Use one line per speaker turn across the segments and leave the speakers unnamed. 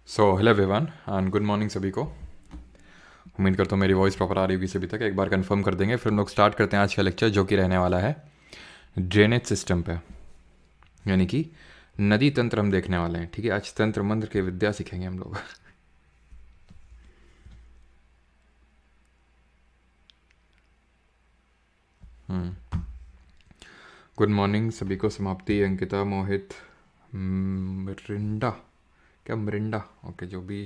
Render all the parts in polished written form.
Hello everyone and good morning सभी को। उम्मीद करता हूँ मेरी वॉइस प्रॉपर आ रही होगी सभी तक। एक बार कंफर्म कर देंगे फिर हम लोग स्टार्ट करते हैं आज का लेक्चर, जो कि रहने वाला है ड्रेनेज सिस्टम पे, यानी कि नदी तंत्र हम देखने वाले हैं। ठीक है, आज तंत्र मंत्र की विद्या सीखेंगे हम लोग। गुड मॉर्निंग सभी को। समाप्ति, अंकिता, मोहित, मरिंडा, क्या मरिंडा, ओके, जो भी,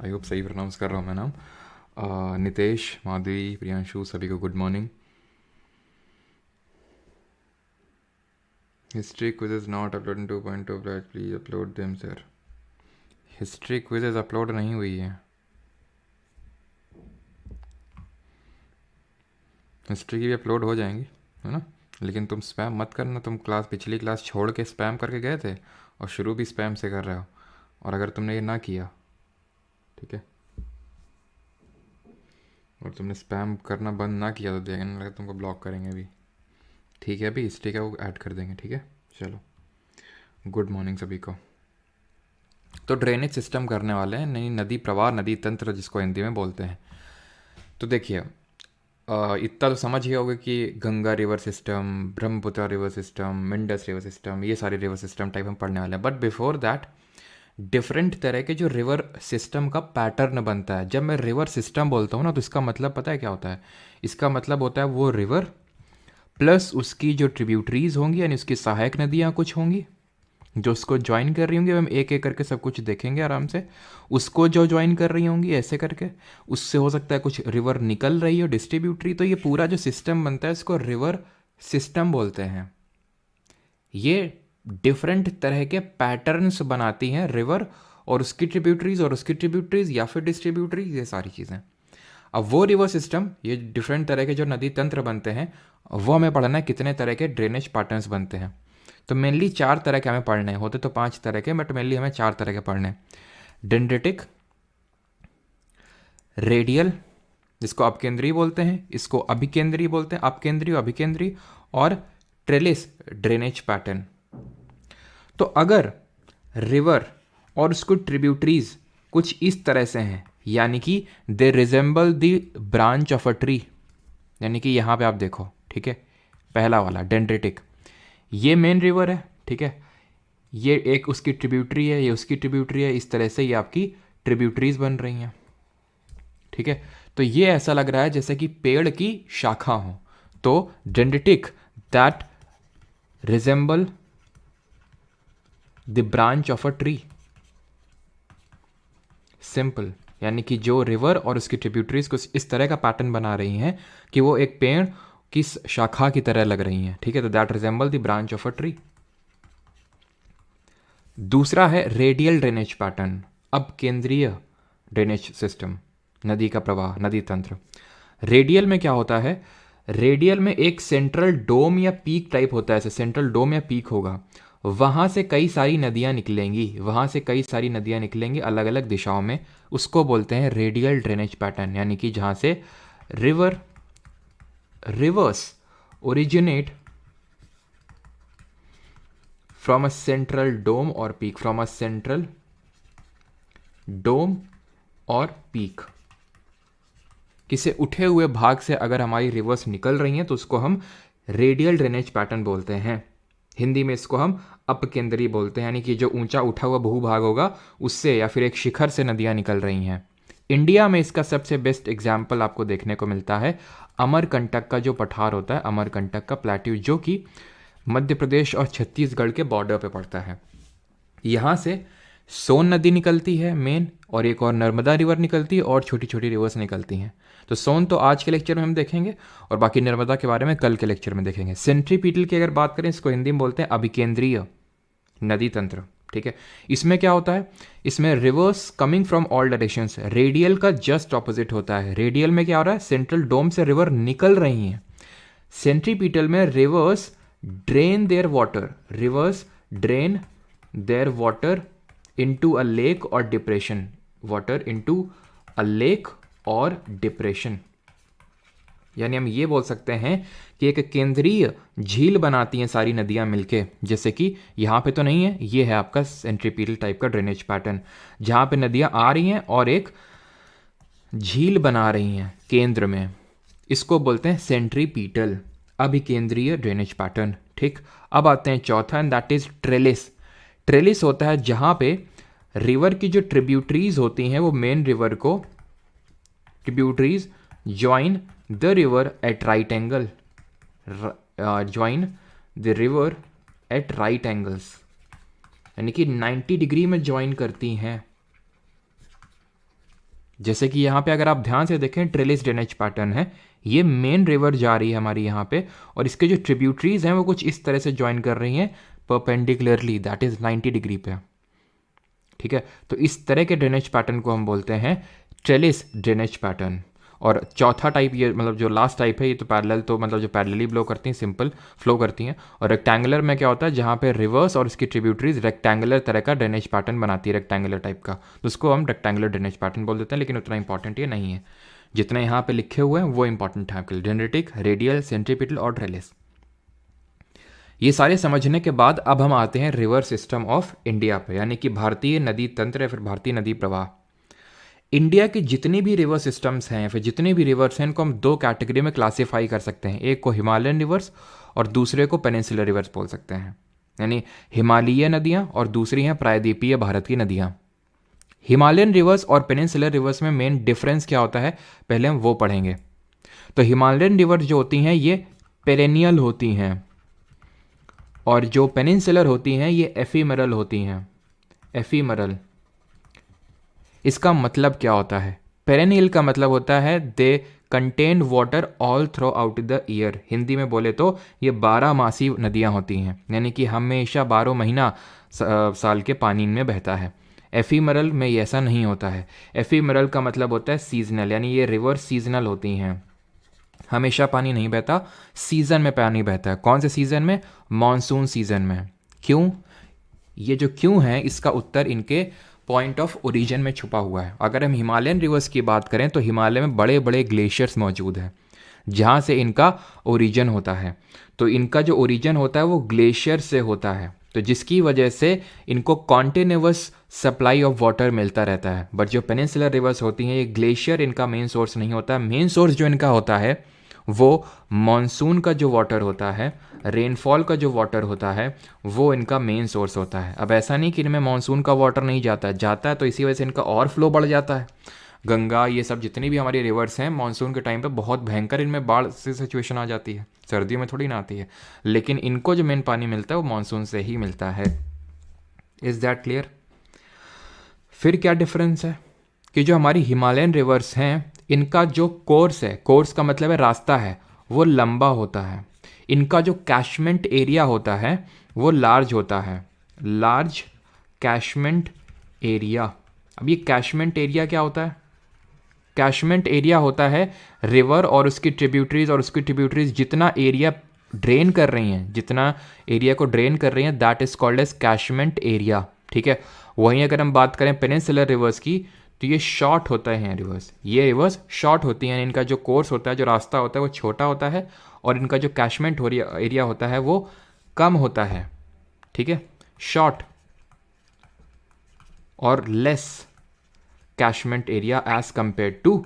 आई होप सही प्रोनाउंस कर रहा हूँ मैं नाम। नितेश, माधवी, प्रियांशु, सभी को good morning. History quizzes not upload in 2.2 batch, please upload them sir. History quizzes upload नहीं हुई है। हिस्ट्री की भी अपलोड हो जाएंगी, है ना, लेकिन तुम स्पैम मत करना। तुम पिछली क्लास छोड़ के स्पैम करके गए थे और शुरू भी स्पैम से कर रहे हो। और अगर तुमने ये ना किया, ठीक है, और तुमने स्पैम करना बंद ना किया तो देखने लगा तुमको ब्लॉक करेंगे अभी। ठीक है, अभी हिस्ट्री का वो ऐड कर देंगे। ठीक है, चलो, गुड मॉर्निंग सभी को। तो ड्रेनेज सिस्टम करने वाले हैं, नहीं, नदी प्रवाह, नदी तंत्र जिसको हिंदी में बोलते हैं। तो देखिए, इतना तो समझ ही होगा कि Ganga river system, Brahmaputra river system, Indus river system, ये सारे रिवर सिस्टम टाइप हम पढ़ने वाले हैं। बट बिफोर दैट, डिफरेंट तरह के जो रिवर सिस्टम का पैटर्न बनता है। जब मैं रिवर सिस्टम बोलता हूँ ना, तो इसका मतलब पता है क्या होता है? इसका मतलब होता है वो रिवर प्लस उसकी जो ट्रिब्यूटरीज होंगी, यानी उसकी सहायक नदियाँ कुछ होंगी जो उसको ज्वाइन कर रही होंगी। हम एक एक करके सब कुछ देखेंगे आराम से। उसको जो ज्वाइन कर रही होंगी ऐसे करके, उससे हो सकता है कुछ रिवर निकल रही हो, डिस्ट्रीब्यूटरी। तो ये पूरा जो सिस्टम बनता है इसको रिवर सिस्टम बोलते हैं। ये डिफरेंट तरह के पैटर्न्स बनाती हैं रिवर और उसकी ट्रिब्यूटरीज, और उसकी ट्रिब्यूटरीज या फिर डिस्ट्रीब्यूटरीज, ये सारी चीज़ें। अब वो रिवर सिस्टम, ये डिफरेंट तरह के जो नदी तंत्र बनते हैं, वो हमें पढ़ना है कितने तरह के ड्रेनेज पैटर्न्स बनते हैं। तो मेनली 4 तरह के हमें पढ़ने हैं, होते तो 5 तरह के, बट मेनली हमें 4 तरह के पढ़ने हैं। डेंड्रिटिक, रेडियल, जिसको अपकेंद्रीय बोलते हैं, इसको अभिकेंद्रीय बोलते हैं, अपकेंद्रीय, अभिकेंद्रीय, और ट्रेलिस ड्रेनेज पैटर्न। तो अगर रिवर और उसको ट्रिब्यूटरीज कुछ इस तरह से हैं, यानी कि they resemble the branch of a tree, यानी कि यहाँ पे आप देखो, ठीक है, पहला वाला डेंड्रिटिक, ये मेन रिवर है, ठीक है, ये एक उसकी ट्रिब्यूटरी है, ये उसकी ट्रिब्यूटरी है, इस तरह से ये आपकी ट्रिब्यूटरीज बन रही हैं। ठीक है, तो ये ऐसा लग रहा है जैसे कि पेड़ की शाखा हो। तो dendritic that resemble the branch of a tree, simple, यानी कि जो रिवर और उसकी ट्रिब्यूटरीज को इस तरह का पैटर्न बना रही हैं कि वो एक पेड़ की शाखा की तरह लग रही हैं। ठीक है, तो that resemble the branch of a tree. दूसरा है रेडियल ड्रेनेज पैटर्न, अब केंद्रीय ड्रेनेज सिस्टम, नदी का प्रवाह, नदी तंत्र। रेडियल में क्या होता है? रेडियल में एक सेंट्रल डोम या पीक टाइप होता है, ऐसे सेंट्रल डोम या पीक होगा, वहां से कई सारी नदियां निकलेंगी, वहां से कई सारी नदियां निकलेंगी अलग अलग दिशाओं में। उसको बोलते हैं रेडियल ड्रेनेज पैटर्न, यानी कि जहां से rivers originate from a central dome और peak, from a central dome और पीक, किसी उठे हुए भाग से अगर हमारी रिवर्स निकल रही हैं तो उसको हम रेडियल ड्रेनेज पैटर्न बोलते हैं। हिंदी में इसको हम अपकेंद्रीय बोलते हैं, यानी कि जो ऊंचा उठा हुआ भूभाग होगा उससे या फिर एक शिखर से नदियां निकल रही हैं। इंडिया में इसका सबसे बेस्ट एग्जाम्पल आपको देखने को मिलता है अमरकंटक का जो पठार होता है, अमरकंटक का प्लेट्यू, जो कि मध्य प्रदेश और छत्तीसगढ़ के बॉर्डर पे पड़ता है। यहाँ से सोन नदी निकलती है मेन, और एक और नर्मदा रिवर निकलती है, और छोटी छोटी रिवर्स निकलती हैं। तो सोन तो आज के लेक्चर में हम देखेंगे, और बाकी नर्मदा के बारे में कल के लेक्चर में देखेंगे। सेंट्रीपीटल की अगर बात करें, इसको हिंदी में बोलते हैं अभिकेंद्रीय नदी तंत्र। ठीक है, इसमें क्या होता है? इसमें reverse coming from all directions, radial का जस्ट ऑपोजिट होता है। रेडियल में क्या हो रहा है? सेंट्रल डोम से रिवर निकल रही हैं। सेंट्रीपीटल में rivers drain their water, rivers drain their water into a lake or depression, water into a lake or depression, यानी हम ये बोल सकते हैं कि एक केंद्रीय झील बनाती हैं सारी नदियां मिलके, जैसे कि यहाँ पे तो नहीं है, ये है आपका सेंट्रीपीटल टाइप का ड्रेनेज पैटर्न, जहाँ पे नदियां आ रही हैं और एक झील बना रही हैं केंद्र में, इसको बोलते हैं सेंट्रीपीटल अभिकेंद्रीय ड्रेनेज पैटर्न। ठीक, अब आते हैं चौथा, and that is trellis. Trellis होता है जहाँ पे रिवर की जो ट्रिब्यूटरीज होती हैं वो मेन रिवर को, tributaries join the river eight right angle, join the river eight right angles, यानी कि 90 डिग्री में ज्वाइन करती हैं। जैसे कि यहाँ पे अगर आप ध्यान से देखें, ट्रेलिस ड्रेनेज पैटर्न है, ये मेन रिवर जा रही है हमारी यहाँ पे, और इसके जो ट्रिब्यूटरीज हैं वो कुछ इस तरह से ज्वाइन कर रही हैं परपेंडिकुलरली, दैट इज 90 डिग्री पे। ठीक है, तो इस तरह के ड्रेनेज पैटर्न को हम बोलते हैं ट्रेलिस ड्रेनेज पैटर्न। और चौथा टाइप, ये मतलब जो लास्ट टाइप है, ये तो पैरेलल, तो मतलब जो पैरेलली फ्लो करती हैं, सिंपल फ्लो करती हैं। और रेक्टेंगुलर में क्या होता है, जहाँ पे रिवर्स और उसकी ट्रिब्यूटरीज रेक्टेंगुलर तरह का ड्रेनेज पैटर्न बनाती है, रेक्टेंगुलर टाइप का, तो उसको हम रेक्टेंगुलर ड्रेनेज पैटर्न बोल देते हैं। लेकिन उतना इंपॉर्टेंट ये नहीं है, जितना यहाँ पे लिखे हुए हैं वो इंपॉर्टेंट है आपके लिए, डेंड्रिटिक, रेडियल, सेंट्रीपिटल और ट्रेलिस। ये सारे समझने के बाद अब हम आते हैं रिवर सिस्टम ऑफ इंडिया पे, यानी कि भारतीय नदी तंत्र या फिर भारतीय नदी प्रवाह। इंडिया की जितनी भी रिवर सिस्टम्स हैं, फिर जितने भी रिवर्स हैं, इनको हम दो कैटेगरी में क्लासीफाई कर सकते हैं, एक को हिमालयन रिवर्स और दूसरे को पेनिनसुलर रिवर्स बोल सकते हैं, यानी हिमालयीय नदियाँ और दूसरी हैं प्रायद्वीपीय भारत की नदियाँ। हिमालयन रिवर्स और पेनिनसुलर रिवर्स में मेन डिफरेंस क्या होता है, पहले हम वो पढ़ेंगे। तो हिमालयन रिवर्स जो होती हैं ये पेरेनियल होती हैं, और जो पेनिनसुलर होती हैं ये एफीमरल होती हैं, एफीमरल। इसका मतलब क्या होता है, पेरेनियल का मतलब होता है they contain water all through out the year, Hindi में बोले तो ये 12 मासी नदियाँ होती हैं, यानी कि हमेशा 12 महीना साल के पानी में बहता है। एफीमरल में ये ऐसा नहीं होता है, एफीमरल का मतलब होता है सीजनल, यानी ये रिवर सीजनल होती हैं, हमेशा पानी नहीं बहता, सीजन में पानी बहता है। कौन से सीजन में, मॉनसून सीजन में। क्यों, ये जो क्यों है इसका उत्तर इनके पॉइंट ऑफ ओरिजिन में छुपा हुआ है। अगर हम हिमालयन रिवर्स की बात करें तो हिमालय में बड़े बड़े ग्लेशियर्स मौजूद हैं जहाँ से इनका ओरिजिन होता है, तो इनका जो ओरिजिन होता है वो ग्लेशियर से होता है, तो जिसकी वजह से इनको कॉन्टिन्यूअस सप्लाई ऑफ वाटर मिलता रहता है। बट जो पेनिनसुलर रिवर्स होती हैं ये ग्लेशियर इनका मेन सोर्स नहीं होता, मेन सोर्स जो इनका होता है वो मॉनसून का जो वाटर होता है, रेनफॉल का जो वाटर होता है, वो इनका मेन सोर्स होता है। अब ऐसा नहीं कि इनमें मॉनसून का वाटर नहीं जाता है, जाता है, तो इसी वजह से इनका और फ्लो बढ़ जाता है। गंगा, ये सब जितनी भी हमारी रिवर्स हैं, मॉनसून के टाइम पे बहुत भयंकर इनमें बाढ़ से सिचुएशन आ जाती है, सर्दियों में थोड़ी ना आती है, लेकिन इनको जो मेन पानी मिलता है वो मॉनसून से ही मिलता है। Is that clear? फिर क्या डिफरेंस है कि जो हमारी हिमालयन रिवर्स हैं, इनका जो कोर्स है, कोर्स का मतलब है रास्ता है, वो लंबा होता है। इनका जो कैशमेंट एरिया होता है वो लार्ज होता है, लार्ज कैशमेंट एरिया। अब ये कैशमेंट एरिया क्या होता है, कैशमेंट एरिया होता है रिवर और उसकी ट्रिब्यूटरीज, और उसकी ट्रिब्यूटरीज जितना एरिया ड्रेन कर रही हैं, जितना एरिया को ड्रेन कर रही हैं, that is called as catchment area. ठीक है, वहीं अगर हम बात करें पेनिनसुलर रिवर्स की, तो ये शॉर्ट होता है रिवर्स, ये रिवर्स शॉर्ट होती हैं, इनका जो कोर्स होता है, जो रास्ता होता है वो छोटा होता है, और इनका जो कैशमेंट एरिया होता है वो कम होता है। ठीक है, शॉर्ट और less catchment area as compare to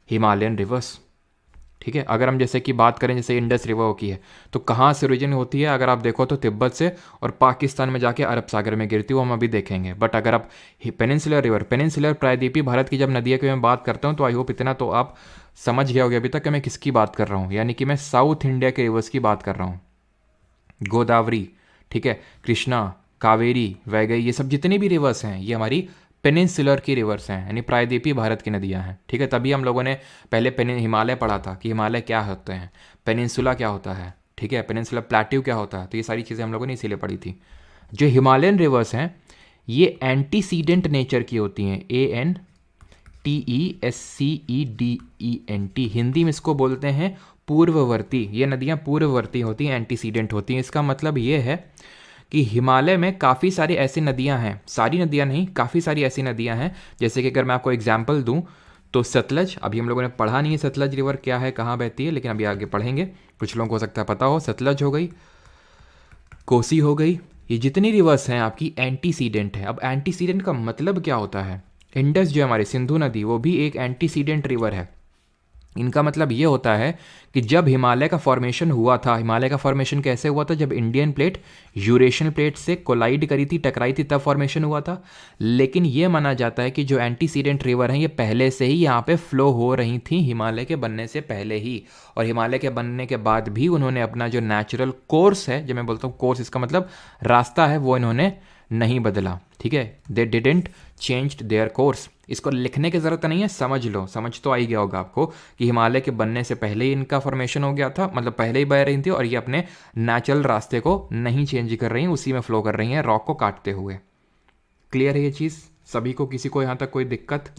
Himalayan rivers. ठीक है, अगर हम जैसे कि बात करें, जैसे इंडस रिवर की है, तो कहाँ से ओरिजिन होती है, अगर आप देखो तो तिब्बत से, और पाकिस्तान में जाके अरब सागर में गिरती है, वो हम अभी देखेंगे। बट अगर आप पेनिनसुलर रिवर, पेनिनसुलर प्रायद्वीपीय भारत की जब नदियों की मैं बात करता हूँ, तो आई होप इतना तो आप समझ गया होगा अभी तक कि मैं किसकी बात कर रहा हूँ, यानी कि मैं साउथ इंडिया के रिवर्स की बात कर रहा हूँ। गोदावरी, ठीक है, कृष्णा, कावेरी, वैगई, ये सब जितनी भी रिवर्स हैं ये हमारी पेनिनसुलर की रिवर्स हैं, यानी प्रायद्वीपीय भारत की नदियां हैं। ठीक है, तभी हम लोगों ने पहले हिमालय पढ़ा था कि हिमालय क्या होते हैं, पेनिनसुला क्या होता है, ठीक है, पेनिनसुलर प्लेट्यू क्या होता है, तो ये सारी चीज़ें हम लोगों ने इसीलिए पढ़ी थी। जो हिमालयन रिवर्स हैं ये एंटीसीडेंट नेचर की होती हैं, ANTESCEDENT, हिंदी में इसको बोलते हैं पूर्ववर्ती। ये नदियाँ पूर्ववर्ती होती हैं, एंटीसीडेंट होती हैं। इसका मतलब ये है कि हिमालय में काफ़ी सारी ऐसी नदियां हैं, सारी नदियां नहीं, काफ़ी सारी ऐसी नदियां हैं, जैसे कि अगर मैं आपको एग्जांपल दूं तो सतलज, अभी हम लोगों ने पढ़ा नहीं है सतलज रिवर क्या है, कहाँ बहती है, लेकिन अभी आगे पढ़ेंगे। कुछ लोगों को हो सकता है पता हो। सतलज हो गई, कोसी हो गई, ये जितनी रिवर्स हैं आपकी एंटीसीडेंट है। अब एंटीसीडेंट का मतलब क्या होता है? इंडस जो हमारी सिंधु नदी, वो भी एक एंटीसीडेंट रिवर है। इनका मतलब ये होता है कि जब हिमालय का फॉर्मेशन हुआ था, हिमालय का फॉर्मेशन कैसे हुआ था? जब इंडियन प्लेट यूरेशियन प्लेट से कोलाइड करी थी, टकराई थी, तब फॉर्मेशन हुआ था। लेकिन ये माना जाता है कि जो एंटीसीडेंट रिवर हैं ये पहले से ही यहाँ पे फ्लो हो रही थी, हिमालय के बनने से पहले ही। और हिमालय के बनने के बाद भी उन्होंने अपना जो नेचुरल कोर्स है, जो मैं बोलता हूँ कोर्स, इसका मतलब रास्ता है, वो इन्होंने नहीं बदला। ठीक है, they didn't changed there course. इसको लिखने की ज़रूरत नहीं है, समझ लो, समझ तो आ ही गया होगा आपको कि हिमालय के बनने से पहले ही इनका फॉर्मेशन हो गया था, मतलब पहले ही बह रही थी, और ये अपने नेचुरल रास्ते को नहीं चेंज कर रही हैं, उसी में फ्लो कर रही हैं रॉक को काटते हुए। क्लियर है ये चीज़ सभी को? किसी को यहाँ तक कोई दिक्कत,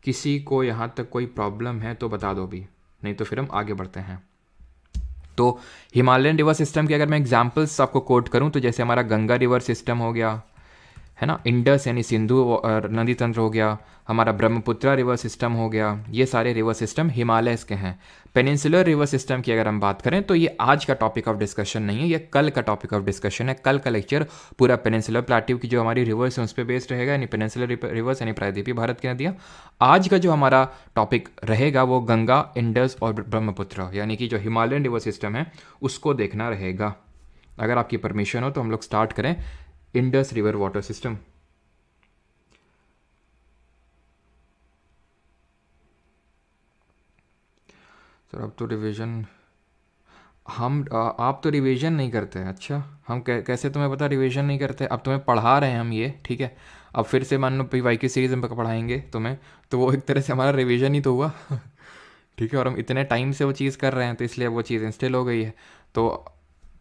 किसी को यहाँ तक कोई प्रॉब्लम है तो बता दो भी, नहीं तो फिर हम आगे बढ़ते हैं। तो हिमालयन रिवर सिस्टम के अगर मैं एग्जाम्पल्स आपको कोट करूँ तो जैसे हमारा गंगा रिवर सिस्टम हो गया, है ना, इंडस यानी सिंधु नदी तंत्र हो गया, हमारा ब्रह्मपुत्रा रिवर सिस्टम हो गया, ये सारे रिवर सिस्टम हिमालयस के हैं। पेनिनसुलर रिवर सिस्टम की अगर हम बात करें तो ये आज का टॉपिक ऑफ डिस्कशन नहीं है, ये कल का टॉपिक ऑफ डिस्कशन है। कल का लेक्चर पूरा पेनिनसुलर प्लेट्यू की जो हमारी रिवर्स है उस पर बेस्ड रहेगा, यानी पेनिनसुलर रिवर्स यानी प्रायद्वीपीय भारत की नदियाँ। आज का जो हमारा टॉपिक रहेगा वो गंगा, इंडस और ब्रह्मपुत्र, यानी कि जो हिमालयन रिवर सिस्टम है उसको देखना रहेगा। अगर आपकी परमिशन हो तो हम लोग स्टार्ट करें Indus river water system. Sir अब तो रिवीजन आप तो रिवीजन नहीं करते। अच्छा, हम कैसे तुम्हें पता रिवीजन नहीं करते? अब तुम्हें पढ़ा रहे हैं हम ये, ठीक है। अब फिर से मान लो PY की सीरीज में पढ़ाएंगे तुम्हें, तो वो एक तरह से हमारा रिवीजन ही तो हुआ ठीक है। और हम इतने टाइम से वो चीज़ कर रहे हैं तो इसलिए वो चीज़ इंस्टॉल हो गई है। तो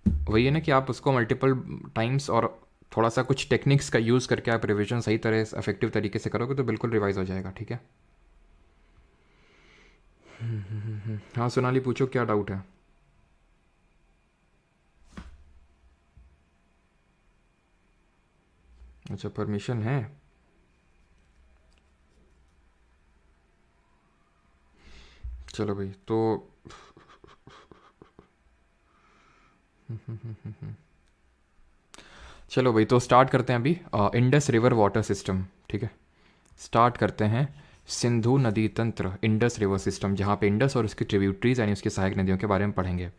वही है ना कि आप उसको मल्टीपल टाइम्स और थोड़ा सा कुछ टेक्निक्स का यूज़ करके आप रिवीजन सही तरह से इफेक्टिव तरीके से करोगे तो बिल्कुल रिवाइज हो जाएगा। ठीक है। हाँ सोनाली पूछो, क्या डाउट है? अच्छा, परमिशन है। चलो भाई, तो चलो भाई, तो स्टार्ट करते हैं अभी इंडस रिवर वाटर सिस्टम। ठीक है, स्टार्ट करते हैं सिंधु नदी तंत्र, इंडस रिवर सिस्टम, जहाँ पे इंडस और उसकी ट्रिब्यूटरीज यानी उसकी सहायक नदियों के बारे में पढ़ेंगे।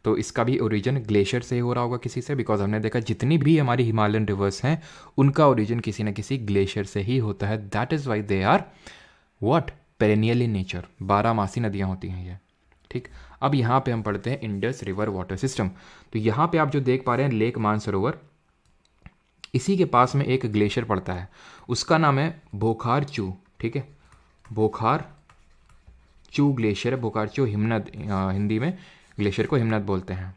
तो इसका भी ओरिजिन ग्लेशियर से ही हो रहा होगा किसी से, बिकॉज हमने देखा जितनी भी हमारी हिमालयन रिवर्स हैं उनका ओरिजिन किसी न किसी ग्लेशियर से ही होता है। That is why they are what, perennial in nature, 12 मासी नदियाँ होती हैं ये। ठीक, अब यहाँ पे हम पढ़ते हैं इंडस रिवर वाटर सिस्टम। तो यहाँ पे आप जो देख पा रहे हैं लेक मानसरोवर, इसी के पास में एक ग्लेशियर पड़ता है, उसका नाम है बोखार चू। ठीक है, बोखार चू ग्लेशियर है। बोखार चू हिमनद, हिंदी में ग्लेशियर को हिमनद बोलते हैं।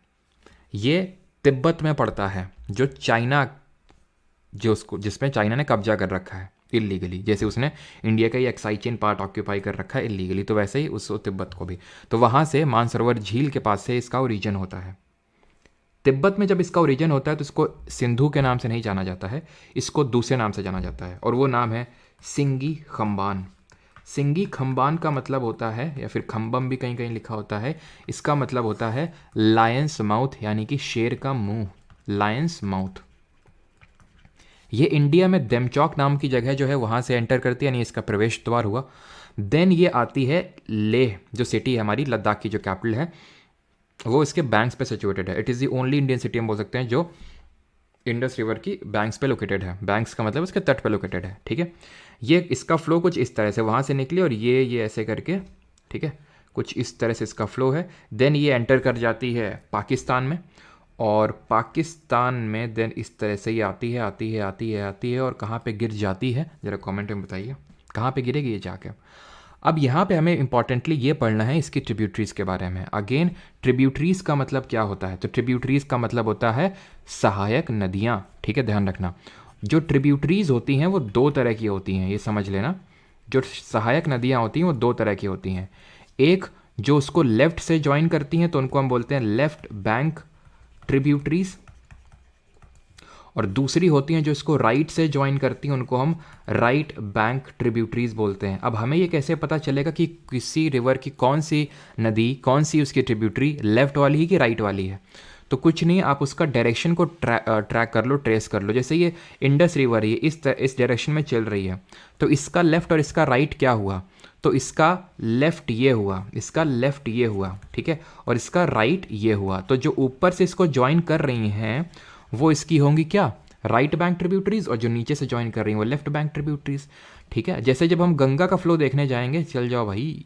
ये तिब्बत में पड़ता है, जो चाइना, जो उसको जिसमें चाइना ने कब्जा कर रखा है इलीगली, जैसे उसने इंडिया का ही एक्साइचिन पार्ट ऑक्यूपाई कर रखा है इलीगली, तो वैसे ही उस तिब्बत को भी। तो वहाँ से मानसरोवर झील के पास से इसका ओरिजिन होता है। तिब्बत में जब इसका ओरिजिन होता है तो इसको सिंधु के नाम से नहीं जाना जाता है, इसको दूसरे नाम से जाना जाता है, और वो नाम है सिंगी खम्बान। सिंगी खम्बान का मतलब होता है, या फिर खम्बम भी कहीं कहीं लिखा होता है, इसका मतलब होता है लायंस माउथ, यानी कि शेर का मुंह, लायंस माउथ। ये इंडिया में देमचौक नाम की जगह जो है वहाँ से एंटर करती है, यानी इसका प्रवेश द्वार हुआ। देन ये आती है लेह, जो सिटी है हमारी, लद्दाख की जो कैपिटल है, वो इसके बैंक्स पे सिचुएटेड है। It is the only Indian city हम बोल सकते हैं जो इंडस रिवर की बैंक्स पे लोकेटेड है। बैंक्स का मतलब उसके तट पे लोकेटेड है। ठीक है, ये इसका फ्लो कुछ इस तरह से वहाँ से निकली और ये ऐसे करके, ठीक है, कुछ इस तरह से इसका फ्लो है। देन ये एंटर कर जाती है पाकिस्तान में, और पाकिस्तान में देन इस तरह से ये आती है आती है आती है आती है, और कहाँ पे गिर जाती है ज़रा कमेंट में बताइए, कहाँ पे गिरेगी ये जाके। अब यहाँ पे हमें इंपॉर्टेंटली ये पढ़ना है इसकी ट्रिब्यूटरीज़ के बारे में। अगेन, ट्रिब्यूटरीज़ का मतलब क्या होता है? तो ट्रिब्यूटरीज़ का मतलब होता है सहायक नदियाँ। ठीक है, ध्यान रखना, जो ट्रिब्यूटरीज़ होती हैं वो 2 तरह की होती हैं, ये समझ लेना। जो सहायक नदियाँ होती हैं वो 2 तरह की होती हैं। एक जो उसको लेफ़्ट से ज्वाइन करती हैं तो उनको हम बोलते हैं लेफ़्ट बैंक ट्रिब्यूटरीज़, और दूसरी होती हैं जो इसको राइट से ज्वाइन करती हैं, उनको हम राइट बैंक ट्रिब्यूटरीज बोलते हैं। अब हमें ये कैसे पता चलेगा कि किसी रिवर की कौन सी नदी, कौन सी उसकी ट्रिब्यूटरी लेफ्ट वाली है कि राइट वाली है? तो कुछ नहीं, आप उसका डायरेक्शन को ट्रैक कर लो, ट्रेस कर लो। जैसे ये इंडस रिवर है, इस डायरेक्शन में चल रही है, तो इसका लेफ्ट और इसका राइट क्या हुआ? तो इसका लेफ्ट ये हुआ, इसका लेफ्ट ये हुआ, ठीक है, और इसका राइट ये हुआ। तो जो ऊपर से इसको ज्वाइन कर रही हैं वो इसकी होंगी क्या? राइट बैंक ट्रिब्यूटरीज, और जो नीचे से ज्वाइन कर रही हैं वो लेफ्ट बैंक ट्रिब्यूटरीज, ठीक है। जैसे जब हम गंगा का फ्लो देखने जाएंगे, चल जाओ भाई,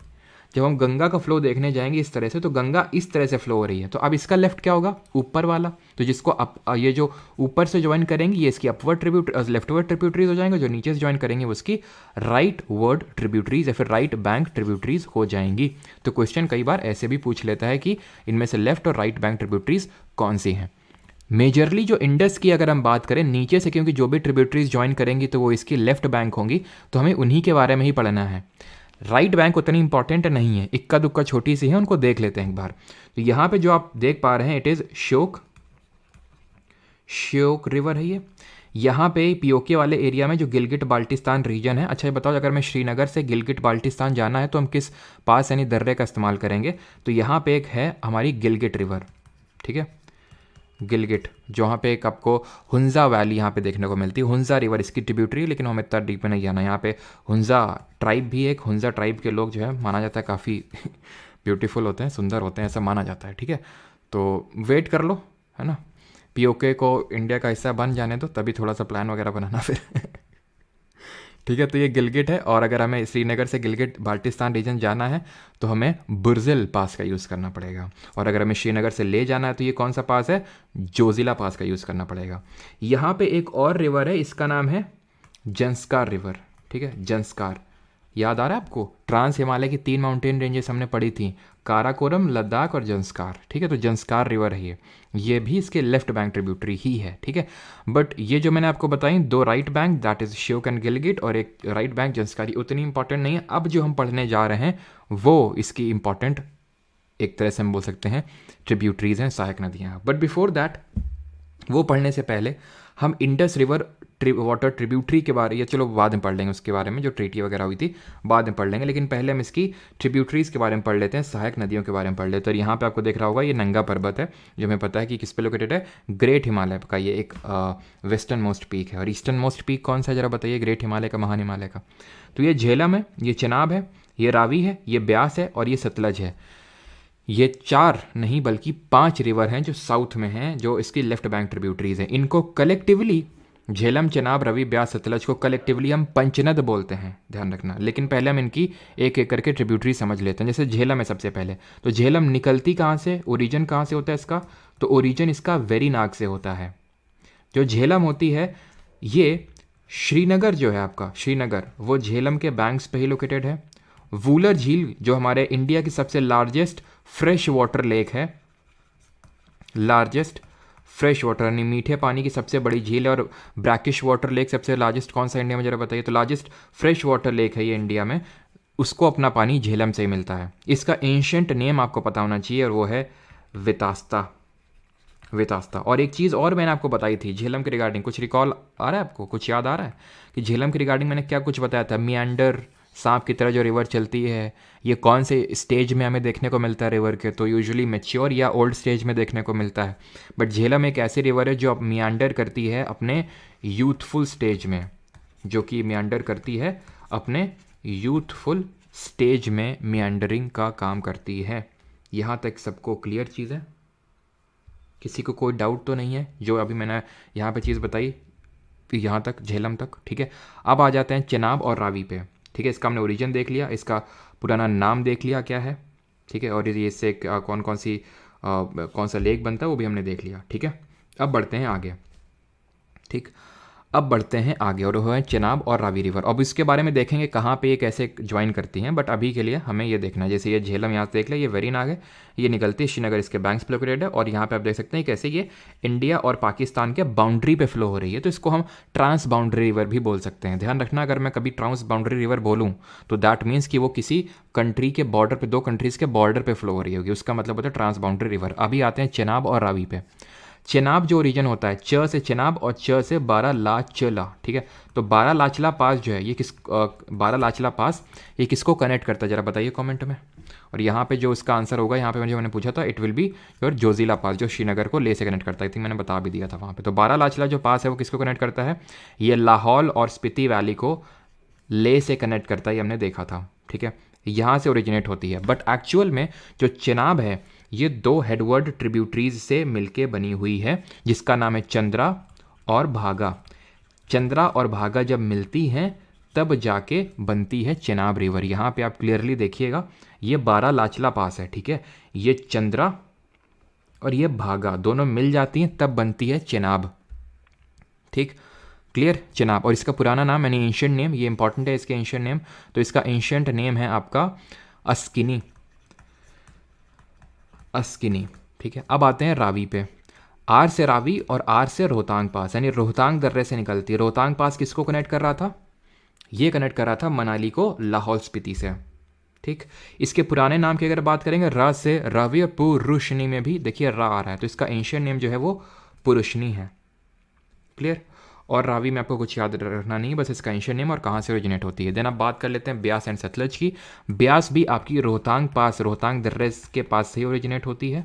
जब हम गंगा का फ्लो देखने जाएंगे इस तरह से, तो गंगा इस तरह से फ्लो हो रही है, तो अब इसका लेफ्ट क्या होगा? ऊपर वाला। तो जिसको ये जो ऊपर से ज्वाइन करेंगे ये इसकी अपवर्ड लेफ्टवर्ड ट्रिब्यूटरीज हो जाएंगे, जो नीचे से ज्वाइन करेंगे वो इसकी राइट वर्ड ट्रिब्यूटरीज या फिर राइट बैंक ट्रिब्यूटरीज हो जाएंगी। तो क्वेश्चन कई बार ऐसे भी पूछ लेता है कि इनमें से लेफ्ट और राइट बैंक ट्रिब्यूटरीज कौन सी हैं। मेजरली जो इंडस की अगर हम बात करें नीचे से, क्योंकि जो भी ट्रिब्यूटरीज ज्वाइन करेंगी तो वो इसकी लेफ्ट बैंक होंगी, तो हमें उन्हीं के बारे में ही पढ़ना है। राइट बैंक उतनी इंपॉर्टेंट नहीं है, इक्का दुक्का छोटी सी है, उनको देख लेते हैं एक बार। तो यहाँ पे जो आप देख पा रहे हैं इट इज़ श्योक रिवर है ये। यहाँ पे पीओके वाले एरिया में जो गिलगिट बाल्टिस्तान रीजन है। अच्छा ये बताओ, अगर मैं श्रीनगर से गिलगिट बाल्टिस्तान जाना है तो हम किस पास यानी दर्रे का इस्तेमाल करेंगे? तो यहाँ पे एक है हमारी गिलगिट रिवर, ठीक है, गिलगिट, जहाँ पे एक आपको हुंजा वैली यहाँ पे देखने को मिलती है। हुंजा रिवर इसकी ट्रिब्यूटरी, लेकिन हम इतना डीप में नहीं जाना। यहाँ पे हुंजा ट्राइब भी, एक हुंजा ट्राइब के लोग जो है माना जाता है काफ़ी ब्यूटीफुल होते हैं, सुंदर होते हैं, ऐसा माना जाता है, ठीक है। तो वेट कर लो, है ना, पीओके को इंडिया का हिस्सा बन जाने दो, तभी थोड़ा सा प्लान वगैरह बनाना फिर ठीक है। तो ये गिलगिट है, और अगर हमें श्रीनगर से गिलगिट बाल्टिस्तान रीजन जाना है तो हमें बुर्जिल पास का यूज़ करना पड़ेगा, और अगर हमें श्रीनगर से ले जाना है तो ये कौन सा पास है? जोजिला पास का यूज़ करना पड़ेगा। यहाँ पे एक और रिवर है, इसका नाम है जंस्कार रिवर, ठीक है, जंस्कार। याद आ रहा है आपको? ट्रांस हिमालय की 3 माउंटेन रेंजेस हमने पढ़ी थी, काराकोरम, लद्दाख और जंस्कार, ठीक है। तो जंस्कार रिवर है ये भी इसके लेफ्ट बैंक ट्रिब्यूटरी ही है, ठीक है। बट ये जो मैंने आपको बताई 2 right bank, that is Shyok and Gilgit, और एक राइट बैंक जंस्कारी, उतनी इंपॉर्टेंट नहीं है। अब जो हम पढ़ने जा रहे हैं वो इसकी इंपॉर्टेंट, एक तरह से हम बोल सकते हैं, ट्रिब्यूटरीज हैं, सहायक नदियाँ। बट बिफोर दैट, वो पढ़ने से पहले हम इंडस रिवर वाटर ट्रिब्यूटरी के बारे, या चलो बाद में पढ़ लेंगे उसके बारे में, जो ट्रीटी वगैरह हुई थी बाद में पढ़ लेंगे, लेकिन पहले हम इसकी ट्रिब्यूटरीज के बारे में पढ़ लेते हैं, सहायक नदियों के बारे में पढ़ लेते हैं। और यहाँ पे आपको देख रहा होगा ये नंगा पर्वत है, जो हमें पता है कि किस पे लोकेटेड है, ग्रेट हिमालय का। ये एक वेस्टर्न मोस्ट पीक है। और ईस्टर्न मोस्ट पीक कौन सा है जरा बताइए? ग्रेट हिमालय का, महान हिमालय का। तो ये झेलम है, ये चिनाब है, ये रावी है, ये ब्यास है, और ये सतलज है। ये 4 नहीं बल्कि 5 रिवर हैं जो साउथ में हैं, जो इसकी लेफ्ट बैंक ट्रिब्यूटरीज हैं। इनको कलेक्टिवली, झेलम, चिनाब, रवि, ब्यास, सतलज को कलेक्टिवली हम पंचनद बोलते हैं, ध्यान रखना। लेकिन पहले हम इनकी एक एक करके ट्रिब्यूटरी समझ लेते हैं। जैसे झेलम है सबसे पहले, तो झेलम निकलती कहाँ से, ओरिजिन कहाँ से होता है इसका? तो ओरिजिन इसका वेरीनाग से होता है। जो झेलम होती है ये श्रीनगर जो है आपका, श्रीनगर, वो झेलम के बैंक्स पे ही लोकेटेड है। वूलर झील जो हमारे इंडिया की सबसे लार्जेस्ट फ्रेश वाटर लेक है, लार्जेस्ट फ्रेश वाटर यानी मीठे पानी की सबसे बड़ी झील है। और ब्रैकिश वाटर लेक सबसे लार्जेस्ट कौन सा इंडिया में जरा बताइए? तो लार्जेस्ट फ्रेश वाटर लेक है ये इंडिया में, उसको अपना पानी झेलम से ही मिलता है। इसका एंशियंट नेम आपको पता होना चाहिए, और वो है वितास्ता, वितास्ता। और एक चीज़ और मैंने आपको बताई थी झेलम के रिगार्डिंग, कुछ रिकॉल आ रहा है आपको, कुछ याद आ रहा है कि झेलम के रिगार्डिंग मैंने क्या कुछ बताया था? मियांडर, सांप की तरह जो रिवर चलती है, ये कौन से स्टेज में हमें देखने को मिलता है रिवर के? तो यूजुअली मैच्योर या ओल्ड स्टेज में देखने को मिलता है। बट झेलम एक ऐसी रिवर है जो अब मियांडर करती है अपने यूथफुल स्टेज में, जो कि मियांडर करती है अपने यूथफुल स्टेज में, मियांडरिंग का काम करती है। यहाँ तक सबको क्लियर चीज़ है? किसी को कोई डाउट तो नहीं है जो अभी मैंने यहाँ पे चीज़ बताई, यहाँ तक, झेलम तक, ठीक है। अब आ जाते हैं चिनाब और रावी पे, ठीक है। इसका हमने ओरिजिन देख लिया, इसका पुराना नाम देख लिया क्या है, ठीक है, और ये इससे कौन सा लेक बनता है वो भी हमने देख लिया, ठीक है। अब बढ़ते हैं आगे, ठीक, अब बढ़ते हैं आगे, और वो है चिनाब और रावी रिवर। अब इसके बारे में देखेंगे कहाँ पे ये कैसे ज्वाइन करती हैं, बट अभी के लिए हमें ये देखना है। जैसे ये झेलम यहाँ से देख ले, ये वेरीनाग है, ये निकलती है श्रीनगर, इसके बैंक्स पे लोकेटेड है। और यहाँ पे आप देख सकते हैं कैसे ये इंडिया और पाकिस्तान के बाउंड्री पे फ्लो हो रही है, तो इसको हम ट्रांस बाउंड्री रिवर भी बोल सकते हैं। ध्यान रखना, अगर मैं कभी ट्रांस बाउंड्री रिवर बोलूँ तो दैट मीन्स कि वो किसी कंट्री के बॉर्डर पे, 2 कंट्रीज़ के बॉर्डर पे फ्लो हो रही होगी, उसका मतलब होता है ट्रांस बाउंड्री रिवर। अभी आते हैं चिनाब और रावी पे। चेनाब जो ओरिजिन होता है, च से चेनाब और च से बारह लाचला, ठीक है। तो बारह लाचला पास जो है ये बारह लाचला पास ये किसको कनेक्ट करता है जरा बताइए कमेंट में। और यहाँ पे जो इसका आंसर होगा, यहाँ पे मैंने पूछा था, it will be your Zojila pass, जो श्रीनगर को ले से कनेक्ट करता है। आई थिंक मैंने बता भी दिया था वहाँ पे। तो बारह लाचला जो पास है वो किसको कनेक्ट करता है, ये लाहौल और स्पीति वैली को ले से कनेक्ट करता है, ये हमने देखा था, ठीक है। यहाँ से ओरिजिनेट होती है, बट एक्चुअल में जो चेनाब है ये दो हेडवर्ड ट्रिब्यूटरीज से मिलके बनी हुई है, जिसका नाम है चंद्रा और भागा। चंद्रा और भागा जब मिलती हैं तब जाके बनती है चेनाब रिवर। यहाँ पे आप क्लियरली देखिएगा, ये बारह लाचला पास है, ठीक है। ये चंद्रा और ये भागा दोनों मिल जाती हैं तब बनती है चेनाब, ठीक, क्लियर। चेनाब, और इसका पुराना नाम यानी एंशिएंट नेम, ये इंपॉर्टेंट है इसके एंशिएंट नेम, तो इसका एंशिएंट नेम है आपका अस्किनी, अस्किनी, ठीक है। अब आते हैं रावी पे। आर से रावी और आर से रोहतांग पास, यानी रोहतांग दर्रे से निकलती है। रोहतांग पास किसको कनेक्ट कर रहा था, ये कनेक्ट कर रहा था मनाली को लाहौल स्पीति से, ठीक। इसके पुराने नाम की अगर बात करेंगे, र से रावी और पुरुषनी में भी देखिए रा आ रहा है, तो इसका एंशिएंट नेम जो है वो पुरुषनी है, क्लियर। और रावी में आपको कुछ याद रखना नहीं, बस इसका एंशिएंट नेम और कहाँ से ओरिजिनेट होती है। देन आप बात कर लेते हैं ब्यास एंड सतलज की। ब्यास भी आपकी रोहतांग पास, रोहतांग दर्रे के पास से ही ओरिजिनेट होती है,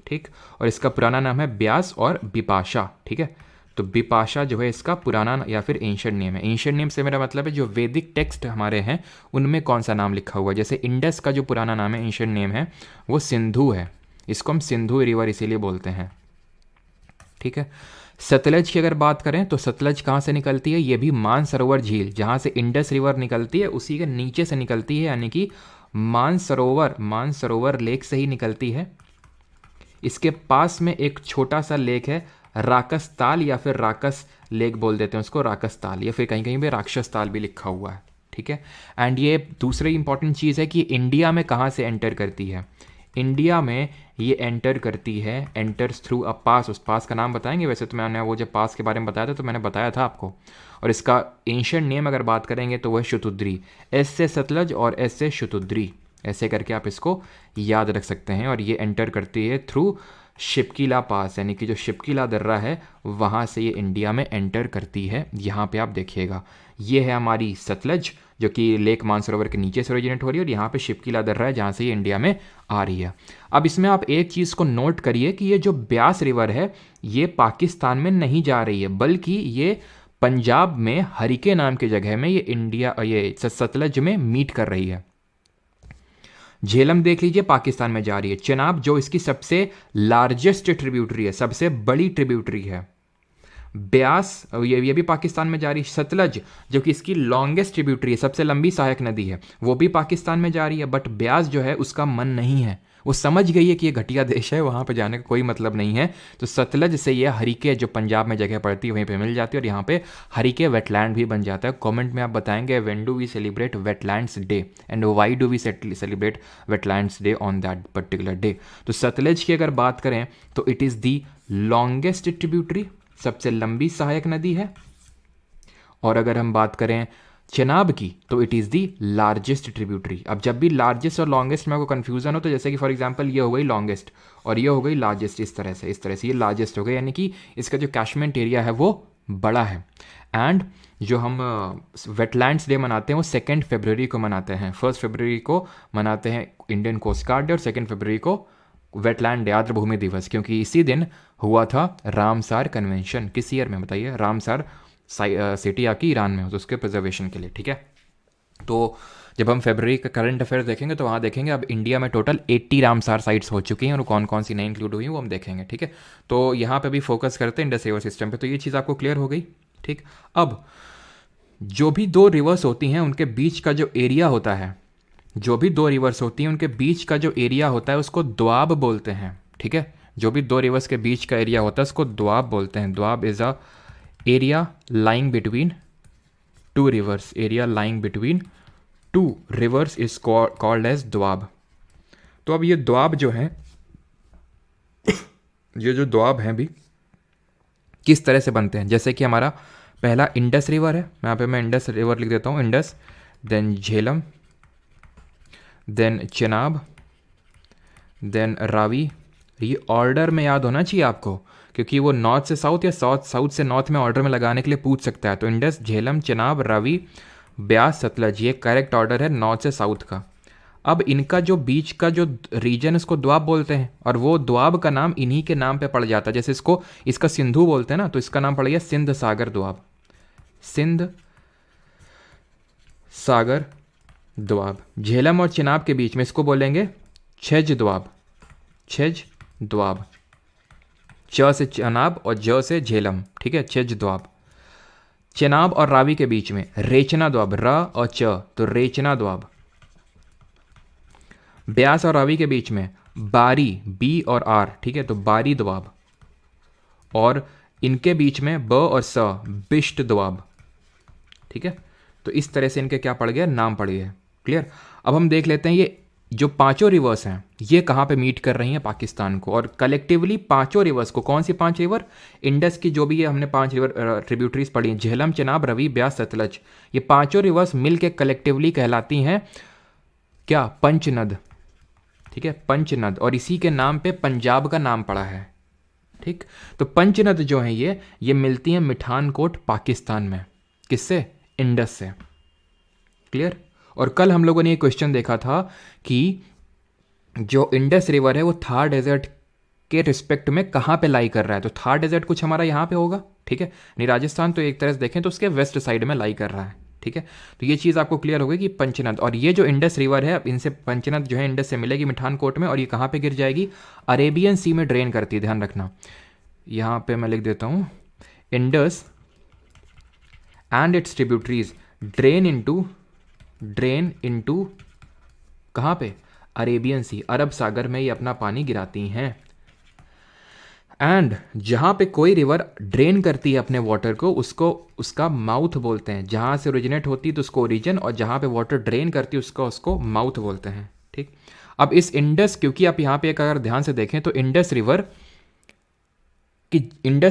ठीक। और इसका पुराना नाम है ब्यास और बिपाशा, ठीक है। तो बिपाशा जो है इसका पुराना या फिर एंशिएंट नेम है। एंशिएंट नेम से मेरा मतलब है जो वैदिक टेक्स्ट हमारे हैं उनमें कौन सा नाम लिखा हुआ है। जैसे इंडस का जो पुराना नाम है, एंशिएंट नेम है, वो सिंधु है, इसको हम सिंधु रिवर इसीलिए बोलते हैं, ठीक है। सतलज की अगर बात करें तो सतलज कहाँ से निकलती है, ये भी मानसरोवर झील, जहाँ से इंडस रिवर निकलती है उसी के नीचे से निकलती है, यानी कि मानसरोवर लेक से ही निकलती है। इसके पास में एक छोटा सा लेक है राकस ताल, या फिर राकस लेक बोल देते हैं उसको, राकस ताल, या फिर कहीं कहीं पे राक्षस ताल भी लिखा हुआ है, ठीक है। एंड ये दूसरी इंपॉर्टेंट चीज़ है कि इंडिया में कहाँ से एंटर करती है। इंडिया में ये एंटर करती है, एंटर्स थ्रू अ पास। उस पास का नाम बताएंगे, वैसे तो मैंने वो जब पास के बारे में बताया था तो मैंने बताया था आपको। और इसका एंशिएंट नेम अगर बात करेंगे तो वह शुतुद्री, एस से सतलज और एस से शुतुद्री, ऐसे करके आप इसको याद रख सकते हैं। और ये एंटर करती है थ्रू शिपकीला पास, यानी कि जो शिपकीला दर्रा है वहाँ से ये इंडिया में एंटर करती है। यहाँ पे आप देखिएगा, ये है हमारी सतलज जो कि लेक मानसरोवर के नीचे से ओरिजिनेट हो रही है, और यहाँ पे शिपकीला दर्रा है जहाँ से ये इंडिया में आ रही है। अब इसमें आप एक चीज़ को नोट करिए कि ये जो ब्यास रिवर है ये पाकिस्तान में नहीं जा रही है, बल्कि ये पंजाब में हरिके नाम की जगह में ये सतलज में मीट कर रही है। झेलम देख लीजिए पाकिस्तान में जा रही है। चेनाब जो इसकी सबसे लार्जेस्ट ट्रिब्यूटरी है, सबसे बड़ी ट्रिब्यूटरी है। ब्यास ये भी पाकिस्तान में जा रही है। सतलज जो कि इसकी लॉन्गेस्ट ट्रिब्यूटरी है, सबसे लंबी सहायक नदी है, वो भी पाकिस्तान में जा रही है। बट ब्यास जो है उसका मन नहीं है, वो समझ गई है कि ये घटिया देश है, वहाँ पे जाने का कोई मतलब नहीं है। तो सतलज से ये हरिके जो पंजाब में जगह पड़ती है वहीं पे मिल जाती है, और यहाँ पे हरिके वेटलैंड भी बन जाता है। कमेंट में आप बताएंगे when do we celebrate wetlands day and why do we celebrate wetlands day on that particular day. तो सतलज की अगर बात करें तो it is the longest tributary, सबसे लंबी सहायक नदी है। और अगर हम बात करें चेनाब की तो it is the largest tributary. अब जब भी लार्जेस्ट और लॉन्गेस्ट में आपको कन्फ्यूजन हो तो जैसे कि फॉर एग्जांपल ये हो गई लॉन्गेस्ट और ये हो गई लार्जेस्ट, इस तरह से ये लार्जेस्ट हो गई, यानी कि इसका जो कैशमेंट एरिया है वो बड़ा है। एंड जो हम वेटलैंड्स डे मनाते हैं वो 2 फरवरी को मनाते हैं। 1 फरवरी को मनाते हैं इंडियन कोस्ट गार्ड डे, और 2 फरवरी को वेटलैंड डे, आर्द्रभूमि दिवस, क्योंकि इसी दिन हुआ था रामसार कन्वेंशन। किस ईयर में बताइए? रामसार सिटी आपकी ईरान में हो, तो उसके प्रिजर्वेशन के लिए, ठीक है। तो जब हम फरवरी का करंट अफेयर देखेंगे तो वहाँ देखेंगे अब इंडिया में टोटल 80 रामसार साइट्स हो चुकी हैं, और कौन कौन सी नई इंक्लूड हुई हैं वो हम देखेंगे, ठीक है। तो यहाँ पे भी फोकस करते हैं इंडस रिवर सिस्टम पे। तो ये चीज़ आपको क्लियर हो गई, ठीक। अब जो भी दो रिवर्स होती हैं उनके बीच का जो एरिया होता है, जो भी दो रिवर्स होती हैं उनके बीच का जो एरिया होता है उसको द्वाब बोलते हैं, ठीक है। जो भी दो रिवर्स के बीच का एरिया होता है उसको द्वाब बोलते हैं। Doab is a area lying between two rivers, area lying between two rivers is called as Doab. तो अब ये द्वाब जो है, ये जो द्वाब हैं भी किस तरह से बनते हैं, जैसे कि हमारा पहला इंडस रिवर है, यहाँ पे मैं इंडस रिवर लिख देता हूँ, Indus, then Jhelum, then Chenab, then Ravi, ये ऑर्डर में याद होना चाहिए आपको, क्योंकि वो नॉर्थ से साउथ या साउथ से नॉर्थ में ऑर्डर में लगाने के लिए पूछ सकता है। तो इंडस, झेलम, चेनाब, रावी, ब्यास, सतलज, ये करेक्ट ऑर्डर है नॉर्थ से साउथ का। अब इनका जो बीच का जो रीजन, इसको द्वाब बोलते हैं, और वो द्वाब का नाम इन्हीं के नाम पे पड़ जाता है। जैसे इसका सिंधु बोलते हैं ना, तो इसका नाम पड़ गया सिंध सागर द्वाब, सिंध सागर द्वाब। झेलम और चिनाब के बीच में इसको बोलेंगे छेज द्वाब, छेज द्वाब, च से चनाब और ज से झेलम, ठीक है, छेज द्वाब। चेनाब और रावी के बीच में रेचना द्वाब, र और च, तो रेचना द्वाब। ब्यास और रावी के बीच में बारी, बी और आर, ठीक है, तो बारी द्वाब। और इनके बीच में ब और स, बिष्ट द्वाब, ठीक है। तो इस तरह से इनके क्या पड़ गया, नाम पड़ गए। क्लियर। अब हम देख लेते हैं ये जो पांचों रिवर्स हैं ये कहाँ पे मीट कर रही हैं पाकिस्तान को, और कलेक्टिवली पांचों रिवर्स को, कौन सी 5 रिवर, इंडस की जो भी है हमने 5 रिवर ट्रिब्यूटरीज पढ़ी हैं, झेलम, चेनाब, रवि, ब्यास, सतलज, ये पांचों रिवर्स मिल के कलेक्टिवली कहलाती हैं क्या, पंचनद, ठीक है, पंचनद। और इसी के नाम पे पंजाब का नाम पड़ा है, ठीक। तो पंचनद जो है ये मिलती हैं मिठानकोट पाकिस्तान में, किससे, इंडस से। क्लियर। और कल हम लोगों ने ये क्वेश्चन देखा था कि जो इंडस रिवर है वो थार डेजर्ट के रिस्पेक्ट में कहाँ पे लाई कर रहा है, तो थार डेजर्ट कुछ हमारा यहाँ पे होगा, ठीक है, नहीं राजस्थान तो एक तरह से देखें तो उसके वेस्ट साइड में लाई कर रहा है, ठीक है। तो ये चीज़ आपको क्लियर हो गई कि पंचनद, और ये जो इंडस रिवर है इनसे पंचनद जो है इंडस से मिलेगी मिठानकोट में, और ये कहाँ पे गिर जाएगी, अरेबियन सी में ड्रेन करती है, ध्यान रखना। यहाँ पे मैं लिख देता हूँ, Indus and it's tributaries drain into कहाँ पे, अरेबियन सी, अरब सागर में ये अपना पानी गिराती हैं। एंड जहाँ पे कोई रिवर ड्रेन करती है अपने वाटर को, उसको उसका माउथ बोलते हैं। जहाँ से ओरिजिनेट होती है तो उसको ओरिजिन, और जहाँ पे वाटर ड्रेन करती है उसको माउथ बोलते हैं, ठीक। अब इस इंडस, क्योंकि आप यहाँ पे एक अगर ध्यान से देखें तो इंडस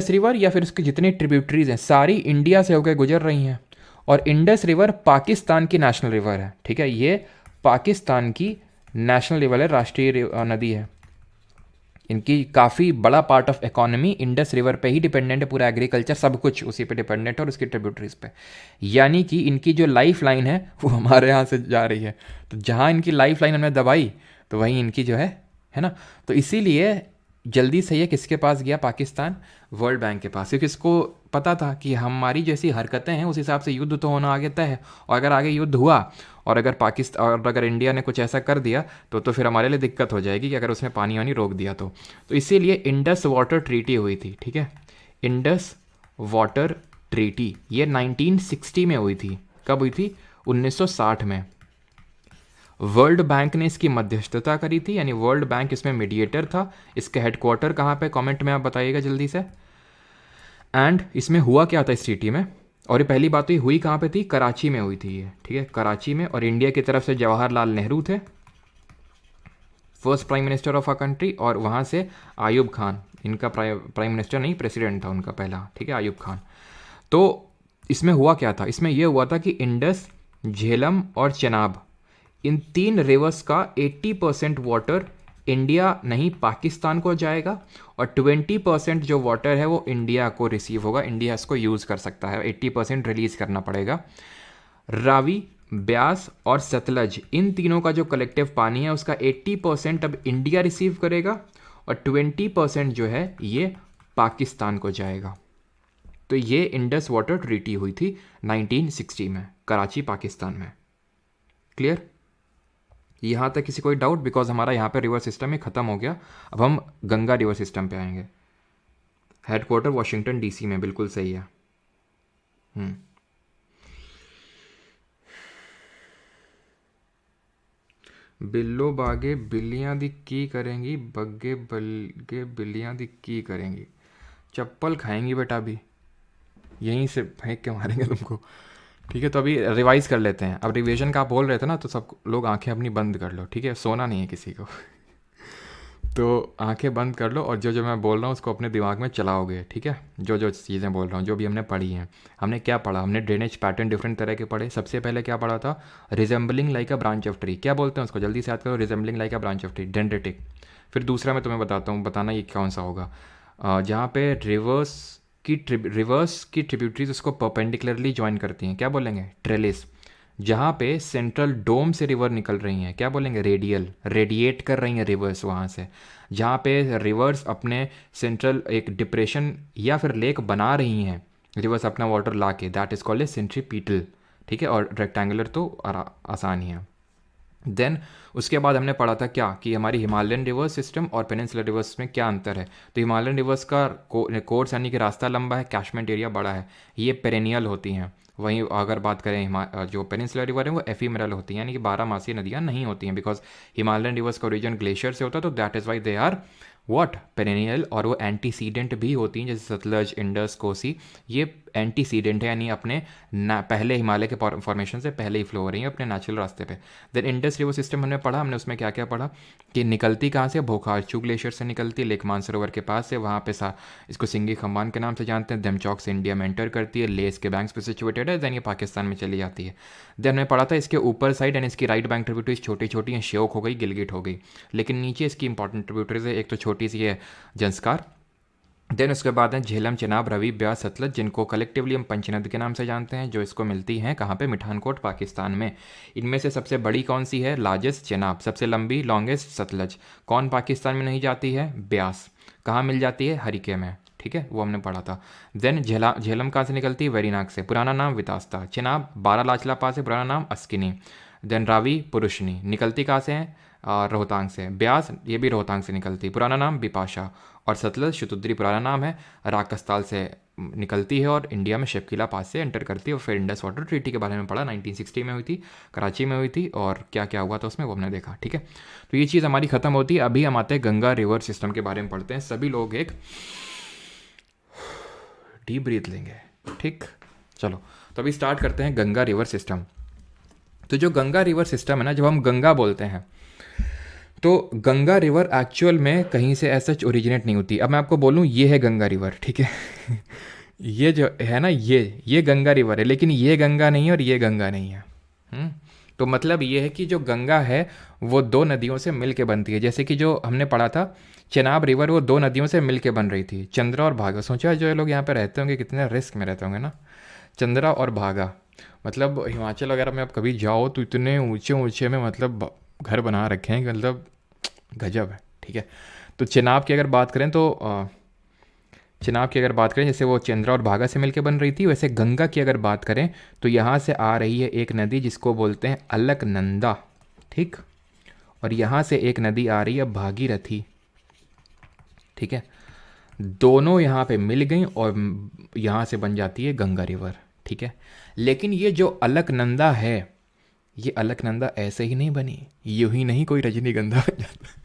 रिवर या फिर उसके जितने ट्रिब्यूटरीज हैं सारी इंडिया से होकर गुजर रही हैं, और इंडस रिवर पाकिस्तान की नेशनल रिवर है, ठीक है, ये पाकिस्तान की नेशनल रिवर है, राष्ट्रीय नदी है। इनकी काफ़ी बड़ा part of economy Indus river पे ही डिपेंडेंट है, पूरा एग्रीकल्चर सब कुछ उसी पे डिपेंडेंट है और उसकी ट्रिब्यूटरीज पे। यानी कि इनकी जो लाइफ लाइन है वो हमारे यहाँ से जा रही है, तो जहाँ इनकी लाइफ लाइन हमने दबाई तो वहीं इनकी जो है ना। तो इसीलिए जल्दी से ये किसके पास गया, पाकिस्तान, वर्ल्ड बैंक के पास, क्योंकि इसको पता था कि हमारी जैसी हरकतें हैं उस हिसाब से युद्ध तो होना आगे तय है, और अगर आगे युद्ध हुआ और अगर इंडिया ने कुछ ऐसा कर दिया तो फिर हमारे लिए दिक्कत हो जाएगी कि अगर उसने पानी वानी रोक दिया तो इसीलिए इंडस वाटर ट्रीटी हुई थी, ठीक है, इंडस वाटर ट्रीटी, ये 1960 में हुई थी। कब हुई थी, 1960 में। वर्ल्ड बैंक ने इसकी मध्यस्थता करी थी, यानी वर्ल्ड बैंक इसमें मीडिएटर था। इसका हेडक्वार्टर कहाँ पे, कमेंट में आप बताइएगा जल्दी से। एंड इसमें हुआ क्या था इस ट्रीटी में, और ये पहली बात तो ये हुई कहाँ पे थी, कराची में हुई थी ये, ठीक है, कराची में। और इंडिया की तरफ से जवाहरलाल नेहरू थे first prime minister of a country, और वहाँ से आयुब खान, इनका प्राइम मिनिस्टर नहीं, प्रेसिडेंट था उनका पहला, ठीक है, आयुब खान। तो इसमें हुआ क्या था, इसमें यह हुआ था कि इंडस, झेलम और चेनाब, इन 3 रिवर्स का 80% वाटर इंडिया नहीं पाकिस्तान को जाएगा, और 20% जो वाटर है वो इंडिया को रिसीव होगा, इंडिया इसको यूज़ कर सकता है, 80% रिलीज़ करना पड़ेगा। रावी, ब्यास और सतलज, इन तीनों का जो कलेक्टिव पानी है उसका 80% अब इंडिया रिसीव करेगा, और 20% जो है ये पाकिस्तान को जाएगा। तो ये इंडस वाटर ट्रीटी हुई थी 1960 में, कराची, पाकिस्तान में। क्लियर। यहाँ तक किसी कोई डाउट, बिकॉज हमारा यहाँ पे रिवर सिस्टम ही खत्म हो गया, अब हम गंगा रिवर सिस्टम पे आएंगे। हेडक्वार्टर वॉशिंगटन डीसी में, बिल्कुल सही है। बिल्लो बागे बिल्लियाँ दी की करेंगी, बग्गे बल्गे बिल्लियाँ दी की करेंगी, चप्पल खाएंगी बेटा, अभी यहीं से फेंक के मारेंगे तुमको, ठीक है। तो अभी रिवाइज कर लेते हैं। अब रिवीजन का आप बोल रहे थे ना, तो सब लोग आंखें अपनी बंद कर लो, ठीक है, सोना नहीं है किसी को। तो आंखें बंद कर लो और जो जो मैं बोल रहा हूँ उसको अपने दिमाग में चलाओगे, ठीक है। जो जो चीज़ें बोल रहा हूँ, जो भी हमने पढ़ी हैं। हमने क्या पढ़ा, हमने ड्रेनेज पैटर्न डिफरेंट तरह के पढ़े। सबसे पहले क्या पढ़ा था, resembling like a branch of tree, क्या बोलते हैं उसको, जल्दी से याद करो, resembling like a branch of tree, dendritic. फिर दूसरा मैं तुम्हें बताता हूँ, बताना ये कौन सा होगा, जहाँ पे रिवर्स की ट्रिब्यूटरीज उसको परपेंडिकुलरली ज्वाइन करती हैं, क्या बोलेंगे, ट्रेलिस। जहाँ पे सेंट्रल डोम से रिवर निकल रही हैं, क्या बोलेंगे, रेडियल, रेडिएट कर रही हैं रिवर्स वहाँ से। जहाँ पे रिवर्स अपने सेंट्रल एक डिप्रेशन या फिर लेक बना रही हैं, रिवर्स अपना वाटर ला के, that is called a centripetal, ठीक है। और रेक्टेंगुलर तो आसान ही है। देन उसके बाद हमने पढ़ा था क्या, कि हमारी हिमालयन रिवर्स सिस्टम और पेनिनसुलर रिवर्स में क्या अंतर है। तो हिमालयन रिवर्स का कोर्स यानी कि रास्ता लंबा है, कैशमेंट एरिया बड़ा है, ये पेरेनियल होती हैं। वहीं अगर बात करें जो पेनिनसुलर रिवर है वो एफिमरल होती हैं, यानी कि 12 मासी नदियाँ नहीं होती हैं, बिकॉज हिमालयन रिवर्स का ओरिजिन ग्लेशियर से होता है, तो that is why they are what, perennial. और वो एंटीसीडेंट भी होती हैं, जैसे सतलज, इंडस, कोसी, ये एंटीसीडेंट है, यानी अपने पहले हिमालय के फॉर्मेशन से पहले ही फ्लो हो रही है अपने नेचुरल रास्ते पे। देन इंडस रिवर सिस्टम हमने पढ़ा, हमने उसमें क्या क्या पढ़ा, कि निकलती कहाँ से, बोखारचू ग्लेशियर से निकलती है, लेक मानसरोवर के पास से, वहाँ पे इसको सिंगी खम्बान के नाम से जानते हैं। दमचौक से इंडिया में एंटर करती है, लेस के बैंक्स पे सिचुएटेड है, देन ये पाकिस्तान में चली जाती है। देन हमने पढ़ा था इसके ऊपर साइड यानी इसकी राइट बैंक ट्रिब्यूटरीज छोटी छोटी हैं, श्योक हो गई, गिलगिट हो गई, लेकिन नीचे इसकी इंपॉर्टेंट ट्रिब्यूटरीज है, एक तो छोटी सी है जंस्कार। देन उसके बाद है झेलम, चिनाब, रवि, ब्यास, सतलज, जिनको कलेक्टिवली हम पंचनद के नाम से जानते हैं, जो इसको मिलती हैं कहाँ पे, मिठानकोट पाकिस्तान में। इनमें से सबसे बड़ी कौन सी है, लार्जेस्ट चिनाब, सबसे लंबी लॉन्गेस्ट सतलज। कौन पाकिस्तान में नहीं जाती है, ब्यास। कहाँ मिल जाती है, हरिके में, ठीक है, वो हमने पढ़ा था। देन झेलम कहाँ से निकलती है, वेरीनाग से, पुराना नाम वितास्ता। चिनाब बारालाचला पास है, पुराना नाम अस्किनी। देन रावी, पुरुषनी, निकलती कहाँ से हैं, रोहतांग से। ब्यास, ये भी रोहतांग से निकलती, पुराना नाम बिपाशा। और सतलज शतुद्री, पुराना नाम है, राकस्ताल से निकलती है और इंडिया में शिवकिला पास से एंटर करती है। और फिर इंडस वाटर ट्रीटी के बारे में पढ़ा, 1960 में हुई थी, कराची में हुई थी, और क्या क्या हुआ था उसमें वो हमने देखा, ठीक है। तो ये चीज़ हमारी ख़त्म होती है। अभी हम आते हैं गंगा रिवर सिस्टम के बारे में पढ़ते हैं। सभी लोग एक डीप ब्रीथ लेंगे, ठीक, चलो। तो अभी स्टार्ट करते हैं गंगा रिवर सिस्टम। तो जो गंगा रिवर सिस्टम है ना, जब हम गंगा बोलते हैं तो गंगा रिवर एक्चुअल में कहीं से ऐसा ओरिजिनेट नहीं होती। अब मैं आपको बोलूँ ये है गंगा रिवर, ठीक है ये जो है ना, ये गंगा रिवर है, लेकिन ये गंगा नहीं है और ये गंगा नहीं है। तो मतलब ये है कि जो गंगा है वो दो नदियों से मिल के बनती है। जैसे कि जो हमने पढ़ा था चेनाब रिवर, वो दो नदियों से मिल के बन रही थी, चंद्रा और भागा। सोचा जो लोग यहाँ पे रहते होंगे कितने रिस्क में रहते होंगे ना, चंद्रा और भागा। मतलब हिमाचल वगैरह में आप कभी जाओ तो इतने ऊंचे ऊंचे में मतलब घर बना रखे हैं, मतलब गजब है, ठीक है। तो चेनाब की अगर बात करें तो चेनाब की अगर बात करें, जैसे वो चंद्रा और भागा से मिलकर बन रही थी, वैसे गंगा की अगर बात करें तो यहाँ से आ रही है एक नदी जिसको बोलते हैं अलकनंदा, ठीक। और यहाँ से एक नदी आ रही है भागीरथी, ठीक है। दोनों यहाँ पे मिल गई और यहाँ से बन जाती है गंगा रिवर, ठीक है। लेकिन ये जो अलकनंदा है, ये अलकनंदा ऐसे ही नहीं बनी, यूं ही नहीं कोई रजनीगंधा बन जाता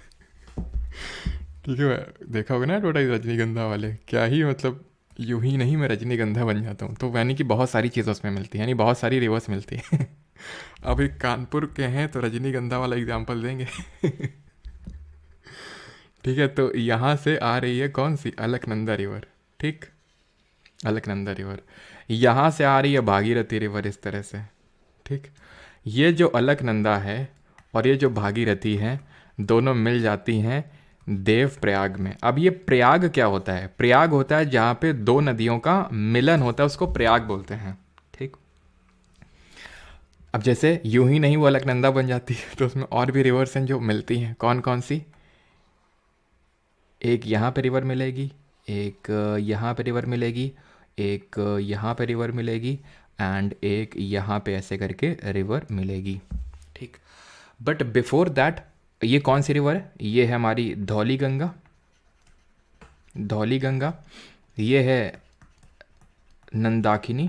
ठीक है, देखा होगा ना एडवर्टाइज रजनीगंधा वाले, क्या ही मतलब, यूं ही नहीं मैं रजनीगंधा बन जाता हूँ। तो यानी कि बहुत सारी चीज़ें उसमें मिलती है, यानी बहुत सारी रिवर्स मिलती है अभी कानपुर के हैं तो रजनीगंधा वाला एग्जाम्पल देंगे ठीक है। तो यहाँ से आ रही है कौन सी, अलकनंदा रिवर, ठीक, अलकनंदा रिवर। यहाँ से आ रही है भागीरथी रिवर, इस तरह से, ठीक। ये जो अलकनंदा है और ये जो भागीरथी है, दोनों मिल जाती हैं देव प्रयाग में। अब ये प्रयाग क्या होता है, प्रयाग होता है जहाँ पे दो नदियों का मिलन होता है, उसको प्रयाग बोलते हैं, ठीक। अब जैसे यूं ही नहीं वो अलकनंदा बन जाती है, तो उसमें और भी रिवर्स हैं जो मिलती हैं। कौन कौन सी, एक यहाँ पे रिवर मिलेगी, एक यहाँ पे रिवर मिलेगी, एक यहाँ पे रिवर मिलेगी, एंड एक यहाँ पे ऐसे करके रिवर मिलेगी, ठीक। बट बिफोर दैट ये कौन सी रिवर है, ये है हमारी धौली गंगा, धौली गंगा। ये है नंदाकिनी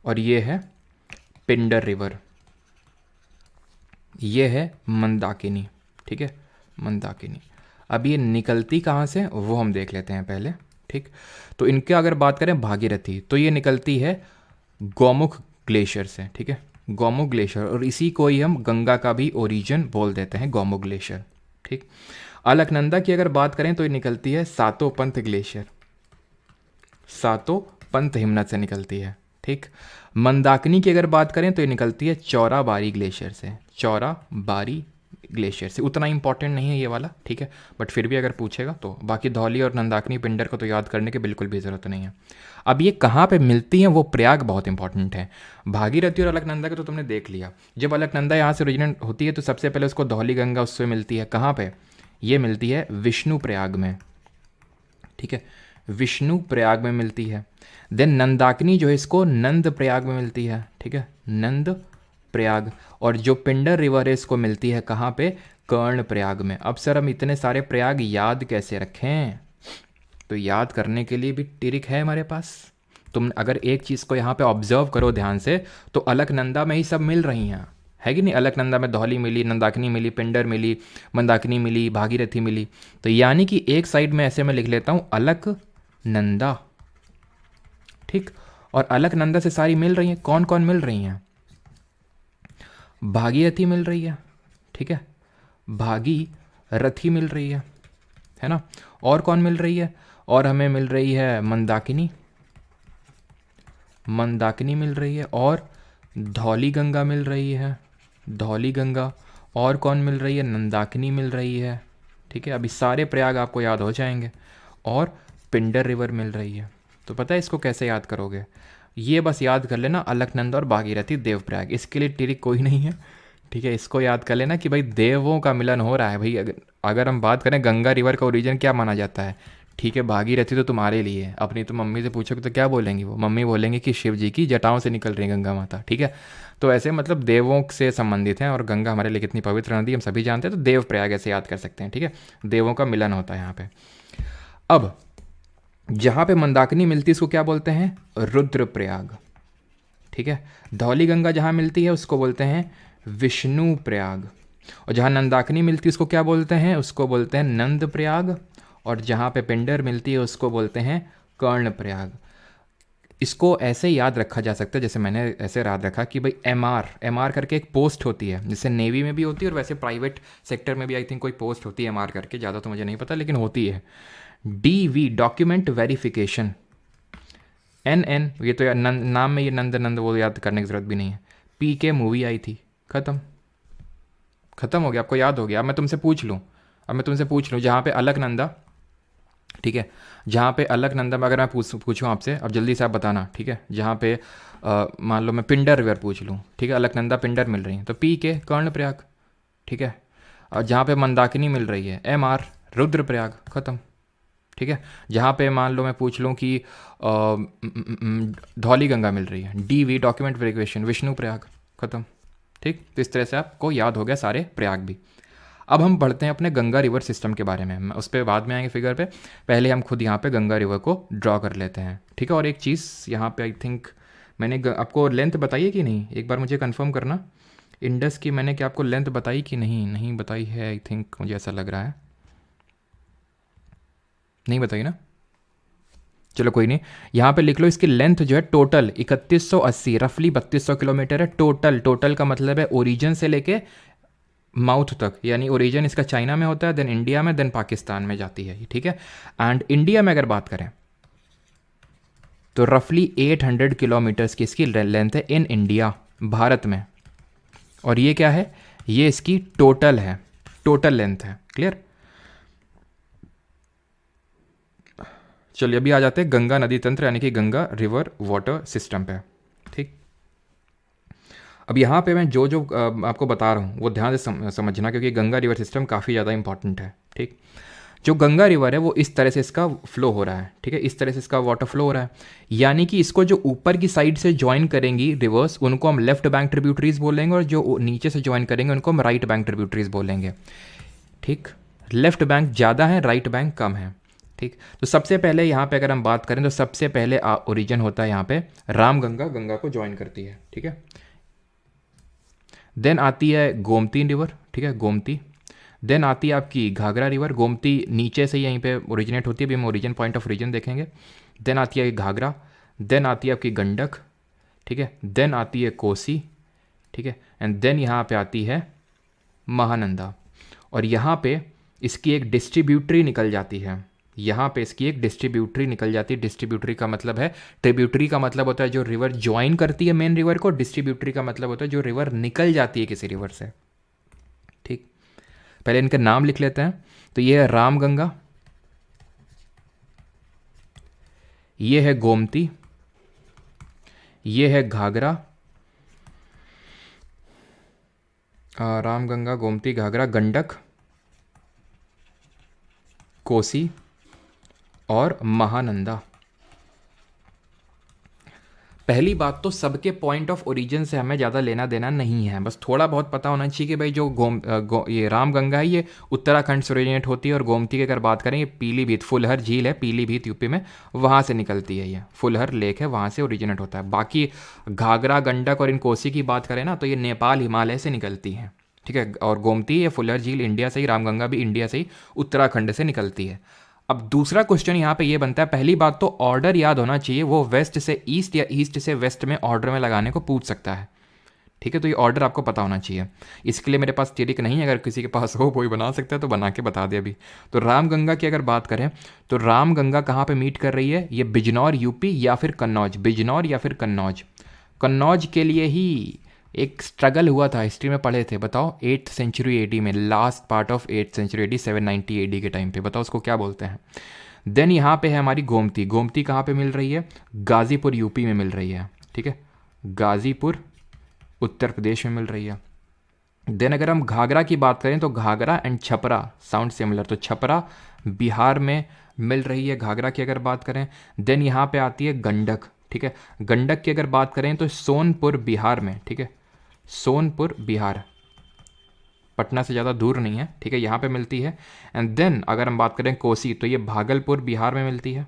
और ये है पिंडर रिवर, ये है मंदाकिनी, ठीक है, मंदाकिनी। अब ये निकलती कहाँ से वो हम देख लेते हैं पहले, ठीक। तो इनके अगर बात करें भागीरथी, तो ये निकलती है गौमुख ग्लेशियर से, ठीक है, गौमुख ग्लेशियर, और इसी को ही हम गंगा का भी ओरिजिन बोल देते हैं, गौमुख ग्लेशियर, ठीक। अलकनंदा की अगर बात करें तो ये निकलती है सातोपंथ ग्लेशियर, सातोपंथ हिमनद से निकलती है। ठीक। मंदाकिनी की अगर बात करें तो ये निकलती है चौराबाड़ी ग्लेशियर से, चौराबाड़ी ग्लेशियर से। उतना इंपॉर्टेंट नहीं है ये वाला, ठीक है, बट फिर भी अगर पूछेगा तो। बाकी धौली और नंदाकिनी पिंडर को तो याद करने की बिल्कुल भी ज़रूरत नहीं है। अब ये कहाँ पे मिलती हैं, वो प्रयाग बहुत इंपॉर्टेंट है। भागीरथी और अलकनंदा को तो तुमने देख लिया। जब अलकनंदा यहाँ से ओरिजिनेट होती है तो सबसे पहले उसको धौली गंगा उससे मिलती है। कहाँ पे ये मिलती है? विष्णु प्रयाग में, ठीक है, विष्णु प्रयाग में मिलती है। देन नंदाकिनी जो है इसको नंद प्रयाग में मिलती है, ठीक है, नंद प्रयाग। और जो पिंडर रिवर है इसको मिलती है कहाँ पे? कर्ण प्रयाग में। अब सर हम इतने सारे प्रयाग याद कैसे रखें? तो याद करने के लिए भी ट्रिक है हमारे पास। तुम अगर एक चीज़ को यहाँ पे ऑब्जर्व करो ध्यान से, तो अलकनंदा में ही सब मिल रही हैं, है कि नहीं? अलकनंदा में धौली मिली, नंदाकिनी मिली, पिंडर मिली, मंदाकिनी मिली, भागीरथी मिली। तो यानी कि एक साइड में ऐसे मैं लिख लेता हूँ अलकनंदा, ठीक। और अलकनंदा से सारी मिल रही हैं। कौन कौन मिल रही हैं? भागीरथी मिल रही है, ठीक है, भागीरथी मिल रही है ना। और कौन मिल रही है? और हमें मिल रही है मंदाकिनी, मंदाकिनी मिल रही है, और धौली गंगा मिल रही है, धौली गंगा। और कौन मिल रही है? नंदाकिनी मिल रही है, ठीक है। अभी सारे प्रयाग आपको याद हो जाएंगे। और पिंडर रिवर मिल रही है। तो पता है इसको कैसे याद करोगे? ये बस याद कर लेना, अलकनंदा और भागीरथी देवप्रयाग। इसके लिए ट्रिक कोई नहीं है, ठीक है। इसको याद कर लेना कि भाई देवों का मिलन हो रहा है। भाई अगर हम बात करें गंगा रिवर का ओरिजिन क्या माना जाता है, ठीक है, भागीरथी तो तुम्हारे लिए है। अपनी तो मम्मी से पूछोगे तो क्या बोलेंगी वो? मम्मी बोलेंगे कि शिव जी की जटाओं से निकल रही है गंगा माता, ठीक है। तो ऐसे मतलब देवों से संबंधित हैं, और गंगा हमारे लिए कितनी पवित्र नदी हम सभी जानते हैं। तो देव प्रयाग ऐसे याद कर सकते हैं, ठीक है। देवों का मिलन होता है यहाँ पे। अब जहाँ पे मंदाकिनी मिलती है इसको क्या बोलते हैं? रुद्र प्रयाग, ठीक है। धौली गंगा जहाँ मिलती है उसको बोलते हैं विष्णु प्रयाग। और जहाँ नंदाकिनी मिलती है उसको क्या बोलते हैं? उसको बोलते हैं नंद प्रयाग। और जहाँ पे पिंडर मिलती है उसको बोलते हैं कर्ण प्रयाग। इसको ऐसे याद रखा जा सकता है, जैसे मैंने ऐसे याद रखा कि भाई एमआर करके एक पोस्ट होती है, जैसे नेवी में भी होती है और वैसे प्राइवेट सेक्टर में भी आई थिंक कोई पोस्ट होती है एमआर करके, ज़्यादा तो मुझे नहीं पता लेकिन होती है। DV document verification. एन ये तो नाम में ये नंद वो याद करने की ज़रूरत भी नहीं है। पीके मूवी आई थी, ख़त्म हो गया, आपको याद हो गया। अब मैं तुमसे पूछ लूँ जहाँ पे अलकनंदा, ठीक है, जहाँ पे अलकनंदा में अगर मैं पूछूँ आपसे, अब जल्दी से आप बताना, ठीक है। जहाँ पे मान लो मैं पिंडर रिवर पूछ लूँ, ठीक है, अलकनंदा पिंडर मिल रही है तो पी के कर्ण प्रयाग, ठीक है। और जहाँ पे मंदाकिनी मिल रही है एमआर रुद्र प्रयाग, ख़त्म, ठीक है। जहाँ पे मान लो मैं पूछ लूँ कि धौली गंगा मिल रही है, DV document verification Vishnuprayag, ख़त्म, ठीक। तो इस तरह से आपको याद हो गया सारे प्रयाग भी। अब हम बढ़ते हैं अपने गंगा रिवर सिस्टम के बारे में, उस पर बाद में आएंगे फिगर पे। पहले हम खुद यहाँ पे गंगा रिवर को ड्रॉ कर लेते हैं, ठीक है। और एक चीज़ यहाँ पे आई थिंक मैंने आपको लेंथ बताई है कि नहीं, एक बार मुझे कंफर्म करना। इंडस की मैंने क्या आपको लेंथ बताई कि नहीं बताई है, आई थिंक मुझे ऐसा लग रहा है नहीं बताई ना। चलो कोई नहीं, यहाँ पे लिख लो इसकी लेंथ जो है टोटल 3180, रफली 3200 किलोमीटर है टोटल का मतलब है ओरिजिन से लेके माउथ तक, यानी ओरिजिन इसका चाइना में होता है, देन इंडिया में, देन पाकिस्तान में जाती है, ठीक है। एंड इंडिया में अगर बात करें तो रफली 800 किलोमीटर्स की इसकी लेंथ है इन इंडिया, भारत में। और ये क्या है? ये इसकी टोटल है, टोटल लेंथ है, क्लियर। चलिए अभी आ जाते हैं गंगा नदी तंत्र यानी कि गंगा रिवर वाटर सिस्टम पे, ठीक। अब यहाँ पे मैं जो आपको बता रहा हूँ वो ध्यान से समझना, क्योंकि गंगा रिवर सिस्टम काफ़ी ज़्यादा इंपॉर्टेंट है, ठीक। जो गंगा रिवर है वो इस तरह से इसका फ्लो हो रहा है, ठीक है, इस तरह से इसका वाटर फ्लो हो रहा है। यानी कि इसको जो ऊपर की साइड से ज्वाइन करेंगी रिवर्स, उनको हम लेफ्ट बैंक ट्रिब्यूटरीज बोलेंगे, और जो नीचे से ज्वाइन करेंगे उनको हम राइट बैंक ट्रिब्यूटरीज बोलेंगे, ठीक। लेफ्ट बैंक ज़्यादा है, राइट बैंक कम है, ठीक। तो सबसे पहले यहाँ पे अगर हम बात करें तो सबसे पहले ओरिजिन होता है यहाँ पे रामगंगा, गंगा को ज्वाइन करती है, ठीक है। देन आती है गोमती रिवर, ठीक है, गोमती। देन आती है आपकी घाघरा रिवर, गोमती नीचे से यहीं पे ओरिजिनेट होती है, अभी हम ओरिजिन पॉइंट ऑफ ओरिजिन देखेंगे। देन आती है घाघरा, देन आती है आपकी गंडक, ठीक है, देन आती है कोसी, ठीक है, एंड देन यहाँ पे आती है महानंदा। और यहाँ पे इसकी एक डिस्ट्रीब्यूटरी निकल जाती है, यहाँ पे इसकी एक डिस्ट्रीब्यूटरी निकल जाती है। डिस्ट्रीब्यूटरी का मतलब है, ट्रिब्यूटरी का मतलब होता है जो रिवर ज्वाइन करती है मेन रिवर को, डिस्ट्रीब्यूटरी का मतलब होता है जो रिवर निकल जाती है किसी रिवर से। ठीक, पहले इनके नाम लिख लेते हैं। तो ये है रामगंगा, ये है गोमती, ये है घाघरा, रामगंगा, गोमती, घाघरा, गंडक, कोसी और महानंदा। पहली बात तो सबके पॉइंट ऑफ ओरिजिन से हमें ज़्यादा लेना देना नहीं है, बस थोड़ा बहुत पता होना चाहिए कि भाई जो ये रामगंगा है ये उत्तराखंड से ओरिजिनेट होती है, और गोमती की अगर बात करें ये पीलीभीत, फुलहर झील है पीलीभीत यूपी में, वहाँ से निकलती है, ये फुलहर लेक है वहाँ से ओरिजिनेट होता है। बाकी घाघरा, गंडक और इन कोसी की बात करें ना तो ये नेपाल हिमालय से निकलती हैं। ठीक है, और गोमती या फुलहर झील इंडिया से ही, रामगंगा भी इंडिया से ही, उत्तराखंड से निकलती है। अब दूसरा क्वेश्चन यहाँ पे ये बनता है, पहली बात तो ऑर्डर याद होना चाहिए, वो वेस्ट से ईस्ट या ईस्ट से वेस्ट में ऑर्डर में लगाने को पूछ सकता है। ठीक है, तो ये ऑर्डर आपको पता होना चाहिए। इसके लिए मेरे पास ट्रिक नहीं है, अगर किसी के पास हो कोई बना सकता है तो बना के बता दे अभी। तो रामगंगा की अगर बात करें तो रामगंगा कहाँ पे मीट कर रही है, ये बिजनौर यूपी या फिर कन्नौज, बिजनौर या फिर कन्नौज। कन्नौज के लिए ही एक स्ट्रगल हुआ था, हिस्ट्री में पढ़े थे, बताओ 8th सेंचुरी एडी में, last part of 8th century AD, 790 AD के टाइम पे, बताओ उसको क्या बोलते हैं। देन यहाँ पे है हमारी गोमती, गोमती कहाँ पे मिल रही है, गाजीपुर यूपी में मिल रही है। ठीक है, गाजीपुर उत्तर प्रदेश में मिल रही है। देन अगर हम घाघरा की बात करें तो Ghaghra and Chhapra sound similar, तो छपरा बिहार में मिल रही है घाघरा की अगर बात करें। देन यहाँ पे आती है गंडक। ठीक है, गंडक की अगर बात करें तो सोनपुर बिहार में। ठीक है, सोनपुर बिहार, पटना से ज़्यादा दूर नहीं है। ठीक है, यहाँ पे मिलती है। एंड देन अगर हम बात करें कोसी तो ये भागलपुर बिहार में मिलती है।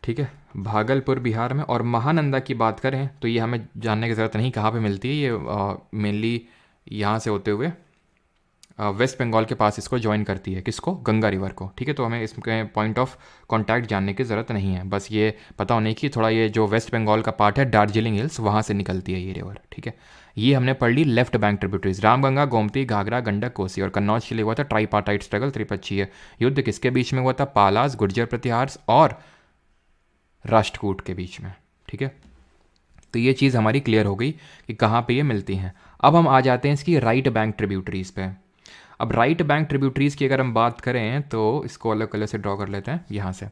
ठीक है, भागलपुर बिहार में। और महानंदा की बात करें तो ये हमें जानने की ज़रूरत नहीं कहाँ पे मिलती है, ये मेनली यहाँ से होते हुए वेस्ट बंगाल के पास इसको ज्वाइन करती है, किसको, गंगा रिवर को। ठीक है, तो हमें इसके पॉइंट ऑफ कांटेक्ट जानने की ज़रूरत नहीं है, बस ये पता होने की थोड़ा, ये जो वेस्ट बंगाल का पार्ट है दार्जिलिंग हिल्स, वहाँ से निकलती है ये रिवर। ठीक है, ये हमने पढ़ ली left bank tributaries, Ramganga, Gomti, Ghaghara, Gandak, Kosi. और कन्नौज के लिए हुआ था ट्राईपार्टाइट स्ट्रगल, त्रिपक्षीय युद्ध, किसके बीच में हुआ था, पालास, गुर्जर प्रतिहार और राष्ट्रकूट के बीच में। ठीक है, तो ये चीज़ हमारी क्लियर हो गई कि कहाँ पे ये मिलती हैं। अब हम आ जाते हैं इसकी राइट बैंक ट्रिब्यूटरीज पे। अब राइट बैंक ट्रिब्यूटरीज की अगर हम बात करें तो इसको अलग कलर से ड्रॉ कर लेते हैं यहाँ से।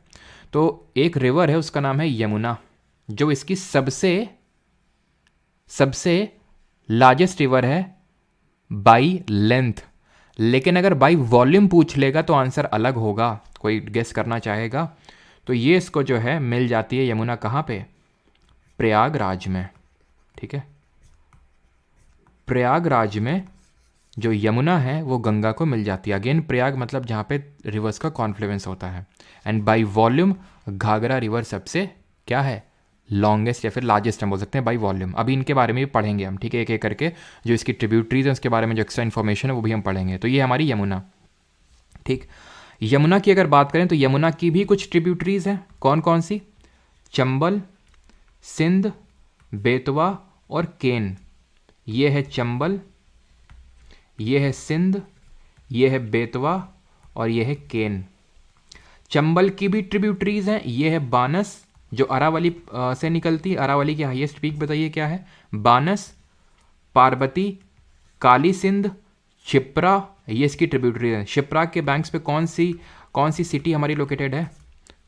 तो एक रिवर है उसका नाम है यमुना, जो इसकी सबसे लार्जेस्ट रिवर है बाई लेंथ। लेकिन अगर बाई वॉल्यूम पूछ लेगा तो आंसर अलग होगा, कोई गेस करना चाहेगा। तो ये इसको जो है मिल जाती है यमुना कहाँ पे, प्रयागराज में। ठीक है, प्रयागराज में जो यमुना है वो गंगा को मिल जाती है। अगेन प्रयाग मतलब जहाँ पे रिवर्स का कॉन्फ्लुएंस होता है। And by volume Ghaghra river सबसे क्या है, लॉन्गेस्ट या फिर लार्जेस्ट हम बोल सकते हैं बाई वॉल्यूम। अभी इनके बारे में भी पढ़ेंगे हम। ठीक है, एक एक करके जो इसकी ट्रिब्यूटरीज हैं उसके बारे में जो एक्स्ट्रा इन्फॉर्मेशन है वो भी हम पढ़ेंगे। तो ये हमारी यमुना। ठीक, यमुना की अगर बात करें तो यमुना की भी कुछ ट्रिब्यूटरीज हैं, कौन कौन सी, चंबल, सिंध, बेतवा और केन। ये है चंबल, ये है सिंध, ये है बेतवा और ये है केन। चंबल की भी ट्रिब्यूटरीज हैं, ये है बानस जो अरावली से निकलती है। अरावली की हाईएस्ट पीक बताइए क्या है, बानस, पार्वती, काली सिंध, क्षिप्रा, ये इसकी ट्रिब्यूटरी है। क्षिप्रा के बैंक्स पे कौन सी सिटी हमारी लोकेटेड है,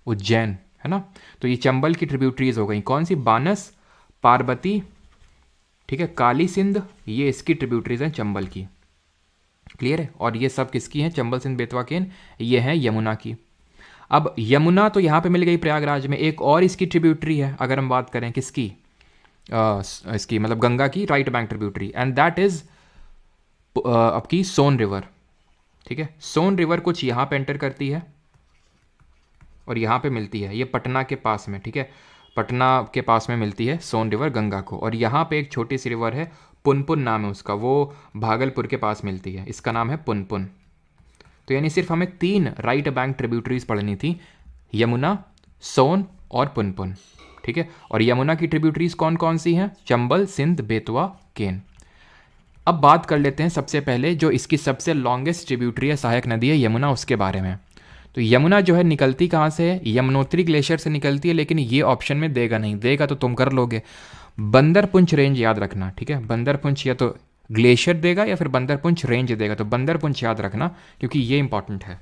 उज्जैन, है ना। तो ये चंबल की ट्रिब्यूटरीज हो गई, कौन सी, बानस, पार्वती, ठीक है, काली सिंध, ये इसकी ट्रिब्यूटरीज हैं चंबल की। क्लियर है, और ये सब किसकी हैं, चंबल, सिंध, बेतवा, केन, ये है यमुना की। अब यमुना तो यहाँ पे मिल गई प्रयागराज में, एक और इसकी ट्रिब्यूटरी है अगर हम बात करें किसकी, इसकी मतलब गंगा की right bank tributary, and that is आपकी सोन रिवर। ठीक है, सोन रिवर कुछ यहाँ पे एंटर करती है और यहाँ पे मिलती है, ये पटना के पास में। ठीक है, पटना के पास में मिलती है सोन रिवर गंगा को। और यहाँ पे एक छोटी सी रिवर है, पुनपुन नाम है उसका, वो भागलपुर के पास मिलती है, इसका नाम है पुनपुन। तो यानी सिर्फ हमें 3 राइट बैंक ट्रिब्यूटरीज पढ़नी थी, यमुना, सोन और पुनपुन। ठीक है, और यमुना की ट्रिब्यूटरीज कौन कौन सी हैं, चंबल, सिंध, बेतवा, केन। अब बात कर लेते हैं सबसे पहले जो इसकी सबसे लॉन्गेस्ट ट्रिब्यूटरी है, सहायक नदी है यमुना, उसके बारे में। तो यमुना जो है निकलती कहाँ से है? यमुनोत्री ग्लेशियर से निकलती है, लेकिन ये ऑप्शन में देगा नहीं, देगा तो तुम कर लोगे। बंदरपुंछ रेंज याद रखना, ठीक है। बंदरपुंछ या तो ग्लेशियर देगा या फिर बंदरपुंछ रेंज देगा, तो बंदरपुंछ याद रखना क्योंकि ये इंपॉर्टेंट है।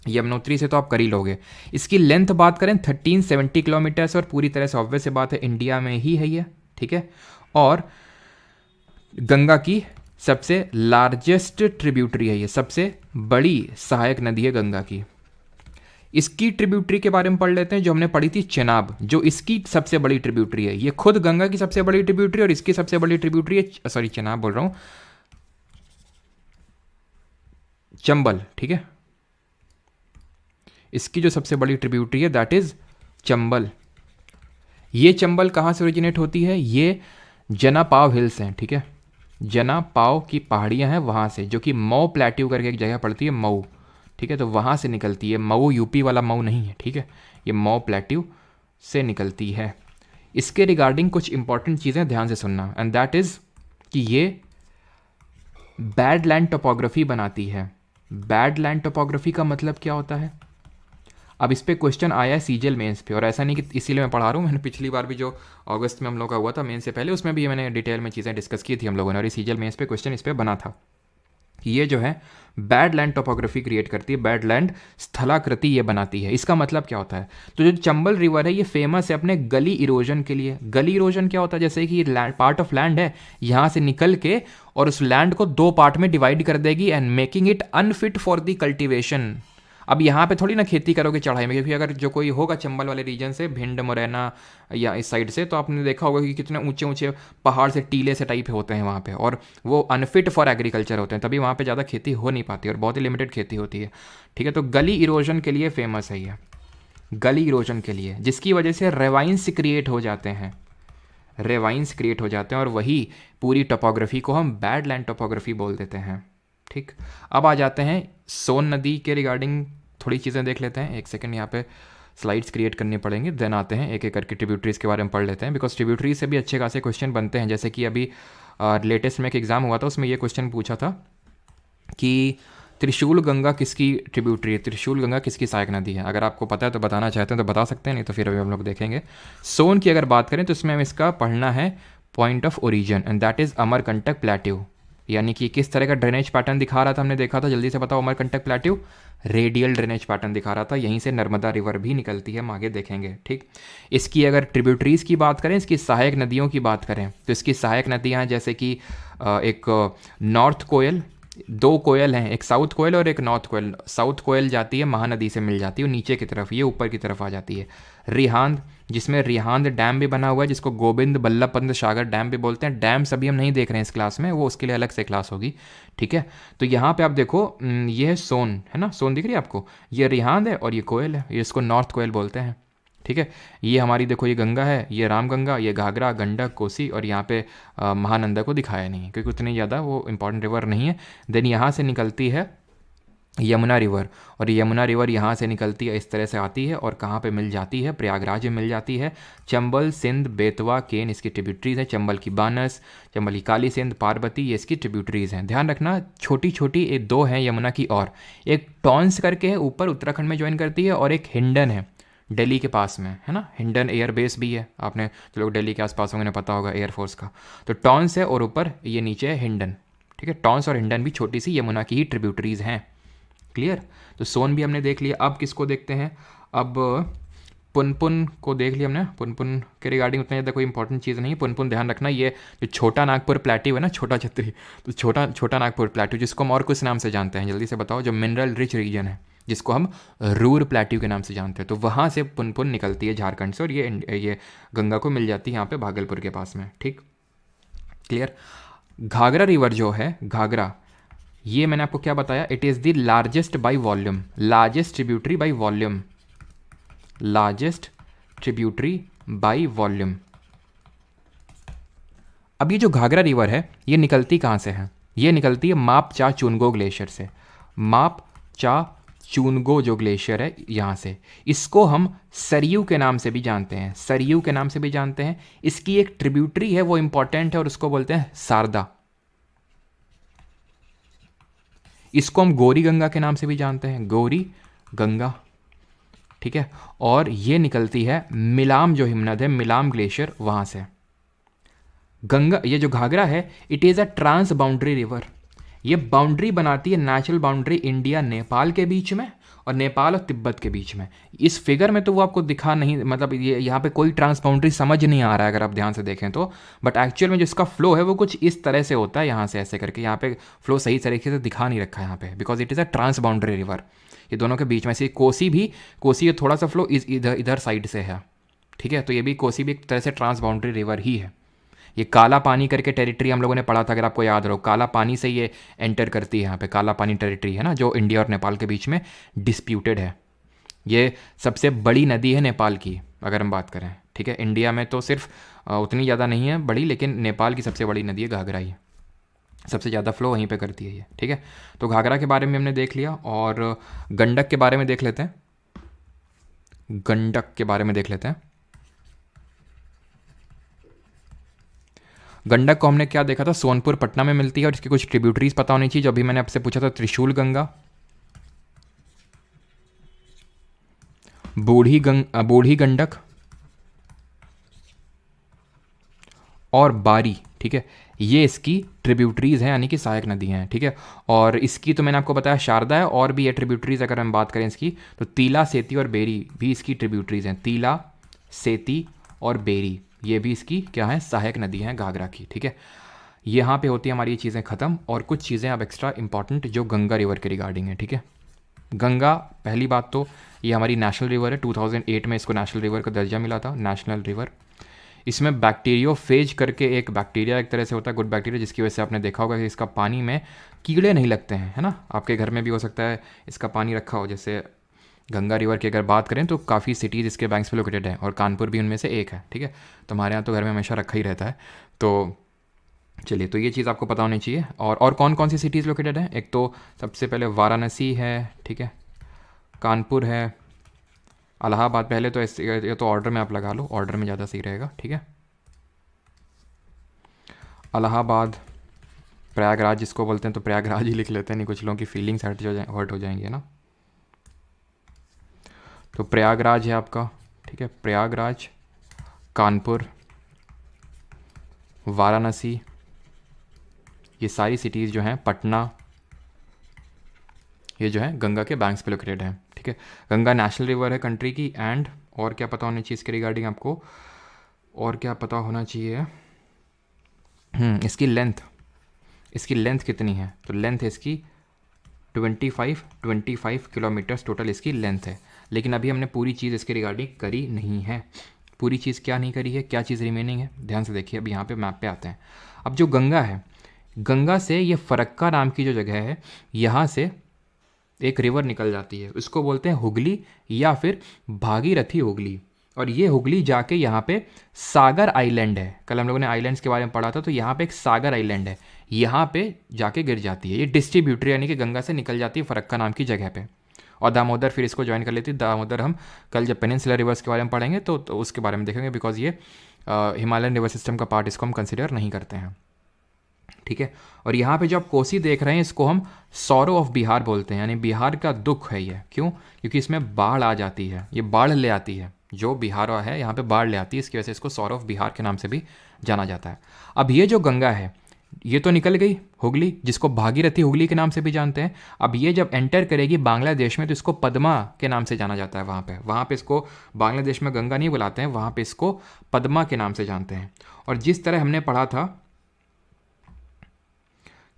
यमुनोत्री से तो आप कर ही लोगे। इसकी लेंथ बात करें 1370 किलोमीटर से, और पूरी तरह से ऑब्वियस से बात है इंडिया में ही है ये, ठीक है। और गंगा की सबसे लार्जेस्ट ट्रिब्यूटरी है ये, सबसे बड़ी सहायक नदी है गंगा की। इसकी ट्रिब्यूटरी के बारे में पढ़ लेते हैं जो हमने पढ़ी थी, चेनाब, जो इसकी सबसे बड़ी ट्रिब्यूटरी है। ये खुद गंगा की सबसे बड़ी ट्रिब्यूटरी और इसकी सबसे बड़ी ट्रिब्यूटरी है, सॉरी चेनाब बोल रहा हूं, चंबल, ठीक है। इसकी जो सबसे बड़ी ट्रिब्यूटरी है दैट इज चंबल। ये चंबल कहाँ से ओरिजिनेट होती है? ये जनापाव हिल्स हैं, ठीक है। जनापाव की पहाड़ियाँ हैं वहाँ से, जो कि मऊ प्लेट्यू करके एक जगह पड़ती है, मऊ, ठीक है। तो वहाँ से निकलती है, मऊ यूपी वाला मऊ नहीं है, ठीक है। ये मऊ प्लेट्यू से निकलती है। इसके रिगार्डिंग कुछ इंपॉर्टेंट चीज़ें ध्यान से सुनना, एंड दैट इज़ कि ये बैड लैंड टोपोग्राफी बनाती है। बैड लैंड टोपोग्राफी का मतलब क्या होता है? अब इस पे क्वेश्चन आया है सीजीएल मेंस पे, और ऐसा नहीं कि इसीलिए मैं पढ़ा रहा हूँ, मैंने पिछली बार भी जो अगस्त में हम लोग का हुआ था मेन से पहले, उसमें भी मैंने डिटेल में चीज़ें डिस्कस की थी हम लोगों ने, और सीजीएल मेंस पे क्वेश्चन इस पे बना था कि ये जो है बैड लैंड टोपोग्राफी क्रिएट करती है, बैड लैंड स्थलाकृति ये बनाती है। इसका मतलब क्या होता है? तो जो चंबल रिवर है ये फेमस है अपने गली इरोजन के लिए। गली इरोजन क्या होता है? जैसे कि लैंड, पार्ट ऑफ लैंड है, यहाँ से निकल के और उस लैंड को दो पार्ट में डिवाइड कर देगी and making it unfit for the cultivation. अब यहाँ पे थोड़ी ना खेती करोगे चढ़ाई में, क्योंकि अगर जो कोई होगा चंबल वाले रीजन से, भिंड मुरैना या इस साइड से, तो आपने देखा होगा कि कितने ऊंचे ऊंचे पहाड़ से टीले से टाइप होते हैं वहाँ पे, और वो अनफिट फॉर एग्रीकल्चर होते हैं, तभी वहाँ पे ज़्यादा खेती हो नहीं पाती और बहुत ही लिमिटेड खेती होती है, ठीक है। तो गली इरोजन के लिए फेमस है ये, गली इरोजन के लिए, जिसकी वजह से रेवाइंस क्रिएट हो जाते हैं, रेवाइंस क्रिएट हो जाते हैं, और वही पूरी टोपोग्राफी को हम बैड लैंड टोपोग्राफी बोल देते हैं, ठीक। अब आ जाते हैं सोन नदी के रिगार्डिंग थोड़ी चीज़ें देख लेते हैं। एक सेकंड, यहाँ पे स्लाइड्स क्रिएट करनी पड़ेंगी, देन आते हैं एक एक करके ट्रिब्यूटरीज के बारे में पढ़ लेते हैं, बिकॉज ट्रिब्यूटरीज से भी अच्छे खासे क्वेश्चन बनते हैं। जैसे कि अभी लेटेस्ट में एक एग्जाम हुआ था, उसमें ये क्वेश्चन पूछा था कि त्रिशूल गंगा किसकी ट्रिब्यूटरी है, त्रिशूल गंगा किसकी सहायक नदी है? अगर आपको पता है तो बताना चाहते हैं तो बता सकते हैं, नहीं तो फिर अभी हम लोग देखेंगे। सोन की अगर बात करें तो इसमें हम इसका पढ़ना है point of origin, and that is Amarkantak plateau, यानी कि किस तरह का ड्रेनेज पैटर्न दिखा रहा था, हमने देखा था, जल्दी से बताओ। Amarkantak plateau radial drainage pattern दिखा रहा था, यहीं से नर्मदा रिवर भी निकलती है, हम आगे देखेंगे, ठीक। इसकी अगर ट्रिब्यूटरीज की बात करें, इसकी सहायक नदियों की बात करें, तो इसकी सहायक नदियाँ जैसे कि एक नॉर्थ कोयल, दो कोयल हैं, एक साउथ कोयल और एक नॉर्थ कोयल। साउथ कोयल जाती है महानदी से मिल जाती है, नीचे की तरफ, ये ऊपर की तरफ आ जाती है। रिहांद, जिसमें रिहांद डैम भी बना हुआ है, जिसको गोविंद बल्लभ पंत सागर डैम भी बोलते हैं। डैम्स अभी हम नहीं देख रहे हैं इस क्लास में, वो उसके लिए अलग से क्लास होगी, ठीक है। तो यहाँ पे आप देखो, ये है सोन, है ना, सोन दिख रही है आपको, ये रिहांद है और ये कोयल है, ये इसको नॉर्थ कोयल बोलते हैं, ठीक है। ये हमारी देखो, ये गंगा है, ये रामगंगा, ये घाघरा, गंडक, कोसी, और यहाँ पे महानंदा को दिखाया नहीं है क्योंकि उतनी ज़्यादा वो इंपॉर्टेंट रिवर नहीं है। देन यहाँ से निकलती है यमुना रिवर, और यमुना रिवर यहाँ से निकलती है, इस तरह से आती है और कहाँ पे मिल जाती है? प्रयागराज में मिल जाती है। चंबल, सिंध, बेतवा, केन इसकी ट्रिब्यूटरीज हैं। चंबल की बानस, चंबल की काली सिंध, पार्वती, ये इसकी ट्रिब्यूटरीज हैं। ध्यान रखना, छोटी छोटी एक दो हैं यमुना की, और एक टॉन्स करके है ऊपर उत्तराखंड में ज्वाइन करती है, और एक हिंडन है दिल्ली के पास में, है ना, हिंडन एयर बेस भी है, आपने जो लोग दिल्ली के आसपास होंगे उन्हें पता होगा एयरफोर्स का। तो टॉन्स है और ऊपर ये नीचे है हिंडन, ठीक है। टॉन्स और हिंडन भी छोटी सी यमुना की ही ट्रिब्यूटरीज हैं, क्लियर। तो सोन भी हमने देख लिया। अब किसको देखते हैं? अब पुनपुन को देख लिया हमने। पुनपुन के रिगार्डिंग उतना ज़्यादा कोई इंपॉर्टेंट चीज़ नहीं है। पुनपुन ध्यान रखना, ये जो छोटा नागपुर प्लेट्यू है ना, छोटा छतरी, तो छोटा नागपुर प्लेट्यू, जिसको हम और कुछ नाम से जानते हैं, जल्दी से बताओ, जो मिनरल रिच रीजन है, जिसको हम रूर प्लेट्यू के नाम से जानते हैं, तो वहाँ से पुनपुन निकलती है झारखंड से, और ये गंगा को मिल जाती है यहाँ पे भागलपुर के पास में, ठीक, क्लियर। घाघरा रिवर जो है, घाघरा, ये मैंने आपको क्या बताया? It is the largest by volume, largest tributary by volume, largest tributary by volume. अब ये जो घाघरा रिवर है ये निकलती कहाँ से है? ये निकलती है माप चा चुनगो ग्लेशियर से। माप चा चुनगो जो ग्लेशियर है यहाँ से, इसको हम सरयू के नाम से भी जानते हैं, सरयू के नाम से भी जानते हैं। इसकी एक ट्रिब्यूटरी है वो इंपॉर्टेंट है, और उसको बोलते हैं शारदा, इसको हम गौरी गंगा के नाम से भी जानते हैं, गौरी गंगा, ठीक है। और ये निकलती है मिलाम, जो हिमनद है मिलाम ग्लेशियर, वहाँ से। गंगा, ये जो घाघरा है, it is a trans boundary river. ये बाउंड्री बनाती है, नेचुरल बाउंड्री इंडिया नेपाल के बीच में और नेपाल और तिब्बत के बीच में। इस फिगर में तो वो आपको दिखा नहीं, मतलब ये यहाँ पे कोई ट्रांस बाउंड्री समझ नहीं आ रहा है अगर आप ध्यान से देखें तो, बट एक्चुअल में जो इसका फ्लो है वो कुछ इस तरह से होता है, यहाँ से ऐसे करके। यहाँ पे फ्लो सही तरीके से दिखा नहीं रखा है यहाँ पे, because it is a trans boundary river. ये दोनों के बीच में से कोसी ये थोड़ा सा फ्लो इधर साइड से है, ठीक है। तो ये भी कोसी भी एक तरह से ट्रांस बाउंड्री रिवर ही है। ये काला पानी करके टेरिटरी हम लोगों ने पढ़ा था, अगर आपको याद रहो, काला पानी से ये एंटर करती है यहाँ पे। काला पानी टेरिटरी है ना, जो इंडिया और नेपाल के बीच में डिस्प्यूटेड है। ये सबसे बड़ी नदी है नेपाल की अगर हम बात करें, ठीक है। इंडिया में तो सिर्फ उतनी ज़्यादा नहीं है बड़ी, लेकिन नेपाल की सबसे बड़ी नदी है घाघरा ही, सबसे ज़्यादा फ्लो वहीं पे करती है ये, ठीक है। तो घाघरा के बारे में हमने देख लिया, और गंडक के बारे में देख लेते हैं। गंडक के बारे में देख लेते हैं। गंडक को हमने क्या देखा था, सोनपुर पटना में मिलती है, और इसकी कुछ ट्रिब्यूटरीज पता होनी चाहिए, जो अभी मैंने आपसे पूछा था। त्रिशूल गंगा, बूढ़ी गंडक और बारी, ठीक है। ये इसकी ट्रिब्यूटरीज हैं, यानी कि सहायक नदियाँ हैं, ठीक है। और इसकी तो मैंने आपको बताया शारदा है, और भी ये ट्रिब्यूटरीज अगर हम बात करें इसकी, तो तीला, सेती और बेरी भी इसकी ट्रिब्यूटरीज हैं। तीला, सेती और बेरी, ये भी इसकी क्या है, सहायक नदी हैं घाघरा की, ठीक है। यहाँ पे होती है हमारी ये चीज़ें ख़त्म, और कुछ चीज़ें अब एक्स्ट्रा इंपॉर्टेंट जो गंगा रिवर के रिगार्डिंग है, ठीक है। गंगा, पहली बात तो ये हमारी नेशनल रिवर है। 2008 में इसको नेशनल रिवर का दर्जा मिला था, नेशनल रिवर। इसमें बैक्टीरियोफेज करके एक बैक्टीरिया एक तरह से होता है, गुड बैक्टीरिया, जिसकी वजह से आपने देखा होगा कि इसका पानी में कीड़े नहीं लगते हैं, है ना। आपके घर में भी हो सकता है इसका पानी रखा हो। जैसे गंगा रिवर की अगर बात करें तो काफ़ी सिटीज़ इसके बैंक्स पे लोकेटेड है, और कानपुर भी उनमें से एक है, ठीक है। तो हमारे यहाँ तो घर में हमेशा रखा ही रहता है। तो चलिए, तो ये चीज़ आपको पता होनी चाहिए। और कौन कौन सी सिटीज़ लोकेटेड है, एक तो सबसे पहले वाराणसी है, ठीक है, कानपुर है, इलाहाबाद। पहले तो ये तो ऑर्डर में आप लगा लो, ऑर्डर में ज़्यादा सही रहेगा, ठीक है। इलाहाबाद, प्रयागराज जिसको बोलते हैं, तो प्रयागराज ही लिख लेते हैं, नहीं कुछ लोगों की फीलिंग्स हर्ट हो जाएंगे ना। तो प्रयागराज है आपका, ठीक है, प्रयागराज, कानपुर, वाराणसी, ये सारी सिटीज़ जो हैं, पटना, ये जो है गंगा के बैंक्स पे लोकेटेड है, ठीक है। गंगा नेशनल रिवर है कंट्री की। एंड और क्या पता होना चाहिए इसके रिगार्डिंग आपको, और क्या पता होना चाहिए, इसकी लेंथ कितनी है, तो लेंथ है इसकी 25 किलोमीटर्स टोटल इसकी लेंथ है। लेकिन अभी हमने पूरी चीज़ इसके रिगार्डिंग करी नहीं है। पूरी चीज़ क्या नहीं करी है, क्या चीज़ रिमेनिंग है, ध्यान से देखिए। अब यहाँ पे मैप पे आते हैं। अब जो गंगा है, गंगा से ये फरक्का नाम की जो जगह है, यहाँ से एक रिवर निकल जाती है, उसको बोलते हैं हुगली या फिर भागीरथी हुगली। और ये हुगली जाके यहाँ पे सागर आइलैंड है, कल हम लोगों ने आइलैंड्स के बारे में पढ़ा था, तो यहाँ पे एक सागर आइलैंड है, यहाँ पे जाके गिर जाती है। ये डिस्ट्रीब्यूटरी यानी कि गंगा से निकल जाती है फरक्का नाम की जगह पे, और दामोदर फिर इसको ज्वाइन कर लेती है। दामोदर हम कल जब पेनिनसुलर रिवर्स के बारे में पढ़ेंगे तो उसके बारे में देखेंगे, बिकॉज ये हिमालयन रिवर सिस्टम का पार्ट इसको हम कंसिडर नहीं करते हैं, ठीक है। और यहाँ पे जो आप कोसी देख रहे हैं, इसको हम सौरो ऑफ बिहार बोलते हैं, यानी बिहार का दुख है ये। क्यों? क्योंकि इसमें बाढ़ आ जाती है, ये बाढ़ ले आती है, जो बिहार है यहाँ पे बाढ़ ले आती है, इसकी वजह से इसको सौरो ऑफ बिहार के नाम से भी जाना जाता है। अब ये जो गंगा है, ये तो निकल गई हुगली, जिसको भागीरथी हुगली के नाम से भी जानते हैं। अब ये जब एंटर करेगी बांग्लादेश में, तो इसको पद्मा के नाम से जाना जाता है। वहाँ पे इसको बांग्लादेश में गंगा नहीं बुलाते हैं, वहाँ पे इसको पद्मा के नाम से जानते हैं। और जिस तरह हमने पढ़ा था,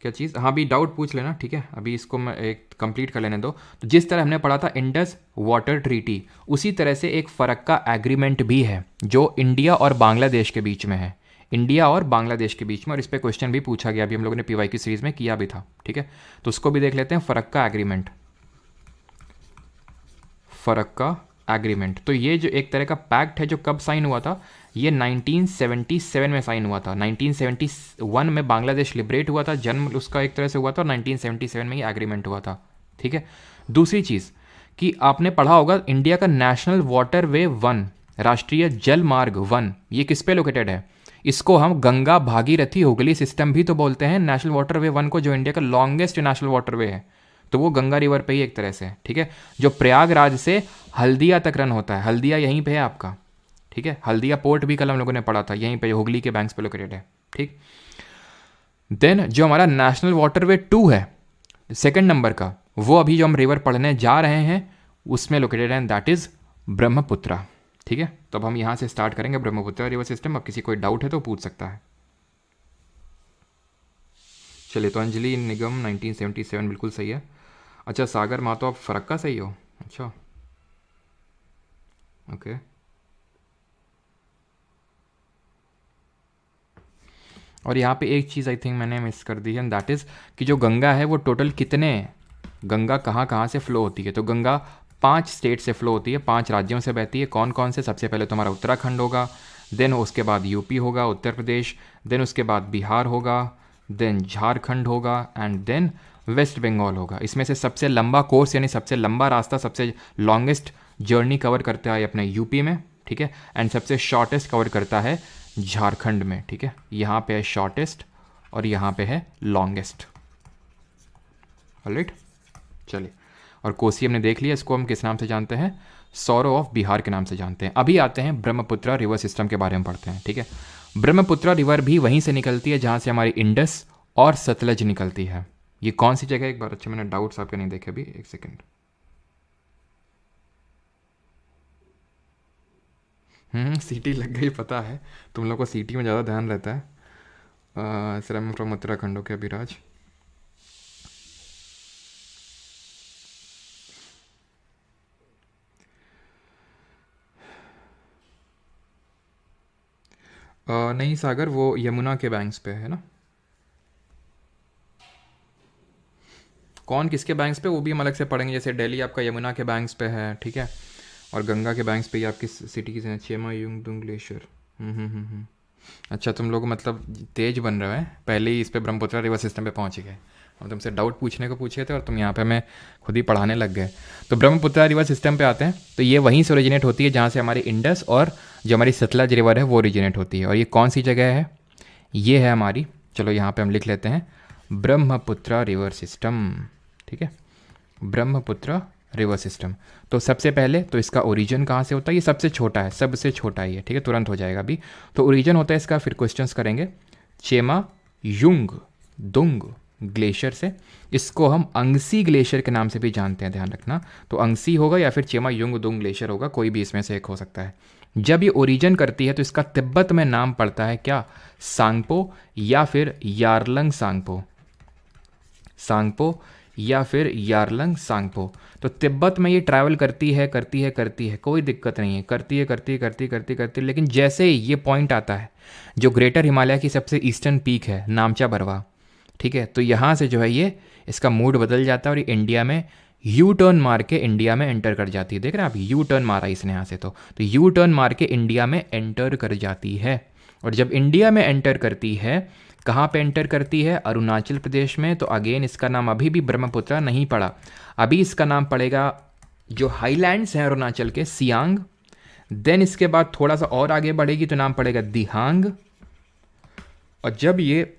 क्या चीज़, हाँ भी डाउट पूछ लेना, ठीक है, अभी इसको मैं एक कंप्लीट कर लेने दो। तो जिस तरह हमने पढ़ा था इंडस वाटर ट्रीटी, उसी तरह से एक फरक्का एग्रीमेंट भी है जो इंडिया और बांग्लादेश के बीच में है, इंडिया और बांग्लादेश के बीच में। और इस पर क्वेश्चन भी पूछा गया, अभी हम लोगों ने पीवाई की सीरीज में किया भी था, ठीक है। तो उसको भी देख लेते हैं, फरक्का एग्रीमेंट। फरक्का एग्रीमेंट, तो ये जो एक तरह का पैक्ट है, जो कब साइन हुआ था, ये 1977 में साइन हुआ था। 1971 में बांग्लादेश लिबरेट हुआ था, जन्म उसका एक तरह से हुआ था, और 1977 में ये एग्रीमेंट हुआ था, ठीक है। दूसरी चीज़ कि आपने पढ़ा होगा इंडिया का नेशनल वाटर वे 1, राष्ट्रीय जल मार्ग 1, ये किस पे लोकेटेड है? इसको हम गंगा भागीरथी हुगली सिस्टम भी तो बोलते हैं, नेशनल वाटर वे 1 को, जो इंडिया का लॉन्गेस्ट नेशनल वाटर वे है। तो वो गंगा रिवर पे ही एक तरह से है, ठीक है। जो प्रयागराज से हल्दिया तक रन होता है, हल्दिया यहीं पे है आपका, ठीक है। हल्दिया पोर्ट भी कल हम लोगों ने पढ़ा था, यहीं पे हुगली के बैंक्स पे लोकेटेड है, ठीक। देन जो हमारा नेशनल वाटरवे 2 है सेकंड नंबर का, वो अभी जो हम रिवर पढ़ने जा रहे हैं उसमें लोकेटेड है, दैट इज ब्रह्मपुत्रा, ठीक है। तो अब हम यहाँ से स्टार्ट करेंगे ब्रह्मपुत्रा रिवर सिस्टम। अब किसी कोई डाउट है तो पूछ सकता है। चलिए, तो अंजलि निगम 1977 बिल्कुल सही है। अच्छा सागर मातो आप फरक्का सही हो, अच्छा ओके। और यहाँ पे एक चीज़ आई थिंक मैंने मिस कर दी है, दैट इज़ कि जो गंगा है वो टोटल कितने, गंगा कहाँ कहाँ से फ्लो होती है। तो गंगा 5 स्टेट से फ्लो होती है, 5 राज्यों से बहती है। कौन कौन से? सबसे पहले तो हमारा उत्तराखंड होगा, देन उसके बाद यूपी होगा, उत्तर प्रदेश, देन उसके बाद बिहार होगा, देन झारखंड होगा, एंड देन वेस्ट बंगाल होगा। इसमें से सबसे लंबा कोर्स यानी सबसे लंबा रास्ता, सबसे लॉन्गेस्ट जर्नी कवर करता है अपने यूपी में, ठीक है। एंड सबसे शॉर्टेस्ट कवर करता है झारखंड में, ठीक है। यहाँ पे है शॉर्टेस्ट और यहाँ पे है लॉन्गेस्ट, ऑलराइट। चलिए, और कोसी हमने देख लिया, इसको हम किस नाम से जानते हैं? सौरो ऑफ बिहार के नाम से जानते हैं। अभी आते हैं ब्रह्मपुत्रा रिवर सिस्टम के बारे में पढ़ते हैं, ठीक है। ब्रह्मपुत्रा रिवर भी वहीं से निकलती है जहाँ से हमारी इंडस और सतलज निकलती है। ये कौन सी जगह है एक बार? अच्छा, मैंने डाउट्स आपके नहीं देखे अभी, एक सेकेंड। सीटी लग गई, पता है तुम लोग को सीटी में ज़्यादा ध्यान रहता है। सर मैं फ्रॉम उत्तराखंड, ओके अभिराज। नहीं सागर, वो यमुना के बैंक्स पे है ना। कौन किसके बैंक्स पे वो भी हम अलग से पढ़ेंगे, जैसे दिल्ली आपका यमुना के बैंक्स पे है, ठीक है। और गंगा के बैंक्स पे ही आपकी सिटीज़ हैं, चेमायुंगडुंग ग्लेशियर। अच्छा, तुम लोग मतलब तेज बन रहे हैं, पहले ही इस पे ब्रह्मपुत्रा रिवर सिस्टम पे पहुंच गए। हम तुमसे डाउट पूछने को पूछे थे और तुम यहाँ पे हमें खुद ही पढ़ाने लग गए। तो ब्रह्मपुत्रा रिवर सिस्टम पे आते हैं, तो ये वहीं से ओरिजिनेट होती है जहाँ से हमारी इंडस और जो हमारी सतलज रिवर है वो ओरिजिनेट होती है। और ये कौन सी जगह है? ये है हमारी, चलो यहाँ पे हम लिख लेते हैं, ब्रह्मपुत्रा रिवर सिस्टम, ठीक है। Brahmaputra river system. तो सबसे पहले तो इसका ओरिजिन कहाँ से होता है? ये सबसे छोटा है, सबसे छोटा ही है, ठीक है, तुरंत हो जाएगा अभी। तो ओरिजिन होता है इसका, फिर क्वेश्चंस करेंगे, चेमा युंग दुंग ग्लेशियर से। इसको हम अंगसी ग्लेशियर के नाम से भी जानते हैं, ध्यान रखना। तो अंगसी होगा या फिर चेमा युंग दुंग ग्लेशियर होगा, कोई भी इसमें से एक हो सकता है। जब ये ओरिजिन करती है तो इसका तिब्बत में नाम पड़ता है क्या? सांगपो या फिर यारलंग सांगपो, सांगपो या फिर यारलंग सांगपो। तो तिब्बत में ये ट्रैवल करती है, कोई दिक्कत नहीं है, करती है, लेकिन जैसे ही ये पॉइंट आता है जो ग्रेटर हिमालय की सबसे ईस्टर्न पीक है, नामचा बरवा, ठीक है, तो यहाँ से जो है ये इसका मूड बदल जाता है और ये इंडिया में यू टर्न मार के इंडिया में एंटर कर जाती है। देख रहे हैं आप, यू टर्न मारा इसने यहाँ से, तो यू टर्न मार के इंडिया में एंटर कर जाती है। और जब इंडिया में एंटर करती है, कहाँ पे एंटर करती है? अरुणाचल प्रदेश में। तो अगेन इसका नाम अभी भी ब्रह्मपुत्रा नहीं पड़ा, अभी इसका नाम पड़ेगा जो हाईलैंड्स हैं अरुणाचल के, सियांग। देन इसके बाद थोड़ा सा और आगे बढ़ेगी तो नाम पड़ेगा दिहांग। और जब ये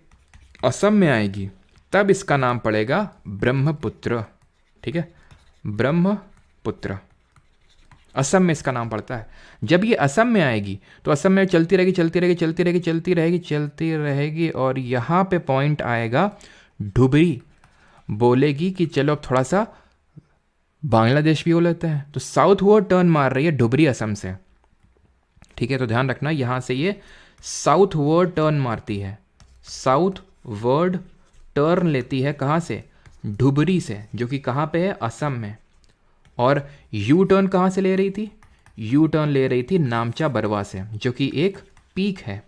असम में आएगी तब इसका नाम पड़ेगा ब्रह्मपुत्र, ठीक है, ब्रह्मपुत्र। असम में इसका नाम पड़ता है। जब ये असम में आएगी तो असम में चलती रहेगी और यहाँ पे पॉइंट आएगा ढुबरी। बोलेगी कि चलो अब थोड़ा सा बांग्लादेश भी हो लेते हैं, तो साउथ वर्ड टर्न मार रही है ढुबरी असम से, ठीक है। तो ध्यान रखना, यहाँ से ये साउथ वर्ड टर्न मारती है, साउथ वर्ड टर्न लेती है कहाँ से? ढुबरी से, जो कि कहाँ पे है? असम में। और यू टर्न कहाँ से ले रही थी? यू टर्न ले रही थी नामचा बरवा से, जो कि एक पीक है,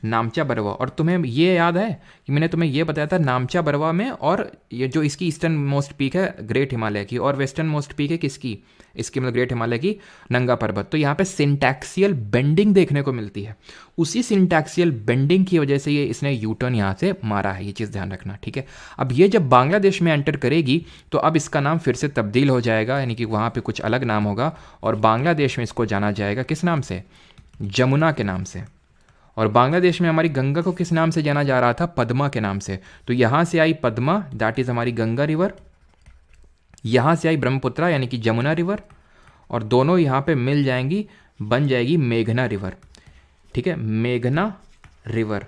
नामचा बरवा। और तुम्हें ये याद है कि मैंने तुम्हें ये बताया था नामचा बरवा में, और ये जो इसकी ईस्टर्न मोस्ट पीक है ग्रेट हिमालय की, और वेस्टर्न मोस्ट पीक है किसकी? इसकी मतलब ग्रेट हिमालय की नंगा पर्वत। तो यहाँ पे सिंटैक्सियल बेंडिंग देखने को मिलती है, उसी सिंटैक्सियल बेंडिंग की वजह से ये इसने यू टर्न यहाँ से मारा है, ये चीज़ ध्यान रखना, ठीक है। अब ये जब बांग्लादेश में एंटर करेगी तो अब इसका नाम फिर से तब्दील हो जाएगा, यानी कि वहाँ पे कुछ अलग नाम होगा, और बांग्लादेश में इसको जाना जाएगा किस नाम से? जमुना के नाम से। और बांग्लादेश में हमारी गंगा को किस नाम से जाना जा रहा था? पद्मा के नाम से। तो यहाँ से आई पद्मा, दैट इज़ हमारी गंगा रिवर। यहाँ से आई ब्रह्मपुत्रा यानी कि जमुना रिवर, और दोनों यहाँ पे मिल जाएंगी, बन जाएगी मेघना रिवर। ठीक है, मेघना रिवर।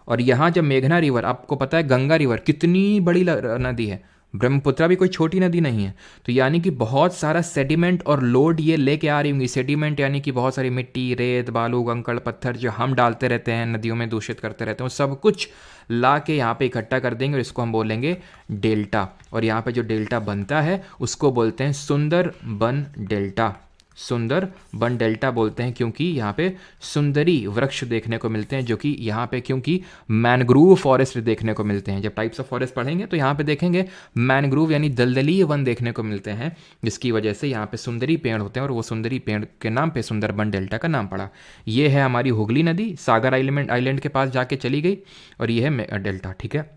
और यहाँ जब मेघना रिवर, आपको पता है गंगा रिवर कितनी बड़ी नदी है, ब्रह्मपुत्रा भी कोई छोटी नदी नहीं है। तो यानी कि बहुत सारा सेडिमेंट और लोड ये लेके आ रही होंगी। सेडिमेंट यानी कि बहुत सारी मिट्टी, रेत, बालू, कंकड़, पत्थर जो हम डालते रहते हैं नदियों में, दूषित करते रहते हैं, वो सब कुछ ला के यहाँ पे इकट्ठा कर देंगे और इसको हम बोलेंगे डेल्टा। और यहाँ पे जो डेल्टा बनता है उसको बोलते हैं सुंदरबन डेल्टा। सुंदरबन डेल्टा बोलते हैं क्योंकि यहाँ पे सुंदरी वृक्ष देखने को मिलते हैं, जो कि यहाँ पे क्योंकि मैनग्रूव फॉरेस्ट देखने को मिलते हैं। जब टाइप्स ऑफ फॉरेस्ट पढ़ेंगे तो यहाँ पे देखेंगे मैनग्रूव यानी दलदलीय वन देखने को मिलते हैं, जिसकी वजह से यहाँ पे सुंदरी पेड़ होते हैं और वो सुंदरी पेड़ के नाम पे सुंदरबन डेल्टा का नाम पड़ा। ये है हमारी हुगली नदी, सागर आइलैंड के पास जाके चली गई, और ये है डेल्टा। ठीक है,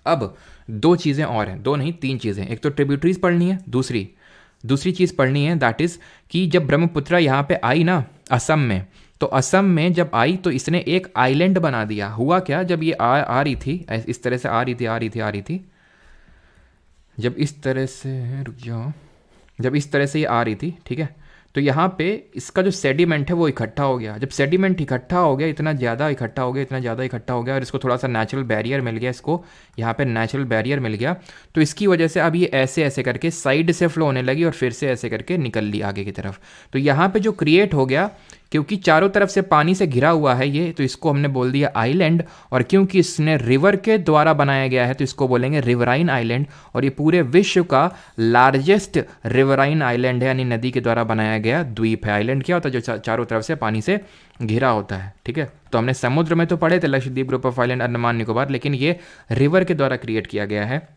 अब दो चीज़ें और हैं, दो नहीं तीन चीज़ें। एक तो ट्रिब्यूटरीज पढ़नी है, दूसरी चीज़ पढ़नी है दैट इज़ कि जब ब्रह्मपुत्रा यहाँ पे आई ना असम में, तो असम में जब आई तो इसने एक आइलैंड बना दिया। हुआ क्या, जब ये आ रही थी, इस तरह से आ रही थी, जब इस तरह से, रुक जाओ, जब इस तरह से ये आ रही थी, ठीक है, तो यहाँ पे इसका जो सेडिमेंट है वो इकट्ठा हो गया। जब सेडिमेंट इकट्ठा हो गया, इतना ज़्यादा इकट्ठा हो गया और इसको थोड़ा सा नेचुरल बैरियर मिल गया, इसको यहाँ पे नेचुरल बैरियर मिल गया, तो इसकी वजह से अब ये ऐसे ऐसे करके साइड से फ्लो होने लगी और फिर से ऐसे करके निकल ली आगे की तरफ। तो यहाँ पे जो क्रिएट हो गया, क्योंकि चारों तरफ से पानी से घिरा हुआ है ये, तो इसको हमने बोल दिया आइलैंड। और क्योंकि इसने रिवर के द्वारा बनाया गया है तो इसको बोलेंगे रिवराइन आइलैंड। और ये पूरे विश्व का लार्जेस्ट रिवराइन आइलैंड है, यानी नदी के द्वारा बनाया गया द्वीप है। आइलैंड क्या होता है, जो चारों तरफ से पानी से घिरा होता है। ठीक है, तो हमने समुद्र में तो पढ़े थे Lakshadweep, group of island, Andaman Nicobar, लेकिन ये रिवर के द्वारा क्रिएट किया गया है।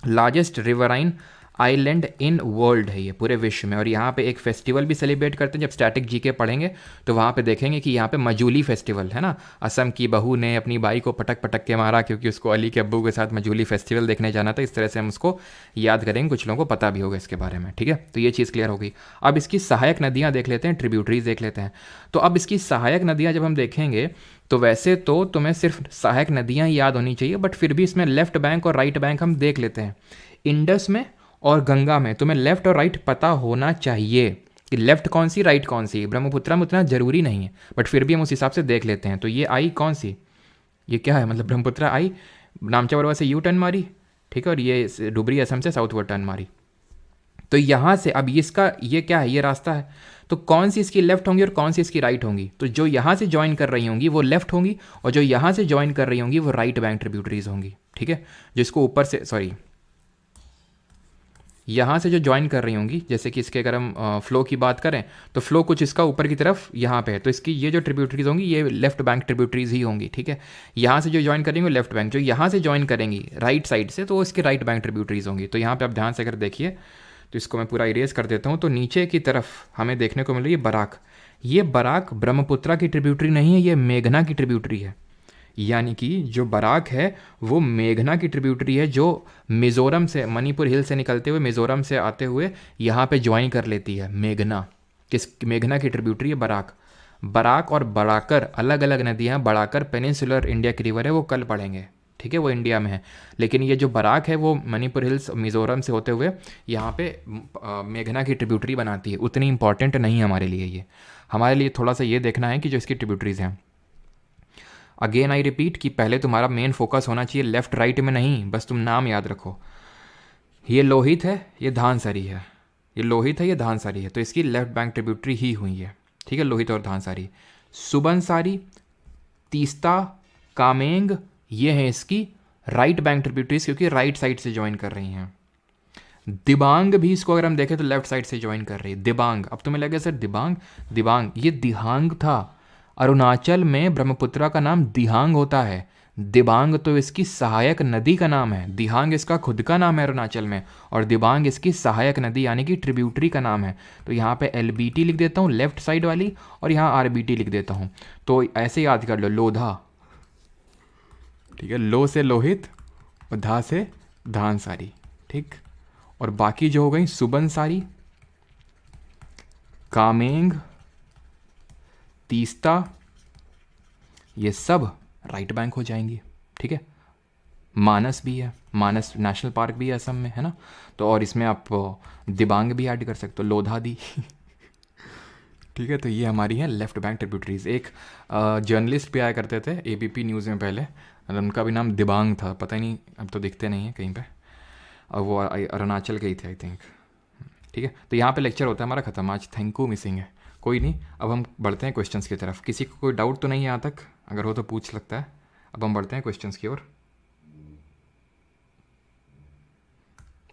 Largest riverine island in world है ये पूरे विश्व में। और यहाँ पे एक फेस्टिवल भी सेलिब्रेट करते हैं, जब स्टैटिक जीके पढ़ेंगे तो वहाँ पे देखेंगे कि यहाँ पे मजूली फेस्टिवल है ना, असम की बहू ने अपनी बाई को पटक पटक के मारा क्योंकि उसको अली के अब्बू के साथ मजूली फेस्टिवल देखने जाना था। इस तरह से हम उसको याद करेंगे, कुछ लोगों को पता भी होगा इसके बारे में। ठीक है, तो ये चीज़ क्लियर हो गई। अब इसकी सहायक नदियाँ देख लेते हैं, ट्रिब्यूटरीज देख लेते हैं। तो अब इसकी सहायक नदियाँ जब हम देखेंगे तो वैसे तो तुम्हें सिर्फ सहायक नदियाँ ही याद होनी चाहिए, बट फिर भी इसमें लेफ्ट बैंक और राइट बैंक हम देख लेते हैं। इंडस में और गंगा में तुम्हें लेफ्ट और राइट पता होना चाहिए कि लेफ्ट कौन सी, राइट कौन सी। ब्रह्मपुत्रा में उतना जरूरी नहीं है, बट फिर भी हम उस हिसाब से देख लेते हैं। तो ये आई कौन सी, ये क्या है, मतलब ब्रह्मपुत्रा आई नामचा बरवा से यू टर्न मारी, ठीक है, और ये डुबरी असम से साउथवर्ड टर्न मारी। तो यहाँ से अब इसका ये क्या है, ये रास्ता है, तो कौन सी इसकी लेफ्ट होंगी और कौन सी इसकी राइट होंगी। तो जो यहाँ से ज्वाइन कर रही होंगी वो लेफ्ट होंगी, और जो यहाँ से ज्वाइन कर रही होंगी वो राइट बैंक ट्रिब्यूटरीज होंगी। ठीक है, जो इसको ऊपर से, सॉरी, यहाँ से जो ज्वाइन कर रही होंगी, जैसे कि इसके अगर हम फ्लो की बात करें तो फ्लो कुछ इसका ऊपर की तरफ यहाँ पे है, तो इसकी ये जो ट्रिब्यूटरीज होंगी ये लेफ्ट बैंक ट्रिब्यूटरीज ही होंगी। ठीक है, यहाँ से जो ज्वाइन करेंगे लेफ्ट बैंक, जो यहाँ से ज्वाइन करेंगी राइट साइड से तो वो इसकी राइट बैंक ट्रिब्यूटरीज होंगी। तो यहाँ पे आप ध्यान से अगर देखिए तो इसको मैं पूरा इरेज कर देता हूँ, तो नीचे की तरफ हमें देखने को मिल रही है बराक। ये बराक ब्रह्मपुत्रा की ट्रिब्यूटरी नहीं है, ये मेघना की ट्रिब्यूटरी है। यानी कि जो बराक है वो मेघना की ट्रिब्यूटरी है, जो मिज़ोरम से, मणिपुर हिल से निकलते हुए मिज़ोरम से आते हुए यहाँ पे ज्वाइन कर लेती है मेघना। किस मेघना की ट्रिब्यूटरी है बराक। बराक और बड़ाकर अलग अलग नदियाँ, बड़ाकर पेनिनसुलर इंडिया की रिवर है, वो कल पढ़ेंगे। ठीक है, वो इंडिया में है, लेकिन ये जो बराक है वो मणिपुर हिल्स मिज़ोरम से होते हुए यहाँ पे मेघना की ट्रिब्यूटरी बनाती है। उतनी इंपॉर्टेंट नहीं है हमारे लिए ये, हमारे लिए थोड़ा सा ये देखना है कि जो इसकी ट्रिब्यूटरीज हैं। अगेन आई रिपीट कि पहले तुम्हारा मेन फोकस होना चाहिए लेफ्ट राइट में नहीं, बस तुम नाम याद रखो। ये लोहित है, ये धानसारी है, ये लोहित है, ये धानसारी है, तो इसकी लेफ्ट बैंक ट्रिब्यूटरी ही हुई है। ठीक है, लोहित और धानसारी। सुबनसारी, तीस्ता, कामेंग, ये है इसकी राइट बैंक ट्रिब्यूटरीज, क्योंकि राइट साइड से ज्वाइन कर रही हैं। दिबांग भी इसको अगर हम देखें तो लेफ्ट साइड से ज्वाइन कर रही है। दिबांग, अब तुम्हें लगे सर दिबांग ये दिहांग था। अरुणाचल में ब्रह्मपुत्रा का नाम दिहांग होता है, दिबांग तो इसकी सहायक नदी का नाम है। दिहांग इसका खुद का नाम है अरुणाचल में, और दिबांग इसकी सहायक नदी यानी कि ट्रिब्यूटरी का नाम है। तो यहाँ पे LBT लिख देता हूँ लेफ्ट साइड वाली, और यहाँ RBT लिख देता हूँ। तो ऐसे याद कर लो, लोधा, ठीक है, लो से लोहित और धा से धानसारी। ठीक, और बाकी जो हो गई सुबनसारी, कामेंग, तीस्ता, ये सब राइट बैंक हो जाएंगी। ठीक है, मानस भी है, मानस नेशनल पार्क भी है असम में, है ना। तो और इसमें आप दिबांग भी ऐड कर सकते हो, लोधादी। ठीक है, तो ये हमारी है लेफ्ट बैंक ट्रिब्यूटरीज। एक जर्नलिस्ट भी आया करते थे एबीपी न्यूज़ में पहले, और उनका भी नाम दिबांग था, पता ही नहीं, अब तो दिखते नहीं है कहीं पे, और वो अरुणाचल के ही थे आई थिंक। ठीक है, तो यहाँ पे लेक्चर होता है हमारा ख़त्म, आज थैंक यू मिसिंग है, कोई नहीं। अब हम बढ़ते हैं क्वेश्चंस की तरफ। किसी को कोई डाउट तो नहीं है यहाँ तक? अगर हो तो पूछ लगता है। अब हम बढ़ते हैं क्वेश्चंस की ओर।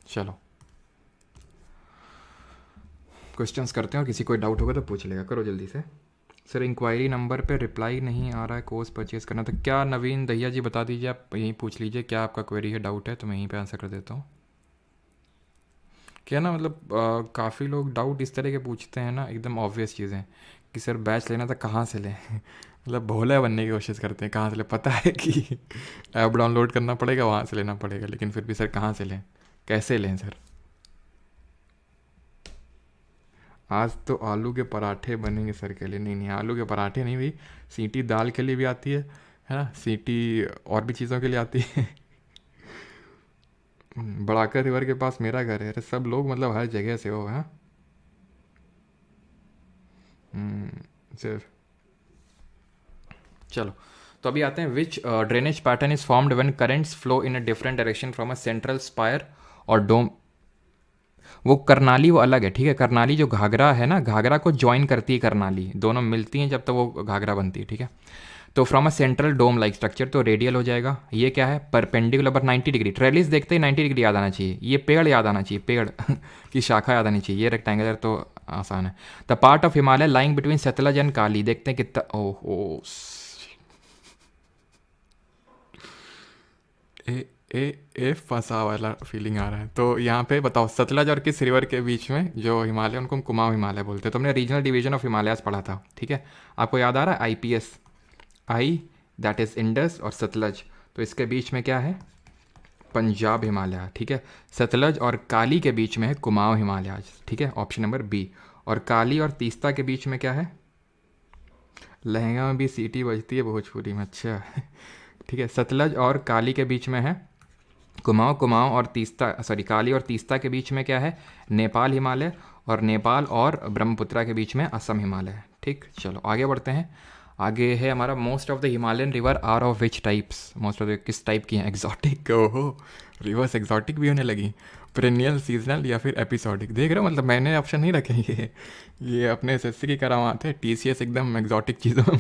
चलो क्वेश्चंस करते हैं, और किसी कोई डाउट होगा तो पूछ लेगा, करो जल्दी से। सर इंक्वायरी नंबर पे रिप्लाई नहीं आ रहा है, कोर्स परचेज़ करना, तो क्या नवीन दहिया जी बता दीजिए, आप यहीं पूछ लीजिए क्या आपका क्वेरी है, डाउट है, तो मैं यहीं पे आंसर कर देता हूँ। क्या ना, मतलब काफ़ी लोग डाउट इस तरह के पूछते हैं ना, एकदम ऑब्वियस चीज़ें, कि सर बैच लेना था कहाँ से लें। मतलब भोले बनने की कोशिश करते हैं, कहाँ से लें, पता है कि ऐप डाउनलोड करना पड़ेगा, वहाँ से लेना पड़ेगा, लेकिन फिर भी सर कहाँ से लें, कैसे लें सर। आज तो आलू के पराठे बनेंगे सर के लिए। नहीं नहीं, आलू के पराठे नहीं भाई, सीटी दाल के लिए भी आती है ना, सीटी और भी चीज़ों के लिए आती है। बड़ाकर रिवर के पास मेरा घर है। अरे सब लोग मतलब हर जगह से हो, हाँ। सर चलो, तो अभी आते हैं। Which drainage pattern is formed when currents flow in a different direction from a central spire और डोम। वो करनाली वो अलग है, ठीक है। करनाली जो घाघरा है ना, घाघरा को ज्वाइन करती है करनाली, दोनों मिलती हैं जब तक वो घाघरा बनती है, ठीक है। तो from a central dome like structure, तो रेडियल हो जाएगा। ये क्या है, परपेंडिकुलर पर 90 डिग्री। ट्रेलिस देखते ही 90 डिग्री याद आना चाहिए, ये पेड़ याद आना चाहिए, पेड़ की शाखा याद आनी चाहिए। ये रेक्टेंगुलर तो आसान है। The part of Himalaya lying between Sutlej and Kali, देखते हैं कितना, ओह ए ए ए फंसा वाला फीलिंग आ रहा है। तो यहाँ पे बताओ, सतलज और किस रिवर के बीच में जो हिमालय, उनको हम कुमाऊं हिमालय बोलते हैं। तो हमने रीजनल डिवीजन ऑफ हिमालयाज पढ़ा था, ठीक है। आपको याद आ रहा है IPS, I that is Indus और सतलज, तो इसके बीच में क्या है, पंजाब हिमालय, ठीक है। सतलज और काली के बीच में है कुमाऊं हिमालयाज, ठीक है, ऑप्शन नंबर बी। और काली और तीस्ता के बीच में क्या है, लहंगा में भी सीटी बजती है भोजपुरी में, अच्छा। ठीक है, सतलज और काली के बीच में है कुमाऊं, कुमाऊं और तीस्ता, सॉरी काली और तीस्ता के बीच में क्या है, नेपाल हिमालय, और नेपाल और ब्रह्मपुत्रा के बीच में असम हिमालय, ठीक। चलो आगे बढ़ते हैं। आगे है हमारा, most of the Himalayan river are of which types. Most of the किस टाइप की हैं, एग्जॉटिक, ओहो रिवर्स एग्जॉटिक भी होने लगी, पेरेनियल, सीजनल या फिर एपिसोडिक। देख रहे हो, मतलब मैंने ऑप्शन नहीं रखे, ये अपने एसएससी की करावाते हैं, टीसीएस एकदम एग्जॉटिक चीज़ों में।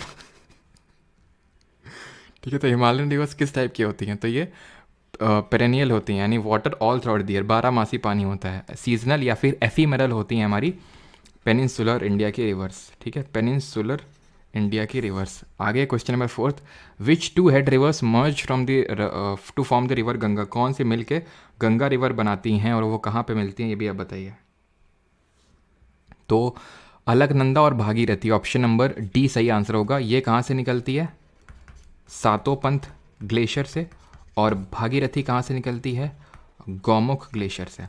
ठीक है, तो हिमालयन रिवर्स किस टाइप की होती हैं, तो ये पेरेनियल होती हैं, यानी water all through out the year, 12 मासी पानी होता है। सीजनल या फिर एफीमेरल होती हैं हमारी पेनिनसुलर इंडिया की रिवर्स, ठीक है, पेनिनसुलर इंडिया की रिवर्स। आगे question number 4, which two head rivers merge from the to form the river Ganga. कौन से मिल के गंगा रिवर बनाती हैं, और वो कहाँ पे मिलती हैं, ये भी आप बताइए। तो अलकनंदा और भागीरथी, ऑप्शन नंबर डी सही आंसर होगा। ये कहाँ से निकलती है, सातोपंथ ग्लेशियर से, और भागीरथी कहाँ से निकलती है, गौमुख ग्लेशियर से।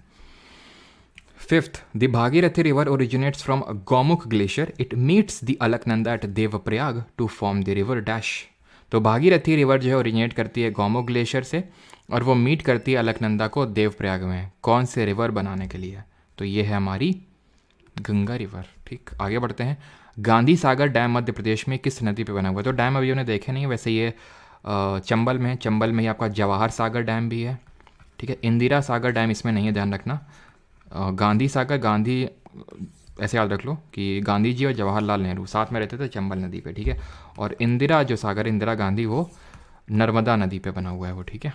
Fifth, the Bhagirathi river originates from Gaumukh glacier, it meets the Alaknanda at Devprayag to form the river dash. तो भागीरथी रिवर जो है ओरिजिनेट करती है गौमुख ग्लेशियर से, और वो मीट करती है अलकनंदा को देवप्रयाग में, कौन से रिवर बनाने के लिए, तो ये है हमारी गंगा रिवर, ठीक। आगे बढ़ते हैं। गांधी सागर डैम मध्य प्रदेश में किस नदी पे बना हुआ है। तो डैम अभी उन्हें देखे नहीं है, वैसे ये चंबल में है। चंबल में ही आपका जवाहर सागर डैम भी है, ठीक है। इंदिरा सागर डैम इसमें नहीं है, ध्यान रखना। गांधी सागर, गांधी ऐसे याद रख लो कि गांधी जी और जवाहरलाल नेहरू साथ में रहते थे चंबल नदी पे, ठीक है। और इंदिरा जो सागर, इंदिरा गांधी, वो नर्मदा नदी पे बना हुआ है वो, ठीक है।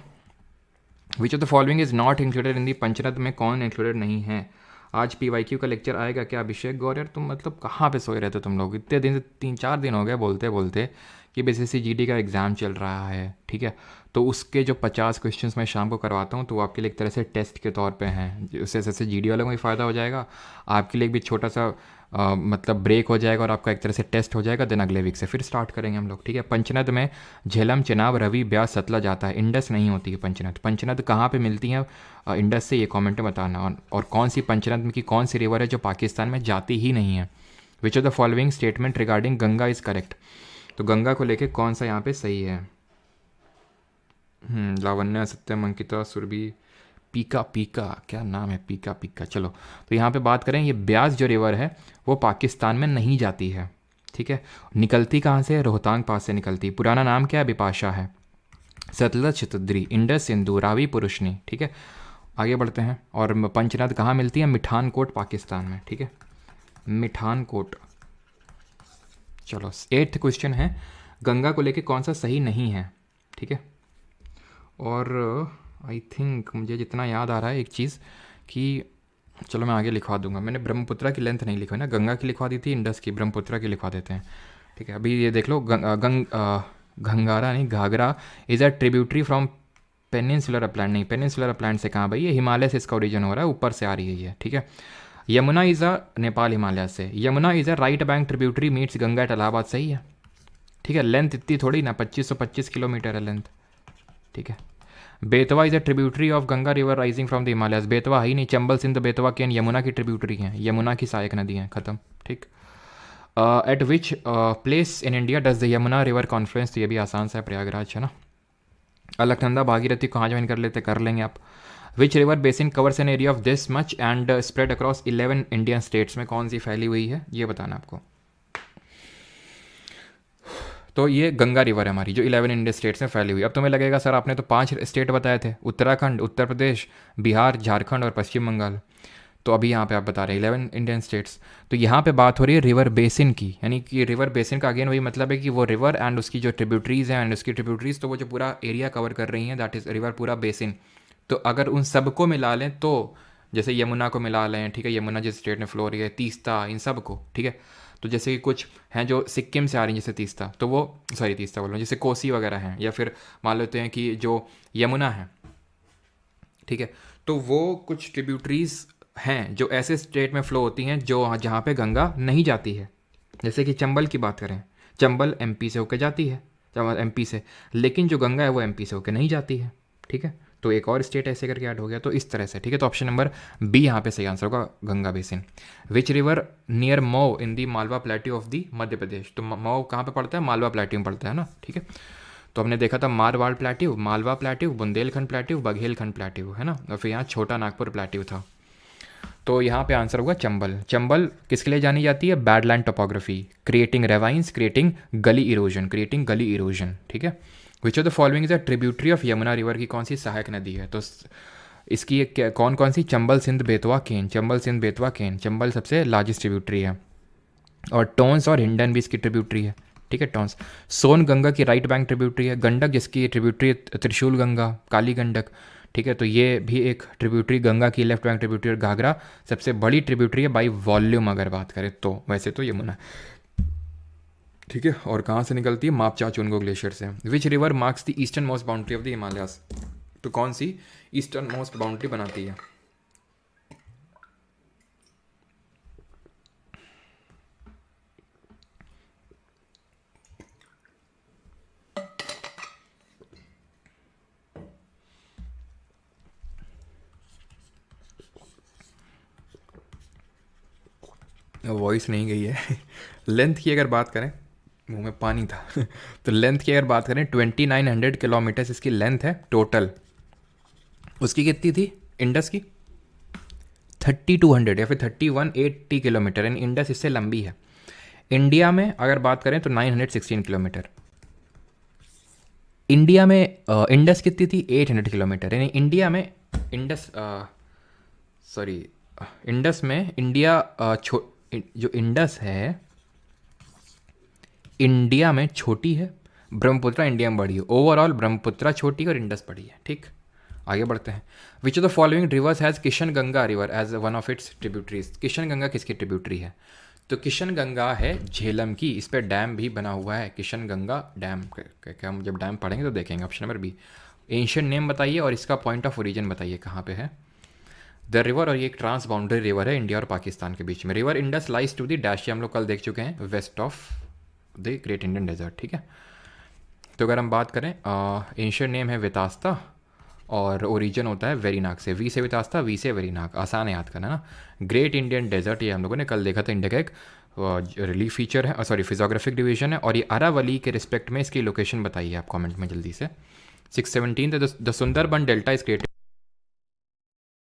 Which of the following is not included in the Panchratna में कौन इंक्लूडेड नहीं है। आज पीवाईक्यू का लेक्चर आएगा क्या, अभिषेक गौर। यार तुम मतलब कहाँ पे सोए रहते हो तुम लोग, इतने दिन से 3-4 दिन हो गए बोलते बोलते कि बीसीसी जीडी का एग्ज़ाम चल रहा है, ठीक है। तो उसके जो 50 क्वेश्चंस मैं शाम को करवाता हूँ, तो वो आपके लिए एक तरह से टेस्ट के तौर पे हैं। उससे जैसे जीडी वालों को भी फ़ायदा हो जाएगा, आपके लिए भी छोटा सा मतलब ब्रेक हो जाएगा, और आपका एक तरह से टेस्ट हो जाएगा। दिन अगले वीक से फिर स्टार्ट करेंगे हम लोग, ठीक है। पंचनद में झेलम, चिनाब, रवि, ब्यास, सतलज आता है, इंडस नहीं होती है पंचनद। पंचनद कहाँ पे मिलती हैं इंडस से, ये कमेंट में बताना। और कौन सी पंचनद में की कौन सी रिवर है जो पाकिस्तान में जाती ही नहीं है। Which of the following statement regarding Ganga is correct. तो गंगा को लेके कौन सा यहाँ पे सही है। लावण्या, सत्यम, अंकिता, सुरभि, पीका पीका, क्या नाम है, पीका पीका। चलो, तो यहाँ पे बात करें, ये ब्यास जो रिवर है वो पाकिस्तान में नहीं जाती है, ठीक है। निकलती कहाँ से है? रोहतांग पास से निकलती। पुराना नाम क्या है? बिपाशा है। सतलज, शतद्री, इंडस, सिंधु, रावी, पुरुषनी, ठीक है। आगे बढ़ते हैं। और पंचनद कहाँ मिलती है? मिठानकोट, पाकिस्तान में, ठीक है, मिठानकोट। चलो, 8th क्वेश्चन है, गंगा को लेके कौन सा सही नहीं है, ठीक है। और आई थिंक मुझे जितना याद आ रहा है एक चीज़ कि, चलो मैं आगे लिखवा दूंगा, मैंने ब्रह्मपुत्रा की लेंथ नहीं लिखी ना, गंगा की लिखवा दी थी, इंडस की, ब्रह्मपुत्रा की लिखवा देते हैं, ठीक है। अभी ये देख लो, घंगारा नहीं, Ghaghra is a tributary from peninsular upland. नहीं, पेनिनसुलर अपलैंड से कहाँ भाई, ये हिमालय से इसका ओरिजिन हो रहा है, ऊपर से आ रही है ये, ठीक है। यमुना इज़ अ, नेपाल हिमालय से, Yamuna is a right bank tributary meets Ganga at Allahabad, सही है, ठीक है। लेंथ इतनी थोड़ी ना, 2525 किलोमीटर है लेंथ, ठीक है। Betwa is a tributary of Ganga river rising from the Himalayas. Betwa ही नहीं, चंबल, सिंध, बेतवा केन यमुना की ट्रिब्यूटरी हैं, यमुना की सहायक नदी हैं, खत्म, ठीक। Eight which place in India does the Yamuna river Confluence, तो ये भी आसान सा है, प्रयागराज है ना। अलकनंदा, भागीरथी कहाँ ज्वाइन कर लेते, कर लेंगे आप। Which river basin covers an area of this much and spread across 11 Indian states, में कौन सी फैली हुई है, ये बताना आपको। तो ये गंगा रिवर है हमारी, जो 11 इंडियन स्टेट्स में फैली हुई। अब तुम्हें लगेगा सर आपने तो 5 स्टेट बताए थे, उत्तराखंड, उत्तर प्रदेश, बिहार, झारखंड और पश्चिम बंगाल। तो अभी यहाँ पे आप बता रहे हैं 11 इंडियन स्टेट्स। तो यहाँ पे बात हो रही है रिवर बेसिन की, यानी कि रिवर बेसिन का अगेन वही मतलब है कि वो रिवर एंड उसकी जो ट्रिब्यूटरीज हैं, एंड उसकी ट्रिब्यूटरीज तो वो जो पूरा एरिया कवर कर रही हैं, दैट इज़ रिवर पूरा बेसिन। तो अगर उन सबको मिला लें तो, जैसे यमुना को मिला लें, ठीक है, यमुना जिस स्टेट में फ्लो हो रही है, तीस्ता, इन सब को, ठीक है। तो जैसे कि कुछ हैं जो सिक्किम से आ रही हैं, जैसे तीस्ता, तो वो, सॉरी तीस्ता बोल रहा हूँ, जैसे कोसी वगैरह हैं, या फिर मान लेते हैं कि जो यमुना है, ठीक है, तो वो कुछ ट्रिब्यूटरीज हैं जो ऐसे स्टेट में फ़्लो होती हैं जो जहाँ पे गंगा नहीं जाती है। जैसे कि चंबल की बात करें, चंबल एमपी से होकर जाती है, चंबल एमपी से, लेकिन जो गंगा है वो एमपी से होकर नहीं जाती है, ठीक है। तो एक और स्टेट ऐसे करके ऐड हो गया, तो इस तरह से, ठीक है। तो ऑप्शन नंबर बी यहाँ पे सही आंसर होगा, Ganga basin. Which river near Mhow in the Malwa plateau of the Madhya Pradesh. तो मऊ कहाँ पे पड़ता है? मालवा प्लेट्यू में पड़ता है ना, ठीक है। तो हमने देखा था Marwar plateau, Malwa plateau, Bundelkhand plateau, Baghelkhand plateau, है ना, और फिर यहाँ छोटा नागपुर प्लेट्यू था। तो यहाँ पे आंसर होगा चंबल। चंबल किसके लिए जानी जाती है? Badland topography, creating ravines, creating गली इरोजन, क्रिएटिंग गली इरोजन, ठीक है। Which of the following is a tributary of Yamuna river, की कौन सी सहायक नदी है? तो इसकी कौन कौन सी? चंबल, सिंध, बेतवा, केन। चंबल, सिंध, बेतवा, केन। चंबल सबसे लार्जेस्ट ट्रिब्यूटरी है, और टोंस और हिंडन भी इसकी ट्रिब्यूटरी है, ठीक है, टोंस। सोन गंगा की राइट बैंक ट्रिब्यूटरी है। गंडक जिसकी ट्रिब्यूटरी त्रिशूल गंगा, काली गंडक, ठीक है, तो ये भी एक ट्रिब्यूटरी गंगा की लेफ्ट बैंक ट्रिब्यूटरी। और घाघरा सबसे बड़ी ट्रिब्यूटरी है बाई वॉल्यूम अगर बात करें तो, वैसे तो यमुना, ठीक है। और कहाँ से निकलती है? मापचा चुनगो ग्लेशियर से। Which river marks the eastern most boundary of the Himalayas, तो कौन सी ईस्टर्न मोस्ट बाउंड्री बनाती है? वॉइस नहीं गई है। लेंथ की अगर बात करें, मुंह में पानी था। तो लेंथ की अगर बात करें, 2900 किलोमीटर्स इसकी लेंथ है टोटल। उसकी कितनी थी इंडस की? 3200 या फिर 3180 किलोमीटर, यानी इंडस इससे लंबी है। इंडिया में अगर बात करें तो 916 किलोमीटर। इंडिया में इंडस कितनी थी? 800 किलोमीटर, यानी इंडिया में इंडस, सॉरी, इंडस में इंडिया जो इंडस है इंडिया में छोटी है, ब्रह्मपुत्रा इंडिया में बड़ी है। ओवरऑल ब्रह्मपुत्रा छोटी और इंडस बड़ी है, ठीक। आगे बढ़ते हैं। Which of the following rivers has Kishanganga river as one of its tributaries. Kishanganga किसकी ट्रिब्यूटरी है? तो किशन गंगा है झेलम की, इस पर डैम भी बना हुआ है, किशन गंगा डैम। क्या हम जब डैम पढ़ेंगे तो देखेंगे। Option number B. Ancient name बताइए और इसका पॉइंट ऑफ ओरिजिन बताइए, कहाँ पे है द रिवर। और ये एक ट्रांस बाउंड्री रिवर है इंडिया और पाकिस्तान के बीच में। River Indus lies to the dash, हम लोग कल देख चुके हैं, west of the great Indian desert, ठीक है। तो अगर हम बात करें, एंशियंट नेम है वेतास्ता और ओरिजिन होता है वेरीनाग से। वी से वेतास्ता, वी से वेरीनाग, आसान है याद करना ना। ग्रेट इंडियन डेजर्ट ये हम लोगों ने कल देखा था, इंडिया का एक रिलीफ फीचर है, सॉरी फिजोग्राफिक डिवीजन है। और ये अरावली के रिस्पेक्ट में इसकी लोकेशन बताइए आप कमेंट में जल्दी से। 617 the Sundarban delta is created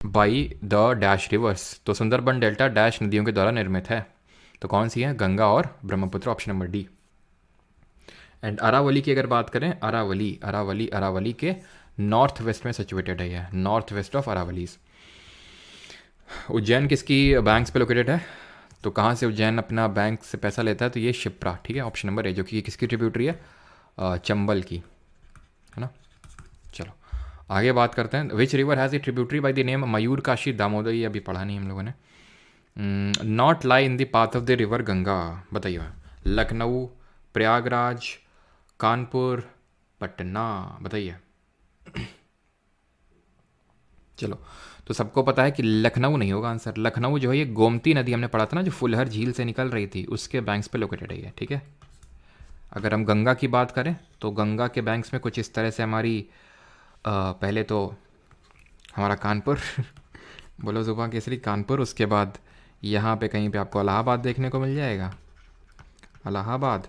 by the dash reverse. तो सुंदरबन डेल्टा डैश नदियों के द्वारा निर्मित है। तो कौन सी है? गंगा और Brahmaputra, option number D. And Aravali की अगर बात करें, अरावली के नॉर्थ वेस्ट में सिचुएटेड है, यह north west of Aravallis. Ujjain किसकी बैंक्स पे लोकेटेड है? तो कहाँ से उज्जैन अपना बैंक से पैसा लेता है? तो ये शिप्रा, ठीक है, ऑप्शन नंबर ए, जो कि किसकी ट्रिब्यूटरी है? चंबल की, है ना। चलो आगे बात करते हैं। Which river has a tributary by the name Mayurakshi Damodar? ये अभी पढ़ा नहीं हम लोगों ने। Not lie in the path of the river Ganga, बताइए। लखनऊ, प्रयागराज, कानपुर, पटना, बताइए। चलो, तो सबको पता है कि लखनऊ नहीं होगा आंसर। लखनऊ जो है ये गोमती नदी हमने पढ़ा था ना, जो फुलहर झील से निकल रही थी, उसके बैंक्स पे लोकेटेड है ये, ठीक है। अगर हम गंगा की बात करें तो गंगा के बैंक्स में कुछ इस तरह से हमारी पहले तो हमारा कानपुर बोलो जुबान केसरी कानपुर, उसके बाद यहाँ पे कहीं पे आपको इलाहाबाद देखने को मिल जाएगा, इलाहाबाद।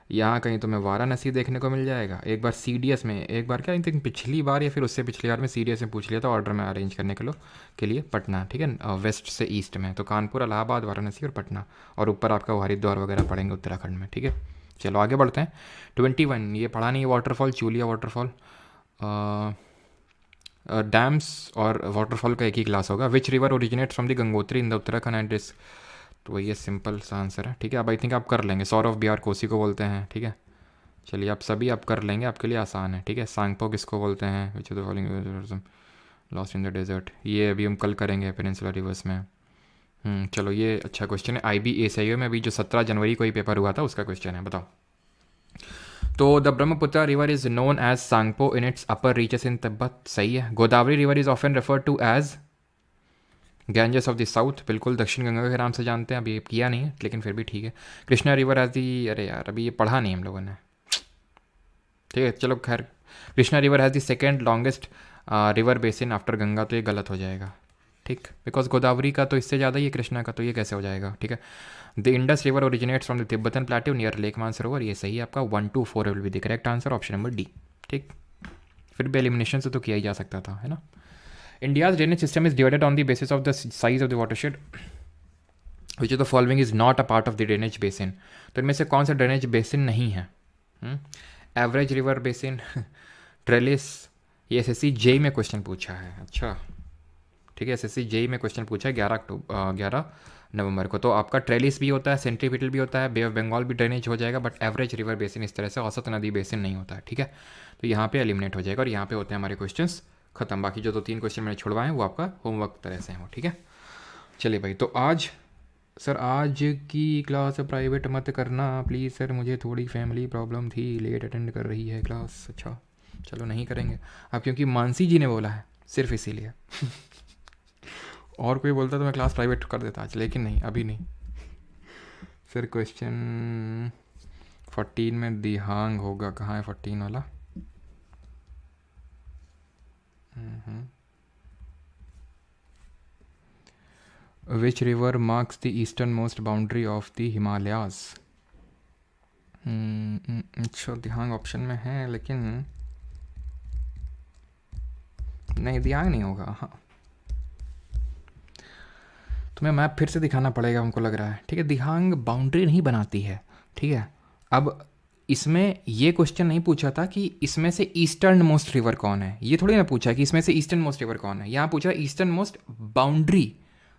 यहाँ कहीं तुम्हें वाराणसी देखने को मिल जाएगा। एक बार सीडीएस में, एक बार क्या, आई थिंक पिछली बार या फिर उससे पिछली बार में सीडीएस में पूछ लिया था ऑर्डर में अरेंज करने के लिए पटना, ठीक है, वेस्ट से ईस्ट में। तो कानपुर, इलाहाबाद, वाराणसी और पटना, और ऊपर आपका हरिद्वार वगैरह पड़ेंगे उत्तराखंड में, ठीक है। चलो आगे बढ़ते हैं। 21 ये पढ़ा नहीं है, वाटरफॉल, चूलिया वाटरफॉल। डैम्स और वाटरफॉल का एक ही क्लास होगा। Which river originate from the Gangotri in the Uttarakhand and is, तो ये सिंपल सा आंसर है, ठीक है। अब आई थिंक आप कर लेंगे। सौरव बिहार कोसी को बोलते हैं, ठीक है। चलिए आप सभी आप कर लेंगे, आपके लिए आसान है, ठीक है। सांगपो किसको बोलते हैं? Which the following lost in the desert, ये अभी हम कल करेंगे पेनिनसुलर रिवर्स में। चलो ये अच्छा क्वेश्चन है। IBASIO में अभी जो 17 जनवरी को ही पेपर हुआ था उसका क्वेश्चन है, बताओ। तो the Brahmaputra river is known as Tsangpo in its upper reaches in Tibet, सही है। Godavari river is often referred to as Ganges of the south, बिल्कुल दक्षिण गंगा के नाम से जानते हैं, अभी किया नहीं है लेकिन फिर भी ठीक है। कृष्णा रिवर एज दी, अरे यार अभी ये पढ़ा नहीं हम लोगों ने, ठीक है। चलो खैर, Krishna river has the second longest river basin after Ganga, तो ये गलत हो जाएगा, ठीक, बिकॉज गोदावरी का तो इससे ज़्यादा ही है कृष्णा का, तो ये कैसे हो जाएगा, ठीक है। The Indus river originates from the Tibetan plateau near lake Mansarovar, ये सही है आपका। 1 to 4 will be the correct answer, option number D, ठीक। फिर भी एलिमिनेशन से तो किया ही जा सकता था, है ना। India's drainage system is divided on the basis of the size of the watershed which of the following is not a part of the drainage basin, तो इनमें से कौन सा ड्रेनेज बेसिन नहीं है? एवरेज रिवर बेसिन, ट्रेलिस, ये SSC JEE में question पूछा है, अच्छा ठीक है। SSC JEE में क्वेश्चन पूछा है 11 नवंबर को। तो आपका ट्रेलिस भी होता है, सेंट्रीपिटल भी होता है, बे ऑफ बंगाल भी ड्रेनेज हो जाएगा, बट एवरेज रिवर बेसिन इस तरह से औसत नदी बेसिन नहीं होता है, ठीक है। तो यहाँ पे एलिमिनेट हो जाएगा और यहाँ पे होते हैं हमारे क्वेश्चंस खत्म। बाकी जो 2-3 क्वेश्चन मैंने छुड़वाए हैं वो आपका होमवर्क तरह से हैं, ठीक है। चलिए भाई, तो आज सर आज की क्लास प्राइवेट मत करना प्लीज़ सर, मुझे थोड़ी फैमिली प्रॉब्लम थी, लेट अटेंड कर रही है क्लास। अच्छा चलो नहीं करेंगे अब, क्योंकि मानसी जी ने बोला है सिर्फ इसीलिए और कोई बोलता तो मैं क्लास प्राइवेट कर देता आज, लेकिन नहीं, अभी नहीं सर। क्वेश्चन 14 में दिहांग होगा, कहाँ है 14 वाला? Which river marks the eastern most boundary of the Himalayas? अच्छा दिहांग ऑप्शन में है, लेकिन नहीं दिहांग नहीं होगा। हाँ तुम्हें मैप फिर से दिखाना पड़ेगा हमको लग रहा है, ठीक है। दिहांग बाउंड्री नहीं बनाती है, ठीक है। अब इसमें ये क्वेश्चन नहीं पूछा था कि इसमें से ईस्टर्न मोस्ट रिवर कौन है, ये थोड़ी ना पूछा कि इसमें से ईस्टर्न मोस्ट रिवर कौन है। यहाँ पूछा ईस्टर्न मोस्ट बाउंड्री,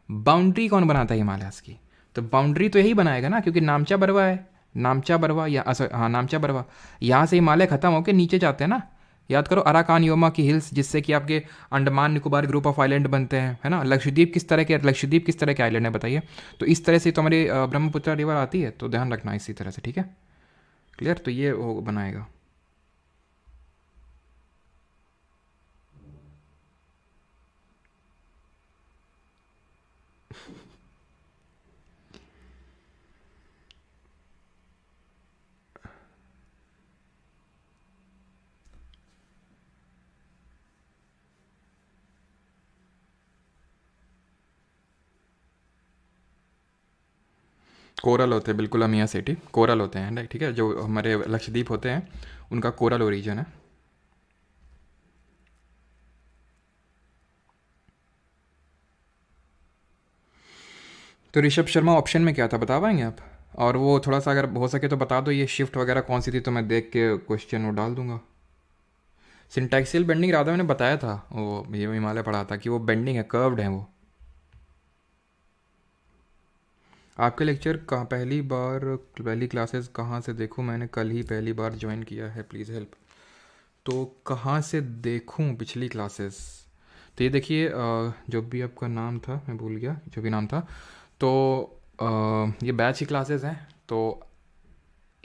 बाउंड्री कौन बनाता है हिमालयास की? तो बाउंड्री तो यही बनाएगा ना, क्योंकि नामचा बरवा है, नामचा बरवा या हाँ नामचा बरवा, यहाँ से हिमालय खत्म होकर नीचे जाते हैं ना। याद करो अराकान योमा की हिल्स, जिससे कि आपके Andaman Nicobar group of island बनते हैं, है ना। लक्षद्वीप किस तरह के आइलैंड है बताइए? तो इस तरह से तो हमारी ब्रह्मपुत्र रिवर आती है, तो ध्यान रखना इसी तरह से, ठीक है। क्लियर? तो ये वो बनाएगा। कोरल होते हैं बिल्कुल, अमिया सिटी कोरल होते हैं, ठीक है। जो हमारे लक्षद्वीप होते हैं उनका कोरल ओरिजिन है। तो ऋषभ शर्मा ऑप्शन में क्या था बता पाएंगे आप? और वो थोड़ा सा अगर हो सके तो बता दो ये शिफ्ट वगैरह कौन सी थी, तो मैं देख के क्वेश्चन वो डाल दूंगा। सिंटैक्सियल बेंडिंग राधा मैंने बताया था, वो ये हिमालय पढ़ा था कि वो बेंडिंग है, कर्व्ड है वो। आपके लेक्चर कहाँ पहली क्लासेस कहाँ से देखूँ? मैंने कल ही पहली बार ज्वाइन किया है, प्लीज़ हेल्प। तो कहाँ से देखूँ पिछली क्लासेस? तो ये देखिए, जो भी आपका नाम था मैं भूल गया, जो भी नाम था, तो ये बैच की क्लासेस हैं। तो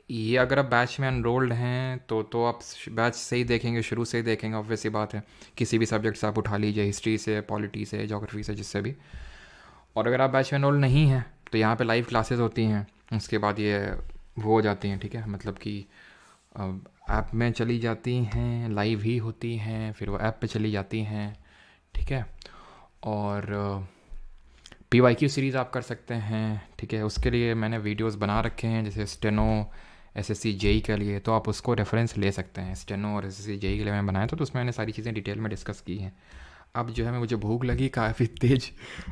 ये अगर आप बैच में एनरोल्ड हैं तो आप बैच से ही देखेंगे, शुरू से ही देखेंगे, ऑब्वियस सी बात है। किसी भी सब्जेक्ट से आप उठा लीजिए, हिस्ट्री से, पॉलिटी से, जोग्राफी से, जिससे भी। और अगर आप बैच में एनरोल्ड नहीं हैं तो यहाँ पे लाइव क्लासेस होती हैं, उसके बाद ये वो हो जाती हैं, ठीक है, मतलब कि ऐप में चली जाती हैं, लाइव ही होती हैं, फिर वो ऐप पे चली जाती हैं, ठीक है। और PYQ सीरीज़ आप कर सकते हैं, ठीक है। उसके लिए मैंने वीडियोस बना रखे हैं, जैसे स्टेनो SSC JEE के लिए, तो आप उसको रेफरेंस ले सकते हैं। स्टेनो और SSC JEE के लिए मैंने बनाया था, तो उसमें मैंने सारी चीज़ें डिटेल में डिस्कस की हैं। अब जो है मैं मुझे भूख लगी काफ़ी तेज़,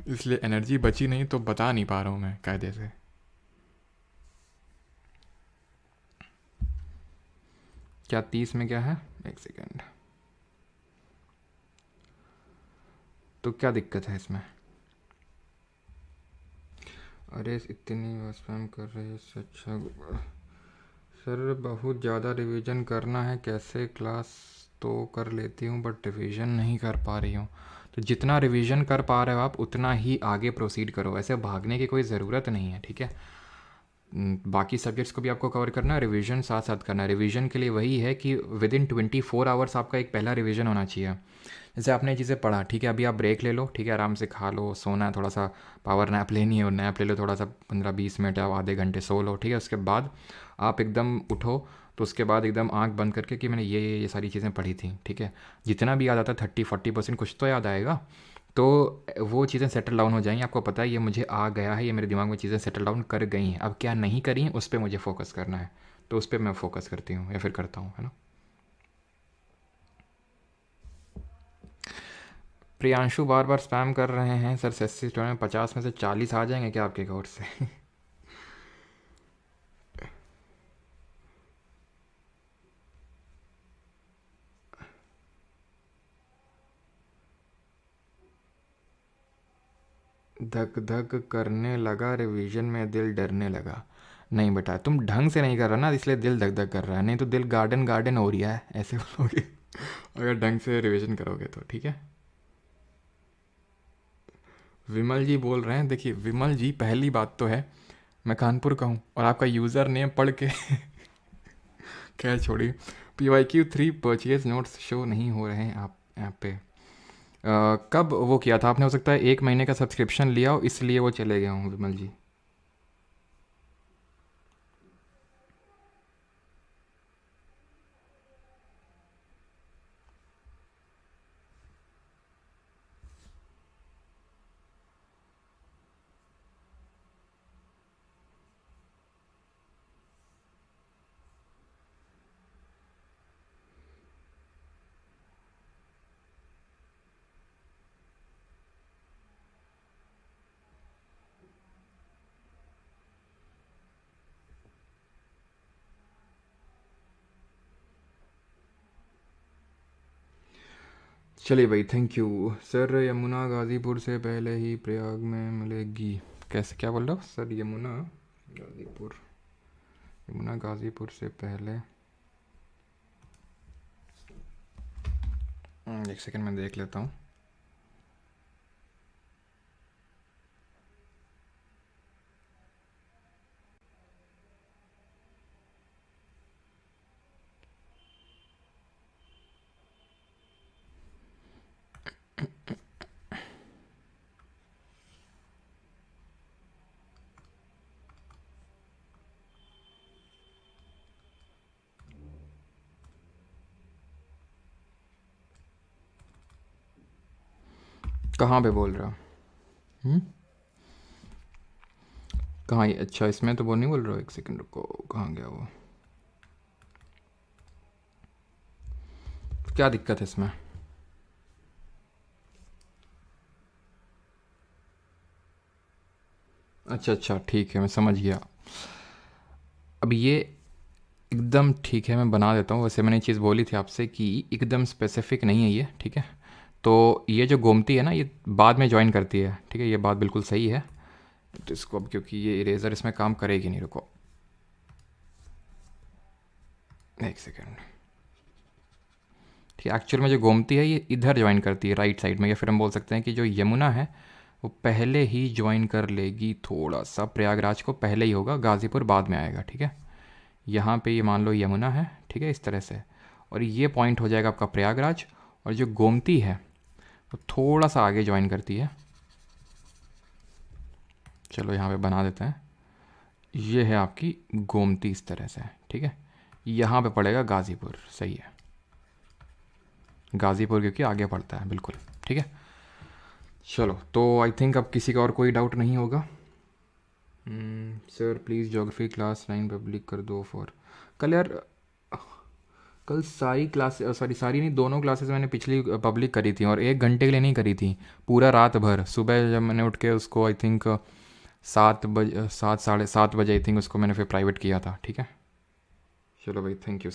इसलिए एनर्जी बची नहीं, तो बता नहीं पा रहा हूँ मैं कायदे से। क्या 30 में क्या है? एक सेकेंड। तो क्या दिक्कत है इसमें? अरे इतनी स्पैम कर रहे हैं, इससे अच्छा सर बहुत ज़्यादा रिवीजन करना है कैसे? क्लास तो कर लेती हूँ बट रिवीजन नहीं कर पा रही हूँ। तो जितना रिवीजन कर पा रहे हो आप उतना ही आगे प्रोसीड करो, ऐसे भागने की कोई ज़रूरत नहीं है, ठीक है। बाकी सब्जेक्ट्स को भी आपको कवर करना है, रिवीजन साथ साथ करना है। रिवीजन के लिए वही है कि विद इन 24 आवर्स आपका एक पहला रिवीजन होना चाहिए। जैसे आपने ये चीज़ें पढ़ा, ठीक है, अभी आप ब्रेक ले लो, ठीक है, आराम से खा लो, सोना है, थोड़ा सा पावर नैप लेनी है और नैप ले लो, थोड़ा सा 15-20 मिनट या आधे घंटे सो लो, ठीक है। उसके बाद आप एकदम उठो, तो उसके बाद एकदम आंख बंद करके कि मैंने ये सारी चीज़ें पढ़ी थी, ठीक है। जितना भी याद आता है 30-40% कुछ तो याद आएगा, तो वो चीज़ें सेटल डाउन हो जाएंगी। आपको पता है ये मुझे आ गया है, ये मेरे दिमाग में चीज़ें सेटल डाउन कर गई हैं, अब क्या नहीं करी हैं उस पर मुझे फोकस करना है, तो उस पर मैं फोकस करती हूँ या फिर करता हूँ, है ना। प्रियांशु बार बार स्पैम कर रहे हैं सर, 60 में 50 में से 40 आ जाएंगे क्या आपके अकाउंट से? धक धक करने लगा, रिवीजन में दिल डरने लगा। नहीं बेटा, तुम ढंग से नहीं कर रहा ना, इसलिए दिल धक धक कर रहा है, नहीं तो दिल गार्डन गार्डन हो रहा है, ऐसे बोलोगे अगर ढंग से रिवीजन करोगे तो, ठीक है। विमल जी बोल रहे हैं, देखिए विमल जी, पहली बात तो है मैं कानपुर का हूँ और आपका यूज़र नेम पढ़ के खैर छोड़िए। PYQ 3 परचेज नोट्स शो नहीं हो रहे हैं आप ऐप पे। कब वो किया था आपने? हो सकता है 1 महीने का सब्सक्रिप्शन लिया हो इसलिए वो चले गए हूँ विमल जी। चलिए भाई, thank you sir. Yamuna Ghazipur से पहले ही प्रयाग में मिलेगी? कैसे, क्या बोल रहे हो सर? गाज़ीपुर यमुना गाज़ीपुर से पहले, एक सेकंड मैं देख लेता हूँ। कहाँ पे बोल रहे हो? हम्म? कहाँ ये? अच्छा, इसमें तो वो नहीं बोल रहे हो, एक सेकंड रुको, कहाँ गया वो? क्या दिक्कत है इसमें? अच्छा अच्छा, ठीक है, मैं समझ गया। अब ये एकदम ठीक है, मैं बना देता हूँ। वैसे मैंने ये चीज़ बोली थी आपसे कि एकदम स्पेसिफिक नहीं है ये, ठीक है। तो ये जो गोमती है ना, ये बाद में ज्वाइन करती है, ठीक है, ये बात बिल्कुल सही है। तो इसको अब, क्योंकि ये इरेज़र इसमें काम करेगी नहीं, रुको एक सेकेंड। ठीक है, एक्चुअल में जो गोमती है ये इधर ज्वाइन करती है, राइट साइड में, या फिर हम बोल सकते हैं कि जो यमुना है वो पहले ही ज्वाइन कर लेगी, थोड़ा सा प्रयागराज को पहले ही होगा, गाज़ीपुर बाद में आएगा, ठीक है। यहाँ पे ये मान लो यमुना है, ठीक है, इस तरह से, और ये पॉइंट हो जाएगा आपका प्रयागराज। और जो गोमती है वो थोड़ा सा आगे ज्वाइन करती है। चलो यहाँ पे बना देते हैं, ये है आपकी गोमती, इस तरह से, ठीक है। यहाँ पे पड़ेगा गाज़ीपुर, सही है, गाज़ीपुर क्योंकि आगे पड़ता है, बिल्कुल ठीक है। चलो, तो आई थिंक अब किसी का और कोई डाउट नहीं होगा। Sir please geography class 9 public कर दो फॉर कल। यार कल सारी क्लास, सॉरी सारी नहीं, दोनों क्लासेस मैंने पिछली पब्लिक करी थी, और 1 घंटे के लिए नहीं करी थी, पूरा रात भर। सुबह जब मैंने उठ के उसको आई थिंक 7 बजे, 7 साढ़े 7 बजे आई थिंक उसको मैंने फिर प्राइवेट किया था, ठीक है। चलो भाई, थैंक यू।